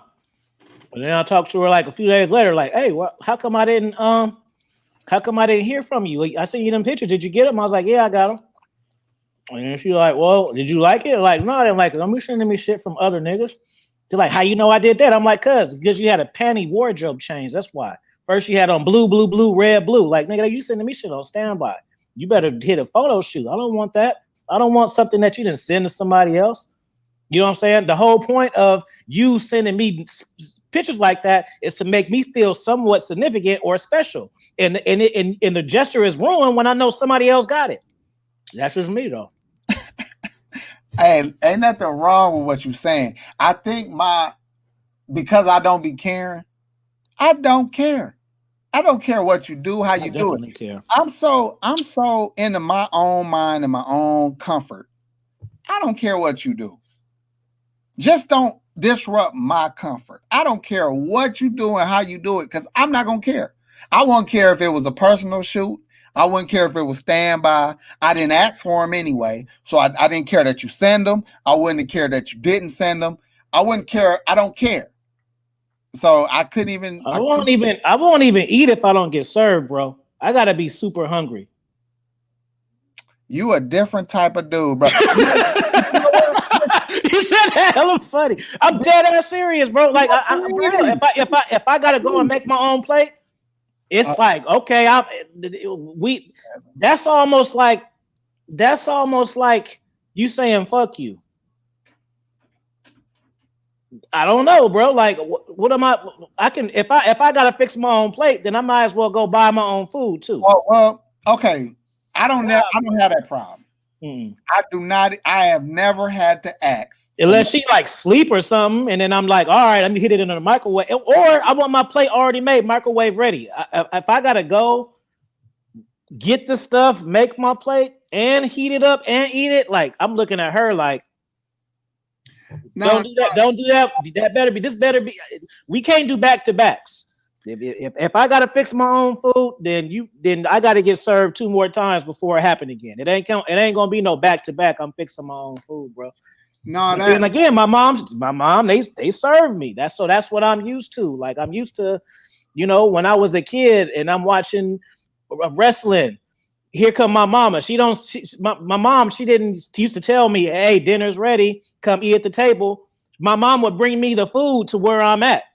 And then I talked to her like a few days later, like, hey, how come I didn't hear from you? I sent you them pictures. Did you get them? I was like, yeah, I got them. And then she like, well, did you like it? Like, no, I didn't like it. Don't be sending me shit from other niggas. They're like, how you know I did that? I'm like, because you had a panty wardrobe change. That's why. First you had on blue, blue, blue, red, blue. Like, nigga, you sending me shit on standby. You better hit a photo shoot. I don't want that. I don't want something that you didn't send to somebody else. You know what I'm saying? The whole point of you sending me pictures like that is to make me feel somewhat significant or special. And the gesture is ruined when I know somebody else got it. That's just me though. Hey, ain't nothing wrong with what you're saying. I think because I don't be caring, I don't care. I don't care what you do, how you do it. Definitely care. I'm so into my own mind and my own comfort. I don't care what you do. Just don't disrupt my comfort. I don't care what you do and how you do it, because I'm not gonna care. I wouldn't care if it was a personal shoot. I wouldn't care if it was standby. I didn't ask for them anyway, so I didn't care that you send them. I wouldn't care that you didn't send them. I wouldn't care. I don't care. So I couldn't even. I won't even eat if I don't get served, bro. I gotta be super hungry. You a different type of dude, bro. You said that hella funny. I'm dead ass serious, bro. Like if I gotta go and make my own plate, it's like okay, that's almost like you saying fuck you. I don't know, bro. Like what am I can if I gotta fix my own plate, then I might as well go buy my own food too. Well, okay. I don't have that problem. I do not. I have never had to ask unless she like sleep or something, and then I'm like, all right, let me hit it in the microwave, or I want my plate already made, microwave ready. If I gotta go get the stuff, make my plate, and heat it up and eat it, like I'm looking at her like, don't do that. Don't do that. That better be. This better be. We can't do back to backs. If I gotta fix my own food, then I gotta get served 2 more times before it happen again. It ain't gonna be no back to back. I'm fixing my own food, bro. No, and again, my mom, they serve me. That's what I'm used to. Like I'm used to, when I was a kid and I'm watching wrestling. Here come my mama. My mom, she used to tell me, hey, dinner's ready. Come eat at the table. My mom would bring me the food to where I'm at.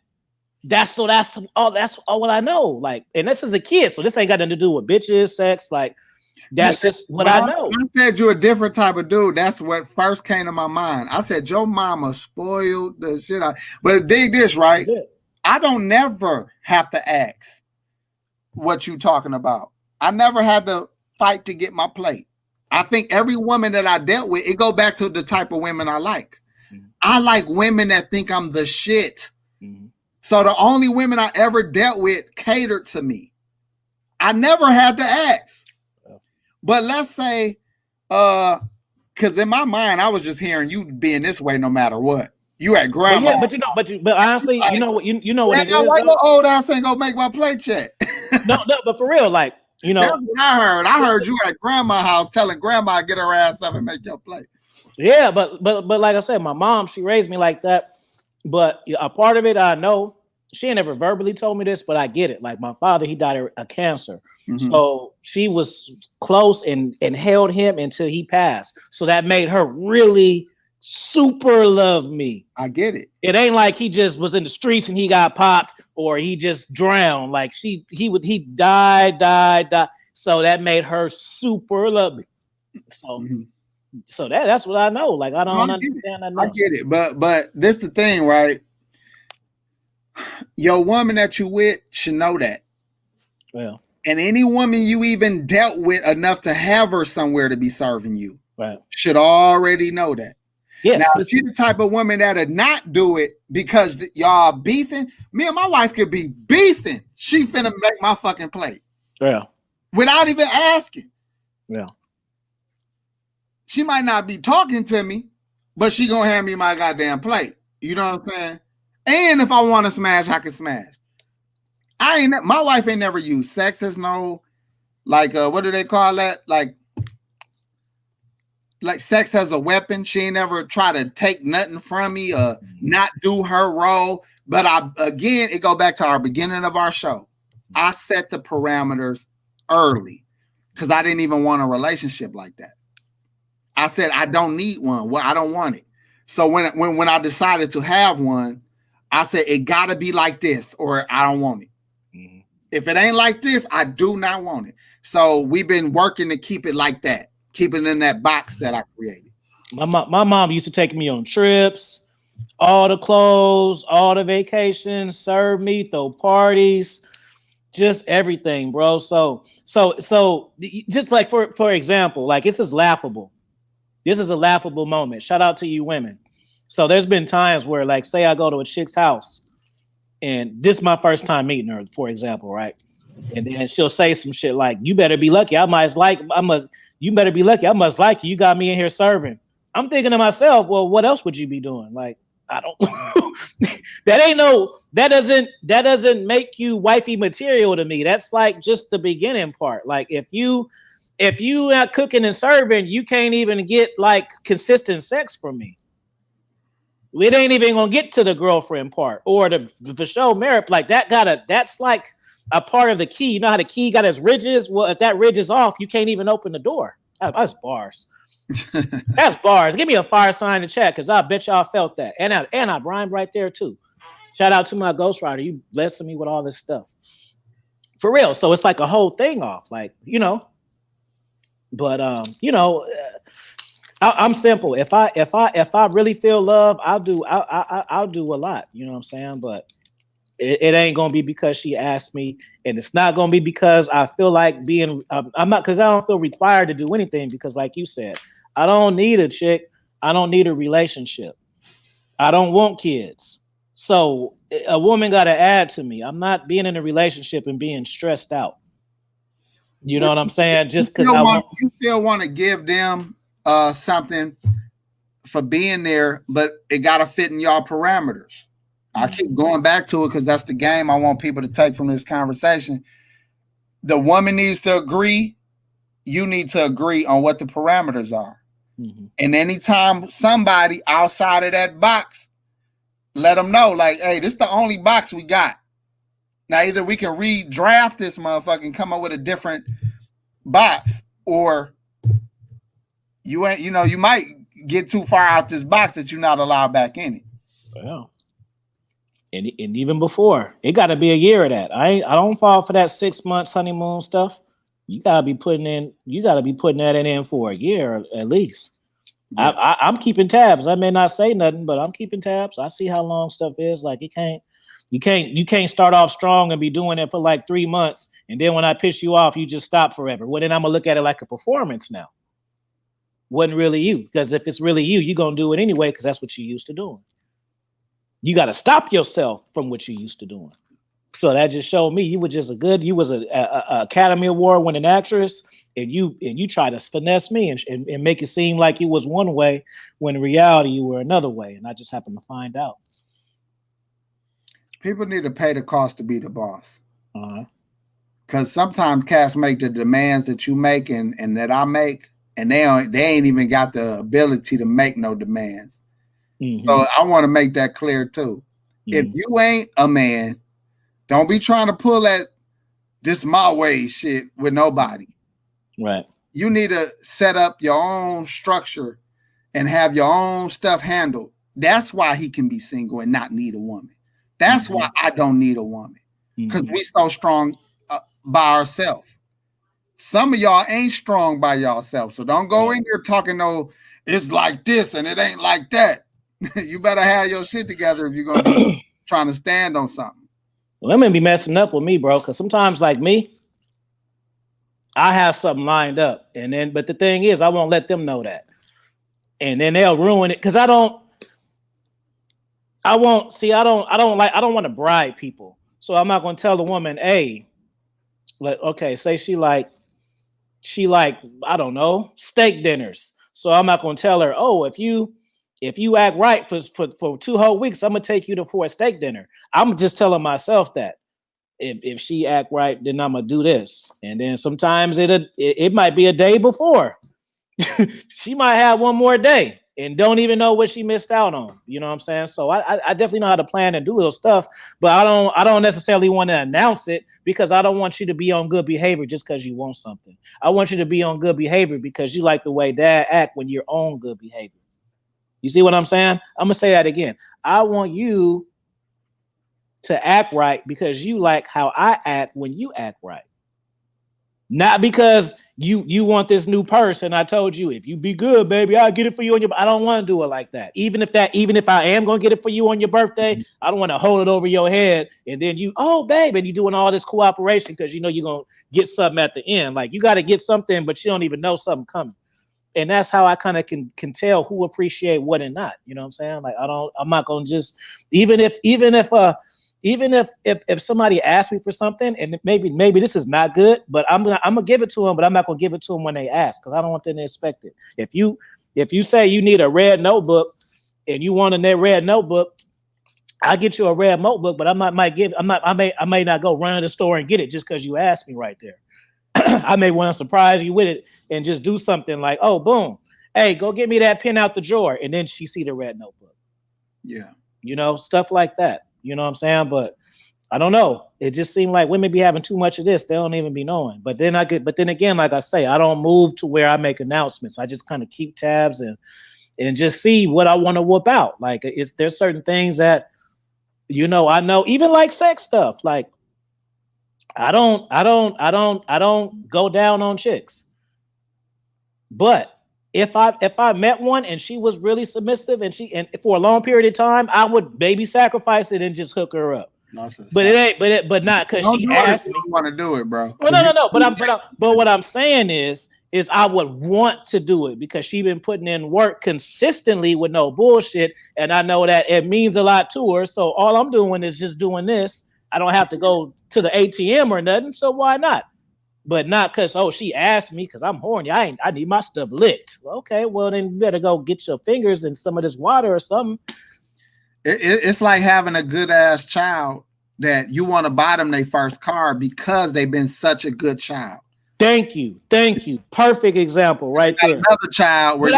That's all what I know. Like, and this is a kid, so this ain't got nothing to do with bitches, sex. Like, that's just what I know. I said you're a different type of dude. That's what first came to my mind. I said your mama spoiled the shit out. But dig this, right? I don't never have to ask what you talking about. I never had to fight to get my plate. I think every woman that I dealt with, it go back to the type of women I like. Mm-hmm. I like women that think I'm the shit. Mm-hmm. So the only women I ever dealt with catered to me. I never had to ask. But let's say, because in my mind, I was just hearing you being this way no matter what. You at grandma. Well, yeah, but honestly, like, you know what it is. Why your old ass ain't gonna make my plate check? no, but for real, like, that's what I heard. I heard you at grandma's house telling grandma to get her ass up and make your plate. Yeah, but like I said, my mom, she raised me like that. But a part of it, I know she ain't never verbally told me this, but I get it. Like my father, he died of cancer. Mm-hmm. So she was close and held him until he passed. So that made her really super love me. I get it. It ain't like he just was in the streets and he got popped or he just drowned. Like he died. So that made her super love me. So mm-hmm. So that's what I know. Like I don't understand that. I get it, but this the thing, right? Your woman that you with should know that. Well, and any woman you even dealt with enough to have her somewhere to be serving you, right, should already know that. Yeah. Now, if she's the type of woman that'll not do it because y'all beefing, me and my wife could be beefing. She finna make my fucking plate. Yeah. Without even asking. Yeah. She might not be talking to me, but she gonna hand me my goddamn plate. You know what I'm saying? And if I want to smash, I can smash. My wife ain't never used sex as no, like, what do they call that? Like sex as a weapon. She ain't never try to take nothing from me or not do her role. But it go back to our beginning of our show. I set the parameters early because I didn't even want a relationship like that. I said, I don't need one. Well, I don't want it. So when I decided to have one, I said, it got to be like this or I don't want it. Mm-hmm. If it ain't like this, I do not want it. So we've been working to keep it like that, keep it in that box that I created. My mom used to take me on trips, all the clothes, all the vacations, serve me, throw parties, just everything, bro. So just like for example, like this is laughable. This is a laughable moment. Shout out to you women. So there's been times where, like, say I go to a chick's house and this is my first time meeting her, for example, right? And then she'll say some shit like, "You better be lucky. You better be lucky. I must like you. You got me in here serving." I'm thinking to myself, well, what else would you be doing? Like, I don't. That doesn't make you wifey material to me. That's like just the beginning part. Like, if you are cooking and serving, you can't even get like consistent sex from me. It ain't even gonna get to the girlfriend part or the show merit. Like that's like a part of the key. You know how the key got its ridges? Well, if that ridge is off, you can't even open the door. That's bars. That's bars. Give me a fire sign in the chat, because I bet y'all felt that. And I rhymed right there too. Shout out to my ghostwriter. You blessing me with all this stuff. For real. So it's like a whole thing off. Like, you know. But I'm simple. If I really feel love, I'll do a lot. You know what I'm saying? But it ain't gonna be because she asked me, and it's not gonna be because I feel like being. I'm not, because I don't feel required to do anything. Because, like you said, I don't need a chick. I don't need a relationship. I don't want kids. So a woman got to add to me. I'm not being in a relationship and being stressed out. You know what I'm saying? Just because you still want to give them something for being there, but it got to fit in y'all parameters. I keep going back to it because that's the game I want people to take from this conversation. The woman needs to agree. You need to agree on what the parameters are. Mm-hmm. And anytime somebody outside of that box, let them know, like, hey, this is the only box we got. Now, either we can redraft this motherfucker and come up with a different box, or you ain't, you might get too far out this box that you're not allowed back in it. Well, and even before, it got to be a year of that. I don't fall for that 6 months honeymoon stuff. You gotta be putting that in for a year at least. Yeah. I'm keeping tabs. I may not say nothing, but I'm keeping tabs. I see how long stuff is. Like, you can't start off strong and be doing it for like 3 months, and then when I piss you off, you just stop forever. Well, then I'm gonna look at it like a performance now. Wasn't really you, because if it's really you, you're gonna do it anyway, because that's what you used to doing. You got to stop yourself from what you used to doing. So that just showed me you was a Academy Award winning actress, and you try to finesse me and make it seem like you was one way when in reality you were another way, and I just happened to find out. People need to pay the cost to be the boss. Because sometimes cats make the demands that you make and that I make, and they ain't even got the ability to make no demands. Mm-hmm. So I want to make that clear too. Mm-hmm. If you ain't a man, don't be trying to pull that this my way shit with nobody. Right. You need to set up your own structure and have your own stuff handled. That's why he can be single and not need a woman. That's why I don't need a woman, because we so strong by ourselves. Some of y'all ain't strong by yourself, so don't go in here talking it's like this and it ain't like that. You better have your shit together if you're gonna be trying to stand on something. Well, them gonna be messing up with me, bro, because sometimes, like me, I have something lined up, but the thing is, I won't let them know that, and then they'll ruin it, because I don't want to bribe people, so I'm not gonna tell the woman, hey, like, okay, say she like I don't know, steak dinners, so I'm not gonna tell her, oh, if you act right for 2 whole weeks, I'm gonna take you for a steak dinner. I'm just telling myself that if she act right, then I'm gonna do this, and then sometimes it might be a day before. She might have one more day and don't even know what she missed out on. You know what I'm saying? So I definitely know how to plan and do those stuff, but I don't necessarily want to announce it, because I don't want you to be on good behavior just because you want something. I want you to be on good behavior because you like the way dad act when you're on good behavior. You see what I'm saying? I'm gonna say that again. I want you to act right because you like how I act when you act right. Not because you want this new purse, and I told you, if you be good, baby, I'll get it for you on your. I don't want to do it like that. Even if I am gonna get it for you on your birthday, I don't want to hold it over your head and then babe, and you doing all this cooperation because you're gonna get something at the end. Like, you got to get something, but you don't even know something coming. And that's how I kind of can tell who appreciate what and not. You know what I'm saying? Like, I'm not gonna just, even if even if somebody asks me for something, and maybe this is not good, but I'm gonna give it to them, but I'm not gonna give it to them when they ask, because I don't want them to expect it. If you say you need a red notebook and you want a red notebook, I get you a red notebook, but I may not go run to the store and get it just because you asked me right there. I may want to surprise you with it and just do something like, oh, boom, hey, go get me that pen out the drawer, and then she see the red notebook. Yeah, stuff like that. You know what I'm saying? But I don't know. It just seemed like women be having too much of this. They don't even be knowing. But then again, like I say, I don't move to where I make announcements. I just kind of keep tabs and just see what I want to whoop out. Like there's certain things that, I know, even like sex stuff. Like I don't go down on chicks. But if I met one and she was really submissive and for a long period of time, I would maybe sacrifice it and just hook her up. But it ain't, but not because she asked me. You want to do it, bro? Well, no. But what I'm saying is I would want to do it because she been putting in work consistently with no bullshit, and I know that it means a lot to her. So all I'm doing is just doing this. I don't have to go to the ATM or nothing. So why not? But not because, she asked me because I'm horny. I need my stuff licked. Okay, well, then you better go get your fingers in some of this water or something. It's like having a good ass child that you want to buy them their first car because they've been such a good child. Thank you. Perfect example right there. Another child where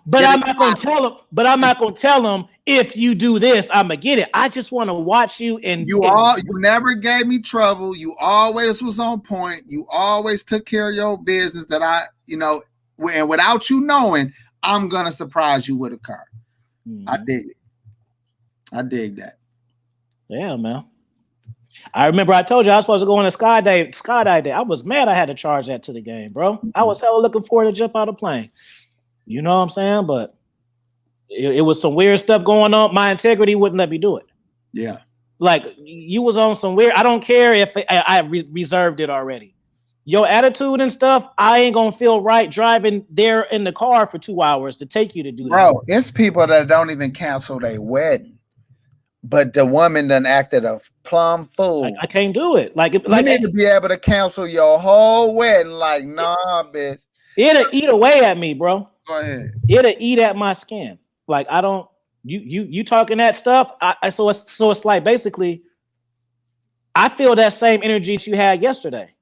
but I'm not gonna tell them. But I'm not gonna tell them if you do this, I'm gonna get it. I just want to watch you you never gave me trouble. You always was on point. You always took care of your business. That and without you knowing, I'm gonna surprise you with a car. Mm-hmm. I dig that. Yeah, man. I remember I told you I was supposed to go on a skydive day. I was mad I had to charge that to the game, bro. Mm-hmm. I was hella looking forward to jump out of the plane. You know what I'm saying? But it was some weird stuff going on. My integrity wouldn't let me do it. Yeah. Like you was on some weird, I don't care if I reserved it already. Your attitude and stuff, I ain't gonna feel right driving there in the car for 2 hours to take you to do that. Bro, it's people that don't even cancel their wedding. But the woman done acted a plumb fool. I can't do it. You need to be able to cancel your whole wedding. Like, nah, bitch. It'll eat away at me, bro. Go ahead. It'll eat at my skin. Like I don't. You talking that stuff? So it's like basically, I feel that same energy that you had yesterday.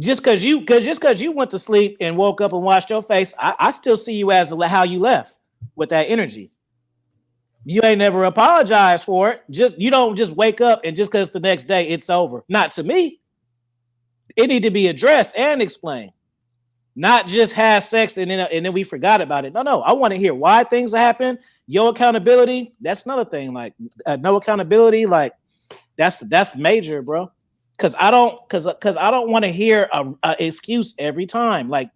Just because you went to sleep and woke up and washed your face, I still see you as how you left with that energy. You ain't never apologized for it. You don't just wake up and just because the next day it's over. Not to me. It need to be addressed and explained. Not just have sex and then we forgot about it. No. I want to hear why things happen. Your accountability. That's another thing. Like no accountability. Like that's major, bro. Because I don't want to hear a excuse every time. Like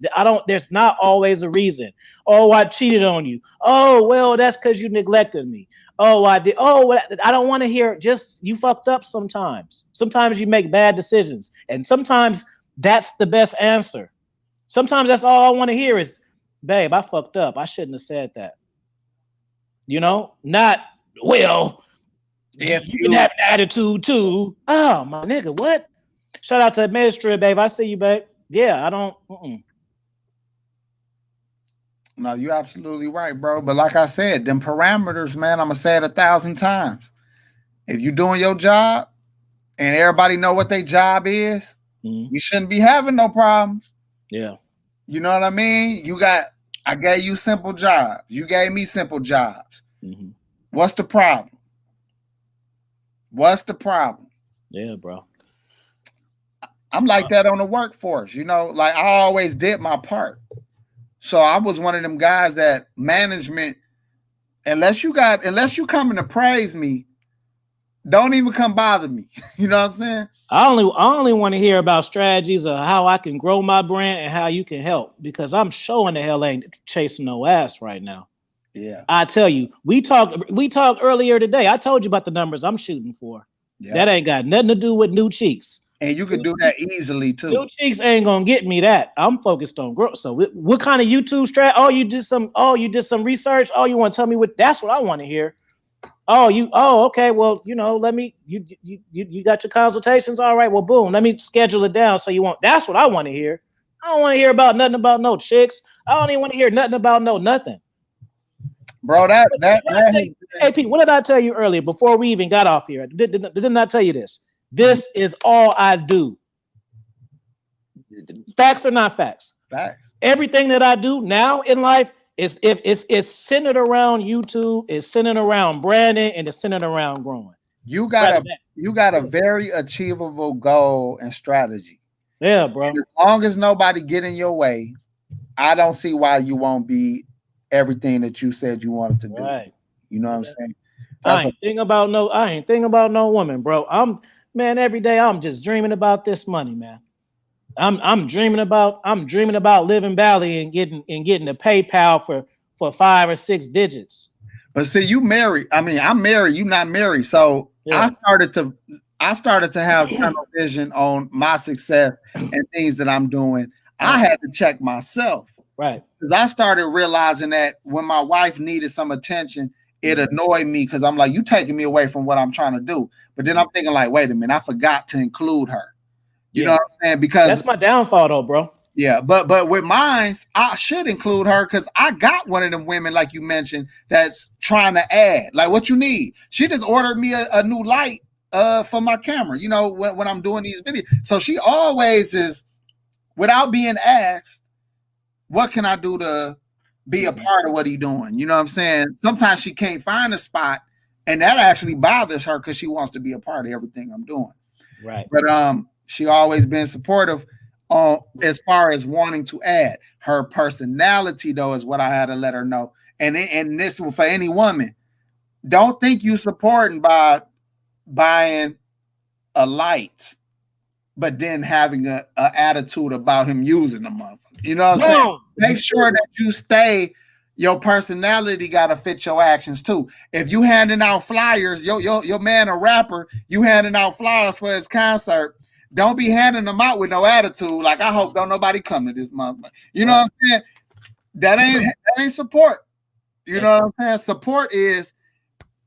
there's not always a reason. Oh, I cheated on you. Oh, well, that's because you neglected me. Oh, I did. Oh, well, I don't want to hear just you fucked up sometimes. Sometimes you make bad decisions. And sometimes that's the best answer. Sometimes that's all I want to hear is, babe, I fucked up. I shouldn't have said that. Not, well, if you can have an attitude too. Oh, my nigga, what? Shout out to administrator, babe. I see you, babe. Yeah, I don't. No, you're absolutely right, bro. But like I said, them parameters, man, I'm going to say it 1,000 times. If you're doing your job and everybody know what their job is, you shouldn't be having no problems. Yeah. You know what I mean? I gave you simple jobs. You gave me simple jobs. Mm-hmm. What's the problem? Yeah, bro. I'm like that on the workforce, like I always did my part. So I was one of them guys that management, unless you coming to praise me, don't even come bother me. You know what I'm saying? I only want to hear about strategies of how I can grow my brand and how you can help, because I'm showing the hell ain't chasing no ass right now. Yeah. I tell you, we talked earlier today. I told you about the numbers I'm shooting for. Yeah. That ain't got nothing to do with new cheeks. And you can do that easily too. New cheeks ain't gonna get me that. I'm focused on growth. So what kind of YouTube strat? You did some research. You want to tell me that's what I want to hear. Okay. Well, let me, you got your consultations. All right. Well, boom, let me schedule it down. So that's what I want to hear. I don't want to hear about nothing about no chicks. I don't even want to hear nothing about nothing. Bro, AP, what did I tell you earlier before we even got off here? Didn't I tell you this? This is all I do. Facts or not facts? Facts. Everything that I do now in life it's centered around YouTube, it's centered around branding, and it's centered around growing. You got a very achievable goal and strategy. Yeah, bro. And as long as nobody get in your way, I don't see why you won't be everything that you said you wanted to do. Right. You know what I'm saying? I ain't thinking about no woman, bro. Every day I'm just dreaming about this money, man. I'm dreaming about living Bali and getting the PayPal for 5 or 6 digits. But see, you married. I mean, I'm married. You not married. So yeah. I started to have tunnel vision on my success and things that I'm doing. I had to check myself. Right. Because I started realizing that when my wife needed some attention, it annoyed me because I'm like, you taking me away from what I'm trying to do. But then I'm thinking like, wait a minute, I forgot to include her. You know what I'm saying? Because that's my downfall though, bro. Yeah, but with mine, I should include her because I got one of them women, like you mentioned, that's trying to add. Like, what you need? She just ordered me a new light for my camera, when I'm doing these videos. So she always is, without being asked, what can I do to be a part of what he's doing? You know what I'm saying? Sometimes she can't find a spot, and that actually bothers her because she wants to be a part of everything I'm doing. Right. But she always been supportive as far as wanting to add. Her personality, though, is what I had to let her know. And this for any woman, don't think you supporting by buying a light, but then having a attitude about him using the motherfucker. You know what I'm saying? Make sure that you stay. Your personality got to fit your actions too. If you handing out flyers, your man a rapper, you handing out flyers for his concert. Don't be handing them out with no attitude. Like, I hope don't nobody come to this motherfucker. You know what I'm saying? That ain't support. You know what I'm saying? Support is,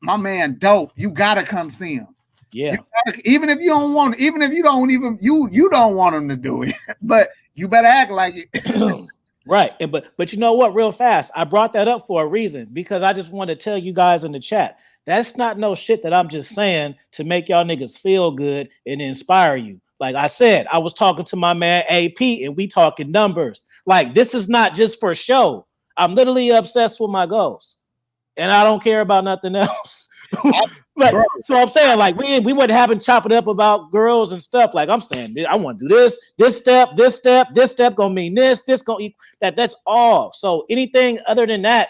my man dope. You gotta come see him. Yeah. Even if you don't want, even if you don't even you don't want him to do it, but you better act like it. Right. But you know what? Real fast, I brought that up for a reason because I just want to tell you guys in the chat. That's not no shit that I'm just saying to make y'all niggas feel good and inspire you. Like I said, I was talking to my man AP and we talking numbers. Like, this is not just for show. I'm literally obsessed with my goals and I don't care about nothing else. So I'm saying, like, we wouldn't have been chopping up about girls and stuff. Like, I'm saying, I want to do this step gonna mean this gonna equal that. That's all. So anything other than that,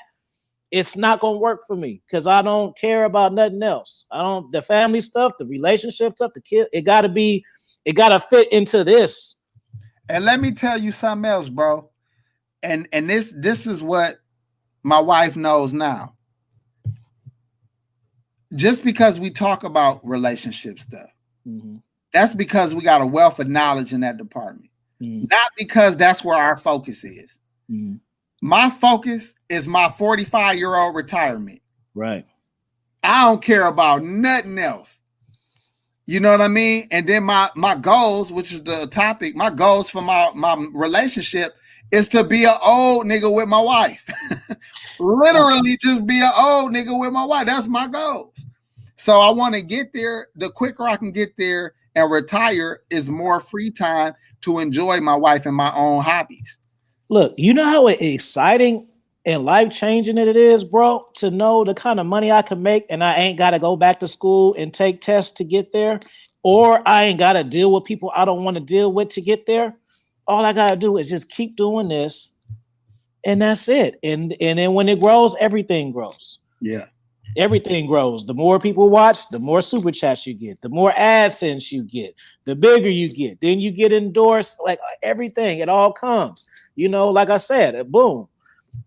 it's not gonna work for me because I don't care about nothing else. The family stuff, the relationship stuff, the kid, it gotta fit into this. And let me tell you something else, bro. And this is what my wife knows now. Just because we talk about relationship stuff, that's because we got a wealth of knowledge in that department. Not because that's where our focus is. My focus is my 45-year-old retirement. Right. I don't care about nothing else. You know what I mean? And then my goals, which is the topic, my goals for my relationship is to be an old nigga with my wife. Literally just be an old nigga with my wife. That's my goals. So I want to get there. The quicker I can get there and retire is more free time to enjoy my wife and my own hobbies. Look, you know how exciting and life-changing it is, bro, to know the kind of money I can make and I ain't got to go back to school and take tests to get there, or I ain't got to deal with people I don't want to deal with to get there. All I got to do is just keep doing this, and that's it. And then when it grows, everything grows. Yeah. Everything grows. The more people watch, the more super chats you get, the more AdSense you get, the bigger you get. Then you get endorsed, like everything. It all comes. Like I said, boom.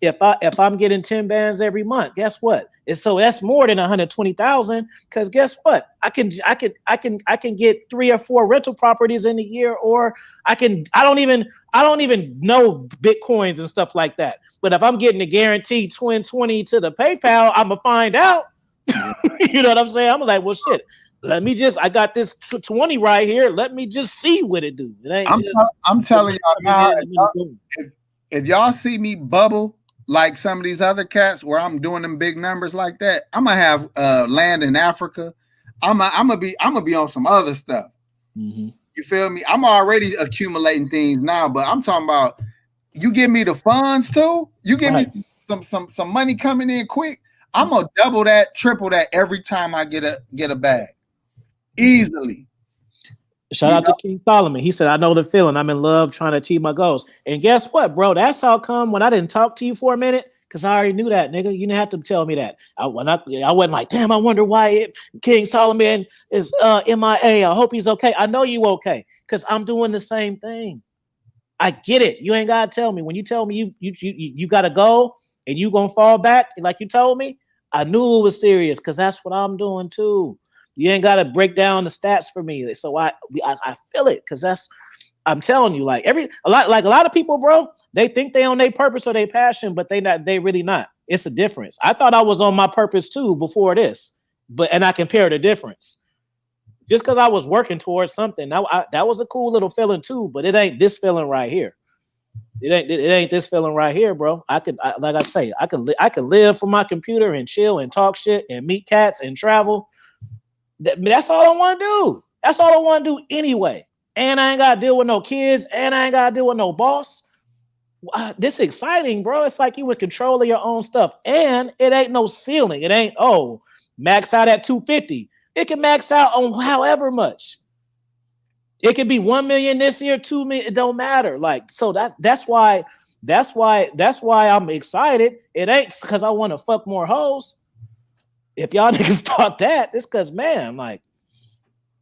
If I'm getting 10 bands every month, guess what? So that's more than 120,000. Because guess what? I can get 3 or 4 rental properties in a year, or I don't even know Bitcoins and stuff like that. But if I'm getting a guaranteed twin 20 to the PayPal, I'm gonna find out. You know what I'm saying? I'm like, well, shit. I got this 20 right here. Let me just see what it do. It ain't I'm telling y'all now, boom. if y'all see me bubble like some of these other cats where I'm doing them big numbers like that, I'm gonna have land in Africa. I'm gonna be on some other stuff. Mm-hmm. You feel me? I'm already accumulating things now, but I'm talking about you give me the funds too. You give me some money coming in quick. I'm gonna double that, triple that every time I get a bag. Easily. Shout out to King Solomon. He said, I know the feeling. I'm in love trying to achieve my goals. And guess what, bro? That's how come when I didn't talk to you for a minute, because I already knew that, nigga. You didn't have to tell me that. I wasn't like, damn, I wonder why King Solomon is MIA. I hope he's okay. I know you okay, because I'm doing the same thing. I get it. You ain't gotta tell me. When you tell me you gotta go and you gonna fall back, like you told me, I knew it was serious because that's what I'm doing too. You ain't gotta break down the stats for me. So I feel it because I'm telling you, like a lot of people, bro, they think they on their purpose or their passion, but they really not. It's a difference. I thought I was on my purpose too before this, and I compare the difference. Just because I was working towards something, that was a cool little feeling too, but it ain't this feeling right here. It ain't this feeling right here, bro. Like I say, I could live from my computer and chill and talk shit and meet cats and travel. That's all I want to do. That's all I want to do anyway. And I ain't got to deal with no kids, and I ain't got to deal with no boss. This exciting, bro. It's like you in control of your own stuff, and it ain't no ceiling. It ain't max out at 250. It can max out on however much. It could be 1 million this year, 2 million. It don't matter. Like, so that's why I'm excited. It ain't because I want to fuck more hoes. If y'all niggas thought that, it's because, man, like,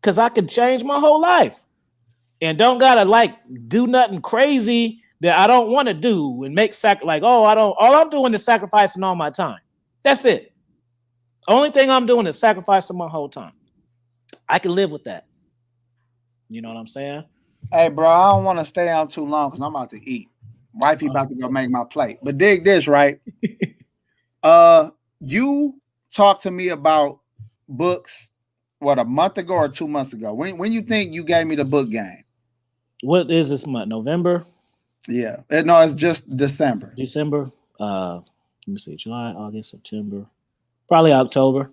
because I could change my whole life and don't gotta like do nothing crazy that I don't want to do and make all I'm doing is sacrificing all my time. That's it. Only thing I'm doing is sacrificing my whole time. I can live with that. You know what I'm saying? Hey, bro, I don't want to stay on too long because I'm about to eat. Wifey about to go make my plate. But dig this, right? You talked to me about books, what, a month ago or 2 months ago? When you think you gave me the book game? What is this month? November? Yeah. No, it's just December. December. Let me see. July, August, September. Probably October.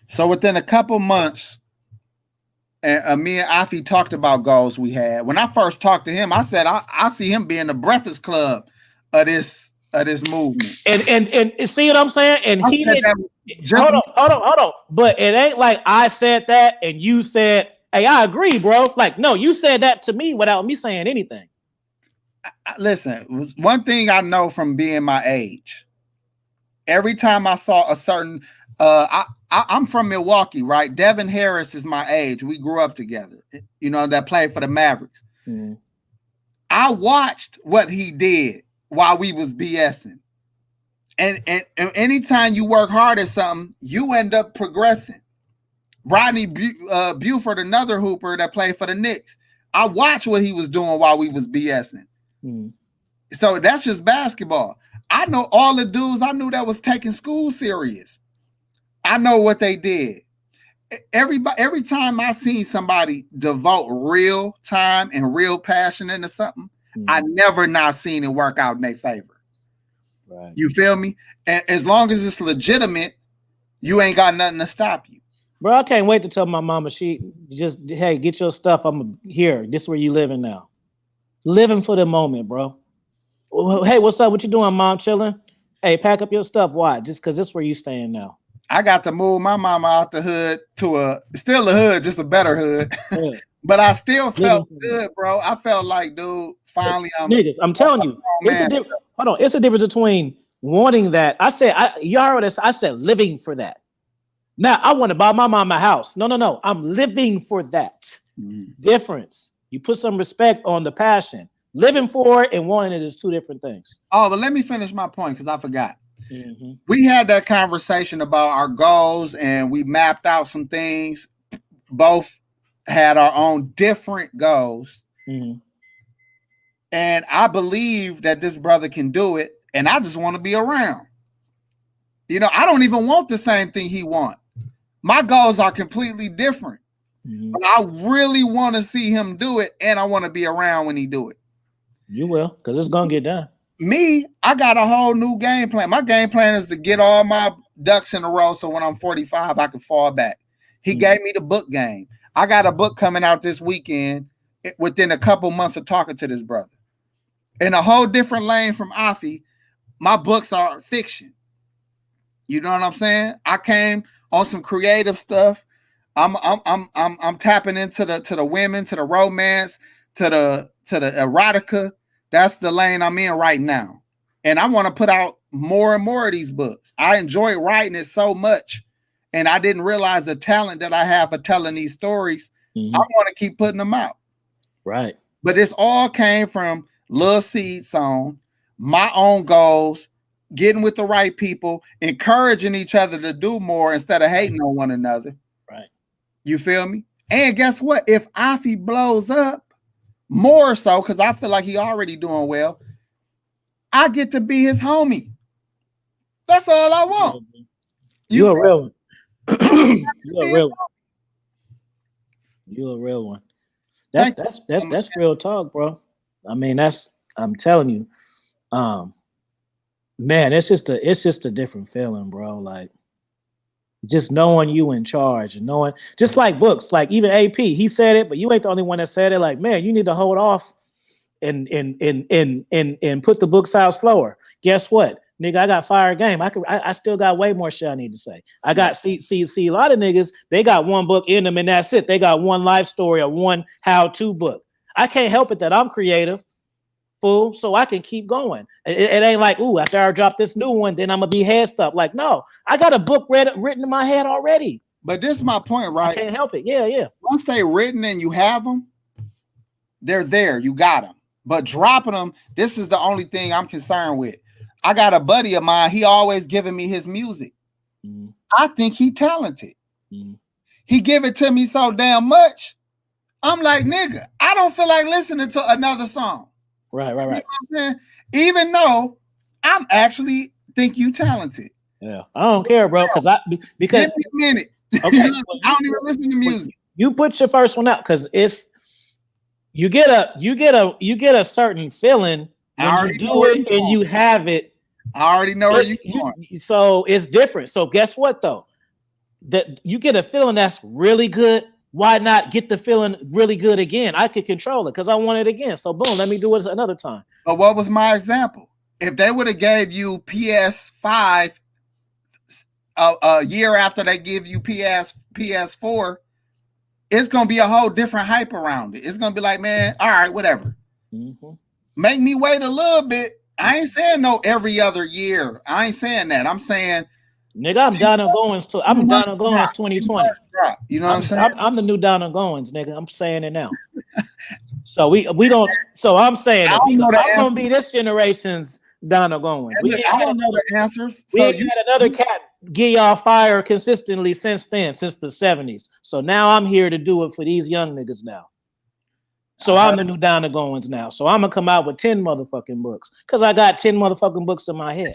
So within a couple months, and me and Afi talked about goals we had. When I first talked to him, I said I see him being the Breakfast Club of this movement. And see what I'm saying? And he didn't. Hold on. But it ain't like I said that and you said, "Hey, I agree, bro." Like, no, you said that to me without me saying anything. Listen, one thing I know from being my age, every time I saw a certain, I'm from Milwaukee, right? Devin Harris is my age. We grew up together, that played for the Mavericks. Mm-hmm. I watched what he did while we was BSing. And anytime you work hard at something, you end up progressing. Rodney Buford, another hooper that played for the Knicks, I watched what he was doing while we was BSing. Mm-hmm. So that's just basketball. I know all the dudes I knew that was taking school serious. I know what they did. Every time I seen somebody devote real time and real passion into something, I never not seen it work out in their favor. Right. You feel me? And as long as it's legitimate, you ain't got nothing to stop you. Bro, I can't wait to tell my mama, hey, get your stuff. I'm here. This is where you living now. Living for the moment, bro. Hey, what's up? What you doing, mom? Chilling? Hey, pack up your stuff. Why? Just because this is where you staying now. I got to move my mama out the hood to still a hood, just a better hood. Yeah. But I still felt good, bro. I felt like, dude, finally I'm telling you, it's a difference between wanting that. I said living for that. Now I want to buy my mama a house. No. I'm living for that. Mm-hmm. Difference. You put some respect on the passion. Living for it and wanting it is two different things. Oh, but let me finish my point because I forgot. Mm-hmm. We had that conversation about our goals and we mapped out some things. Both had our own different goals. Mm-hmm. And I believe that this brother can do it. And I just want to be around. You know, I don't even want the same thing he wants. My goals are completely different. Mhm. But I really want to see him do it, and I want to be around when he do it. You will, because it's gonna get done. Me, I got a whole new game plan. My game plan is to get all my ducks in a row so when I'm 45, I can fall back. He gave me the book game. I got a book coming out this weekend within a couple months of talking to this brother. In a whole different lane from Afi, my books are fiction. You know what I'm saying? I came on some creative stuff. I'm tapping into the women, to the romance, to the erotica. That's the lane I'm in right now. And I want to put out more and more of these books. I enjoy writing it so much. And I didn't realize the talent that I have for telling these stories. I want to keep putting them out. Right. But this all came from Lil Seed Song, my own goals, getting with the right people, encouraging each other to do more instead of hating on one another. Right. You feel me? And guess what? If Afi blows up, more so, because I feel like he already doing well, I get to be his homie. That's all I want. You a real one. You a real one. You a real one. That's real talk, bro. I mean, I'm telling you, man, it's just a different feeling, bro. Like just knowing you in charge and knowing, just like books, like even AP, he said it, but you ain't the only one that said it. Like, man, you need to hold off and put the books out slower. Guess what? Nigga, I got fire game. I still got way more shit I need to say. I got see a lot of niggas, they got one book in them and that's it. They got one life story or one how-to book. I can't help it that I'm creative, fool, so I can keep going. It ain't like, ooh, after I drop this new one, then I'm gonna be head stuff. Like, no, I got a book written in my head already. But this is my point, right? I can't help it. Yeah. Once they written and you have them, they're there. You got them. But dropping them, this is the only thing I'm concerned with. I got a buddy of mine. He always giving me his music. I think he talented. He give it to me so damn much. I'm like, nigga, I don't feel like listening to another song. Right. You know what I'm saying? Even though I'm actually think you talented. Yeah, I don't care, bro. Because give me a minute. Okay, I don't even listen to music. You put your first one out because it's you get a certain feeling when you do it and you have it. I already know where you're going. So it's different. So guess what though? That you get a feeling that's really good. Why not get the feeling really good again? I could control it because I want it again. So boom, let me do it another time. But what was my example? If they would have gave you PS5 a year after they give you PS4, it's gonna be a whole different hype around it. It's gonna be like, man, all right, whatever. Make me wait a little bit. I ain't saying no every other year. I ain't saying that. I'm saying, nigga, I'm down on Goins 2020. You know what I'm saying? I'm the new down on Goins, nigga. I'm saying it now. So we don't. So I'm saying I'm gonna be this generation's down on Goins. I don't know the answers. We ain't had another cat give y'all fire consistently since then, since the 70s. So now I'm here to do it for these young niggas now. So I'm the new down the goings now. So I'm gonna come out with 10 motherfucking books because I got 10 motherfucking books in my head.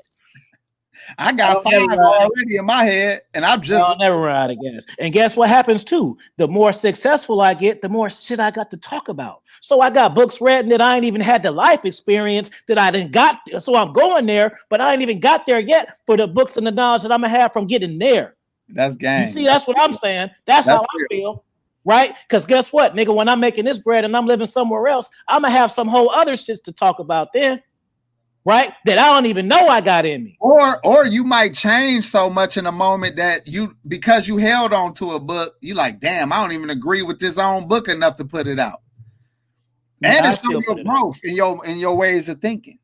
I got 5 already in my head, and I'll never run out of gas. And guess what happens too? The more successful I get, the more shit I got to talk about. So I got books read that I ain't even had the life experience that I didn't got. So I'm going there, but I ain't even got there yet for the books and the knowledge that I'm gonna have from getting there. That's game. You see, that's what I'm saying. That's how I feel. Right? Because guess what, nigga, when I'm making this bread and I'm living somewhere else, I'm gonna have some whole other shits to talk about then, right? That I don't even know I got in me. Or you might change so much in a moment that because you held on to a book, you like, damn, I don't even agree with this own book enough to put it out. And it's your growth in your ways of thinking.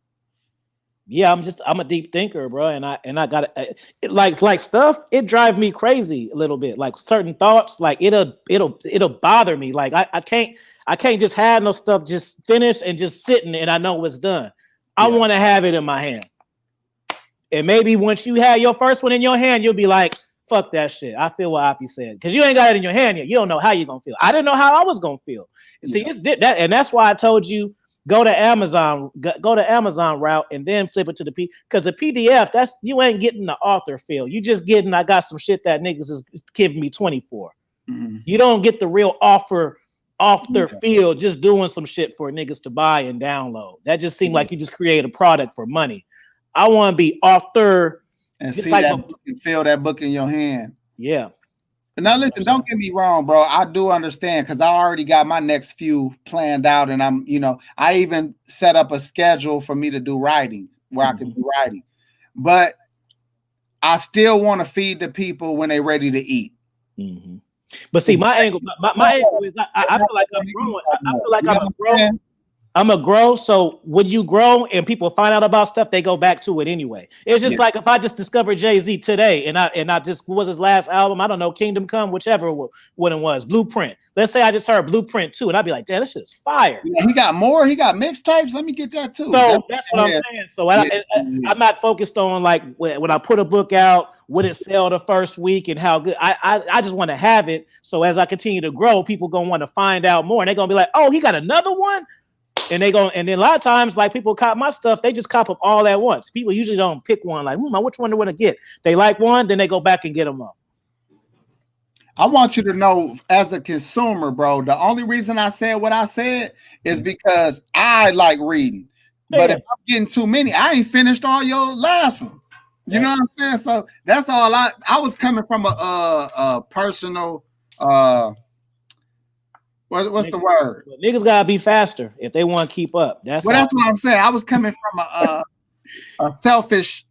Yeah, I'm a deep thinker, bro, and I got it. Like stuff. It drives me crazy a little bit. Like certain thoughts, like it'll bother me. Like I can't just have no stuff just finished and just sitting and I know it's done. I want to have it in my hand. And maybe once you have your first one in your hand, you'll be like, fuck that shit. I feel what Afi said because you ain't got it in your hand yet. You don't know how you're gonna feel. I didn't know how I was gonna feel. See, it's that, and that's why I told you Go to Amazon, go to Amazon route, and then flip it to the because the PDF, that's you ain't getting the author feel. You just getting I got some shit that niggas is giving me 20 for. Mm-hmm. You don't get the real author feel just doing some shit for niggas to buy and download. That just seemed like you just create a product for money. I want to be author and see like that book and feel that book in your hand. Yeah. But now listen, don't get me wrong, bro. I do understand because I already got my next few planned out, and I'm, I even set up a schedule for me to do writing where I can do writing. But I still want to feed the people when they're ready to eat. Mm-hmm. But see, my angle is I feel like I'm growing. I feel like I'm growing. I'm a grow. So when you grow and people find out about stuff, they go back to it anyway. It's just like if I just discovered Jay-Z today and I just what was his last album? I don't know, Kingdom Come, whichever what it was, Blueprint. Let's say I just heard Blueprint 2, and I'd be like, damn, this shit's fire. Yeah, he got more. He got mixtapes. Let me get that too. So that's what I'm saying. So I'm not focused on like when I put a book out, would it sell the first week and how good. I just want to have it. So as I continue to grow, people gonna want to find out more, and they're gonna be like, oh, he got another one. And then a lot of times, like people cop my stuff, they just cop up all at once. People usually don't pick one, like, which one do I want to get? They like one, then they go back and get them up. I want you to know, as a consumer, bro, the only reason I said what I said is because I like reading. But if I'm getting too many, I ain't finished all your last one. You know what I'm saying? So that's all I was coming from a personal What's the word? Niggas gotta be faster if they want to keep up. That's what I'm saying. I was coming from a selfish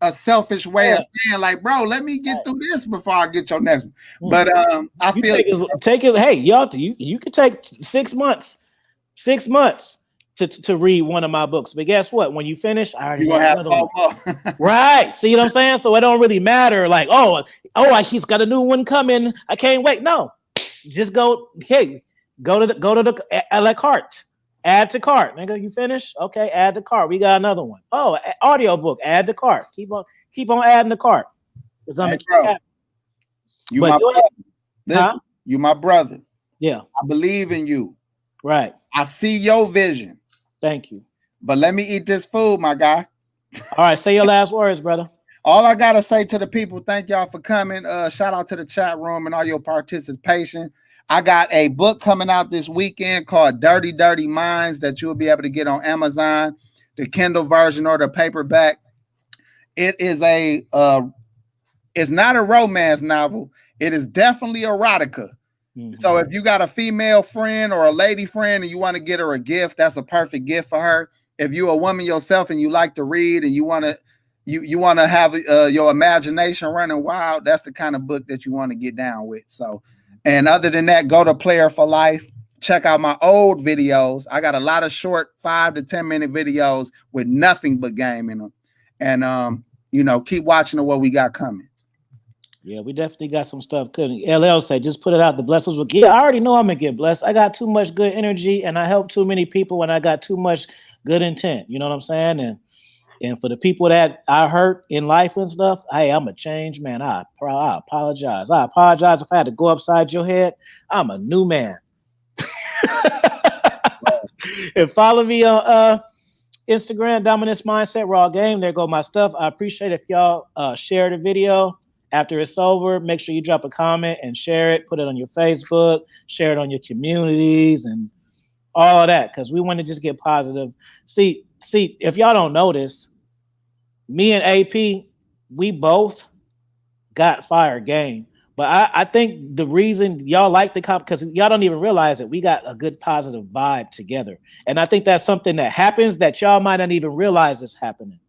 way of saying, like, bro, let me get through this before I get your next one. But I feel take it. Hey, y'all, you could take 6 months to read one of my books. But guess what? When you finish, I already have another one. Right? See what I'm saying? So it don't really matter. Like, he's got a new one coming. I can't wait. No, just go. Hey. Go to the a la carte. Add to cart. Nigga, you finish? Okay, add to cart. We got another one. Oh, audio book. Add to cart. Keep on adding to cart. Hey, bro, you my brother. Listen, you my brother. Yeah. I believe in you. Right. I see your vision. Thank you. But let me eat this food, my guy. All right, say your last words, brother. All I gotta say to the people, thank y'all for coming. Shout out to the chat room and all your participation. I got a book coming out this weekend called Dirty, Dirty Minds that you'll be able to get on Amazon, the Kindle version or the paperback. It is it's not a romance novel. It is definitely erotica. Mm-hmm. So if you got a female friend or a lady friend and you want to get her a gift, that's a perfect gift for her. If you're a woman yourself and you like to read and you want to have your imagination running wild, that's the kind of book that you want to get down with. So. And other than that, go to Player4Life. Check out my old videos. I got a lot of short 5 to 10 minute videos with nothing but game in them. And, keep watching what we got coming. Yeah, we definitely got some stuff cooking. LL say, just put it out. The blessings will get. I already know I'm going to get blessed. I got too much good energy and I help too many people and I got too much good intent. You know what I'm saying? And for the people that I hurt in life and stuff, hey, I'm a changed man. I apologize. I apologize if I had to go upside your head. I'm a new man. And follow me on Instagram, Dominance Mindset Raw Game. There go my stuff. I appreciate if y'all share the video after it's over. Make sure you drop a comment and share it. Put it on your Facebook. Share it on your communities and all of that because we want to just get positive. See, if y'all don't know this, me and AP, we both got fire game. But I think the reason y'all like the comp, because y'all don't even realize that we got a good positive vibe together. And I think that's something that happens that y'all might not even realize is happening.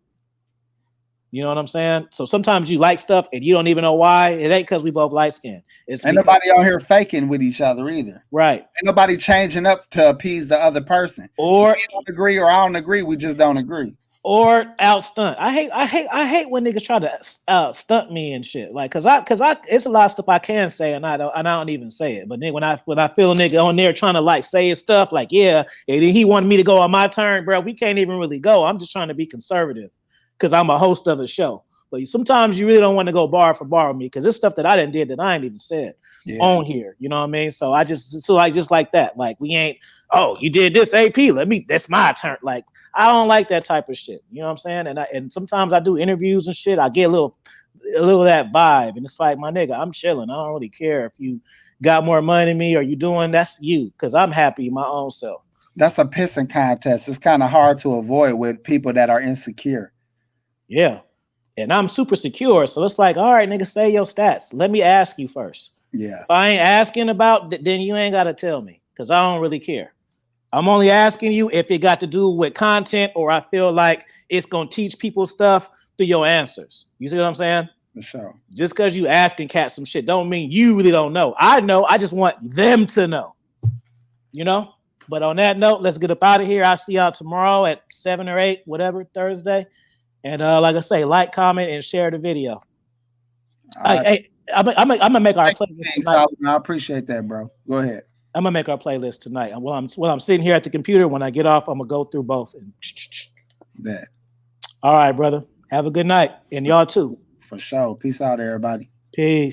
You know what I'm saying? So sometimes you like stuff and you don't even know why. It ain't because we both light skinned. Ain't nobody out here faking with each other either. Right. Ain't nobody changing up to appease the other person. Or you don't agree or I don't agree. We just don't agree. Or out stunt. I hate when niggas try to stunt me and shit. Like, cause it's a lot of stuff I can say and I don't even say it. But then when I feel a nigga on there trying to like say his stuff, like, yeah, and then he wanted me to go on my turn, bro. We can't even really go. I'm just trying to be conservative because I'm a host of a show. But sometimes you really don't want to go bar for bar with me because it's stuff that I didn't did that I ain't even said on here. You know what I mean? So I just like that. Like we ain't, oh, you did this AP. That's my turn. Like I don't like that type of shit. You know what I'm saying? And sometimes I do interviews and shit. I get a little of that vibe. And it's like, my nigga, I'm chilling. I don't really care if you got more money than me or you doing, that's you. Cause I'm happy my own self. That's a pissing contest. It's kind of hard to avoid with people that are insecure. Yeah. And I'm super secure. So it's like, all right, nigga, say your stats. Let me ask you first. Yeah. If I ain't asking about, then you ain't got to tell me because I don't really care. I'm only asking you if it got to do with content or I feel like it's going to teach people stuff through your answers. You see what I'm saying? For sure. Just because you asking cats some shit don't mean you really don't know. I know. I just want them to know. You know? But on that note, let's get up out of here. I'll see y'all tomorrow at 7 or 8, whatever, Thursday. And like I say, like, comment, and share the video. Hey, I'm gonna make our playlist tonight. I appreciate that, bro. Go ahead. I'm gonna make our playlist tonight. While I'm sitting here at the computer, when I get off, I'm gonna go through both. And that. All right, brother. Have a good night, and y'all too. For sure. Peace out, everybody. Peace.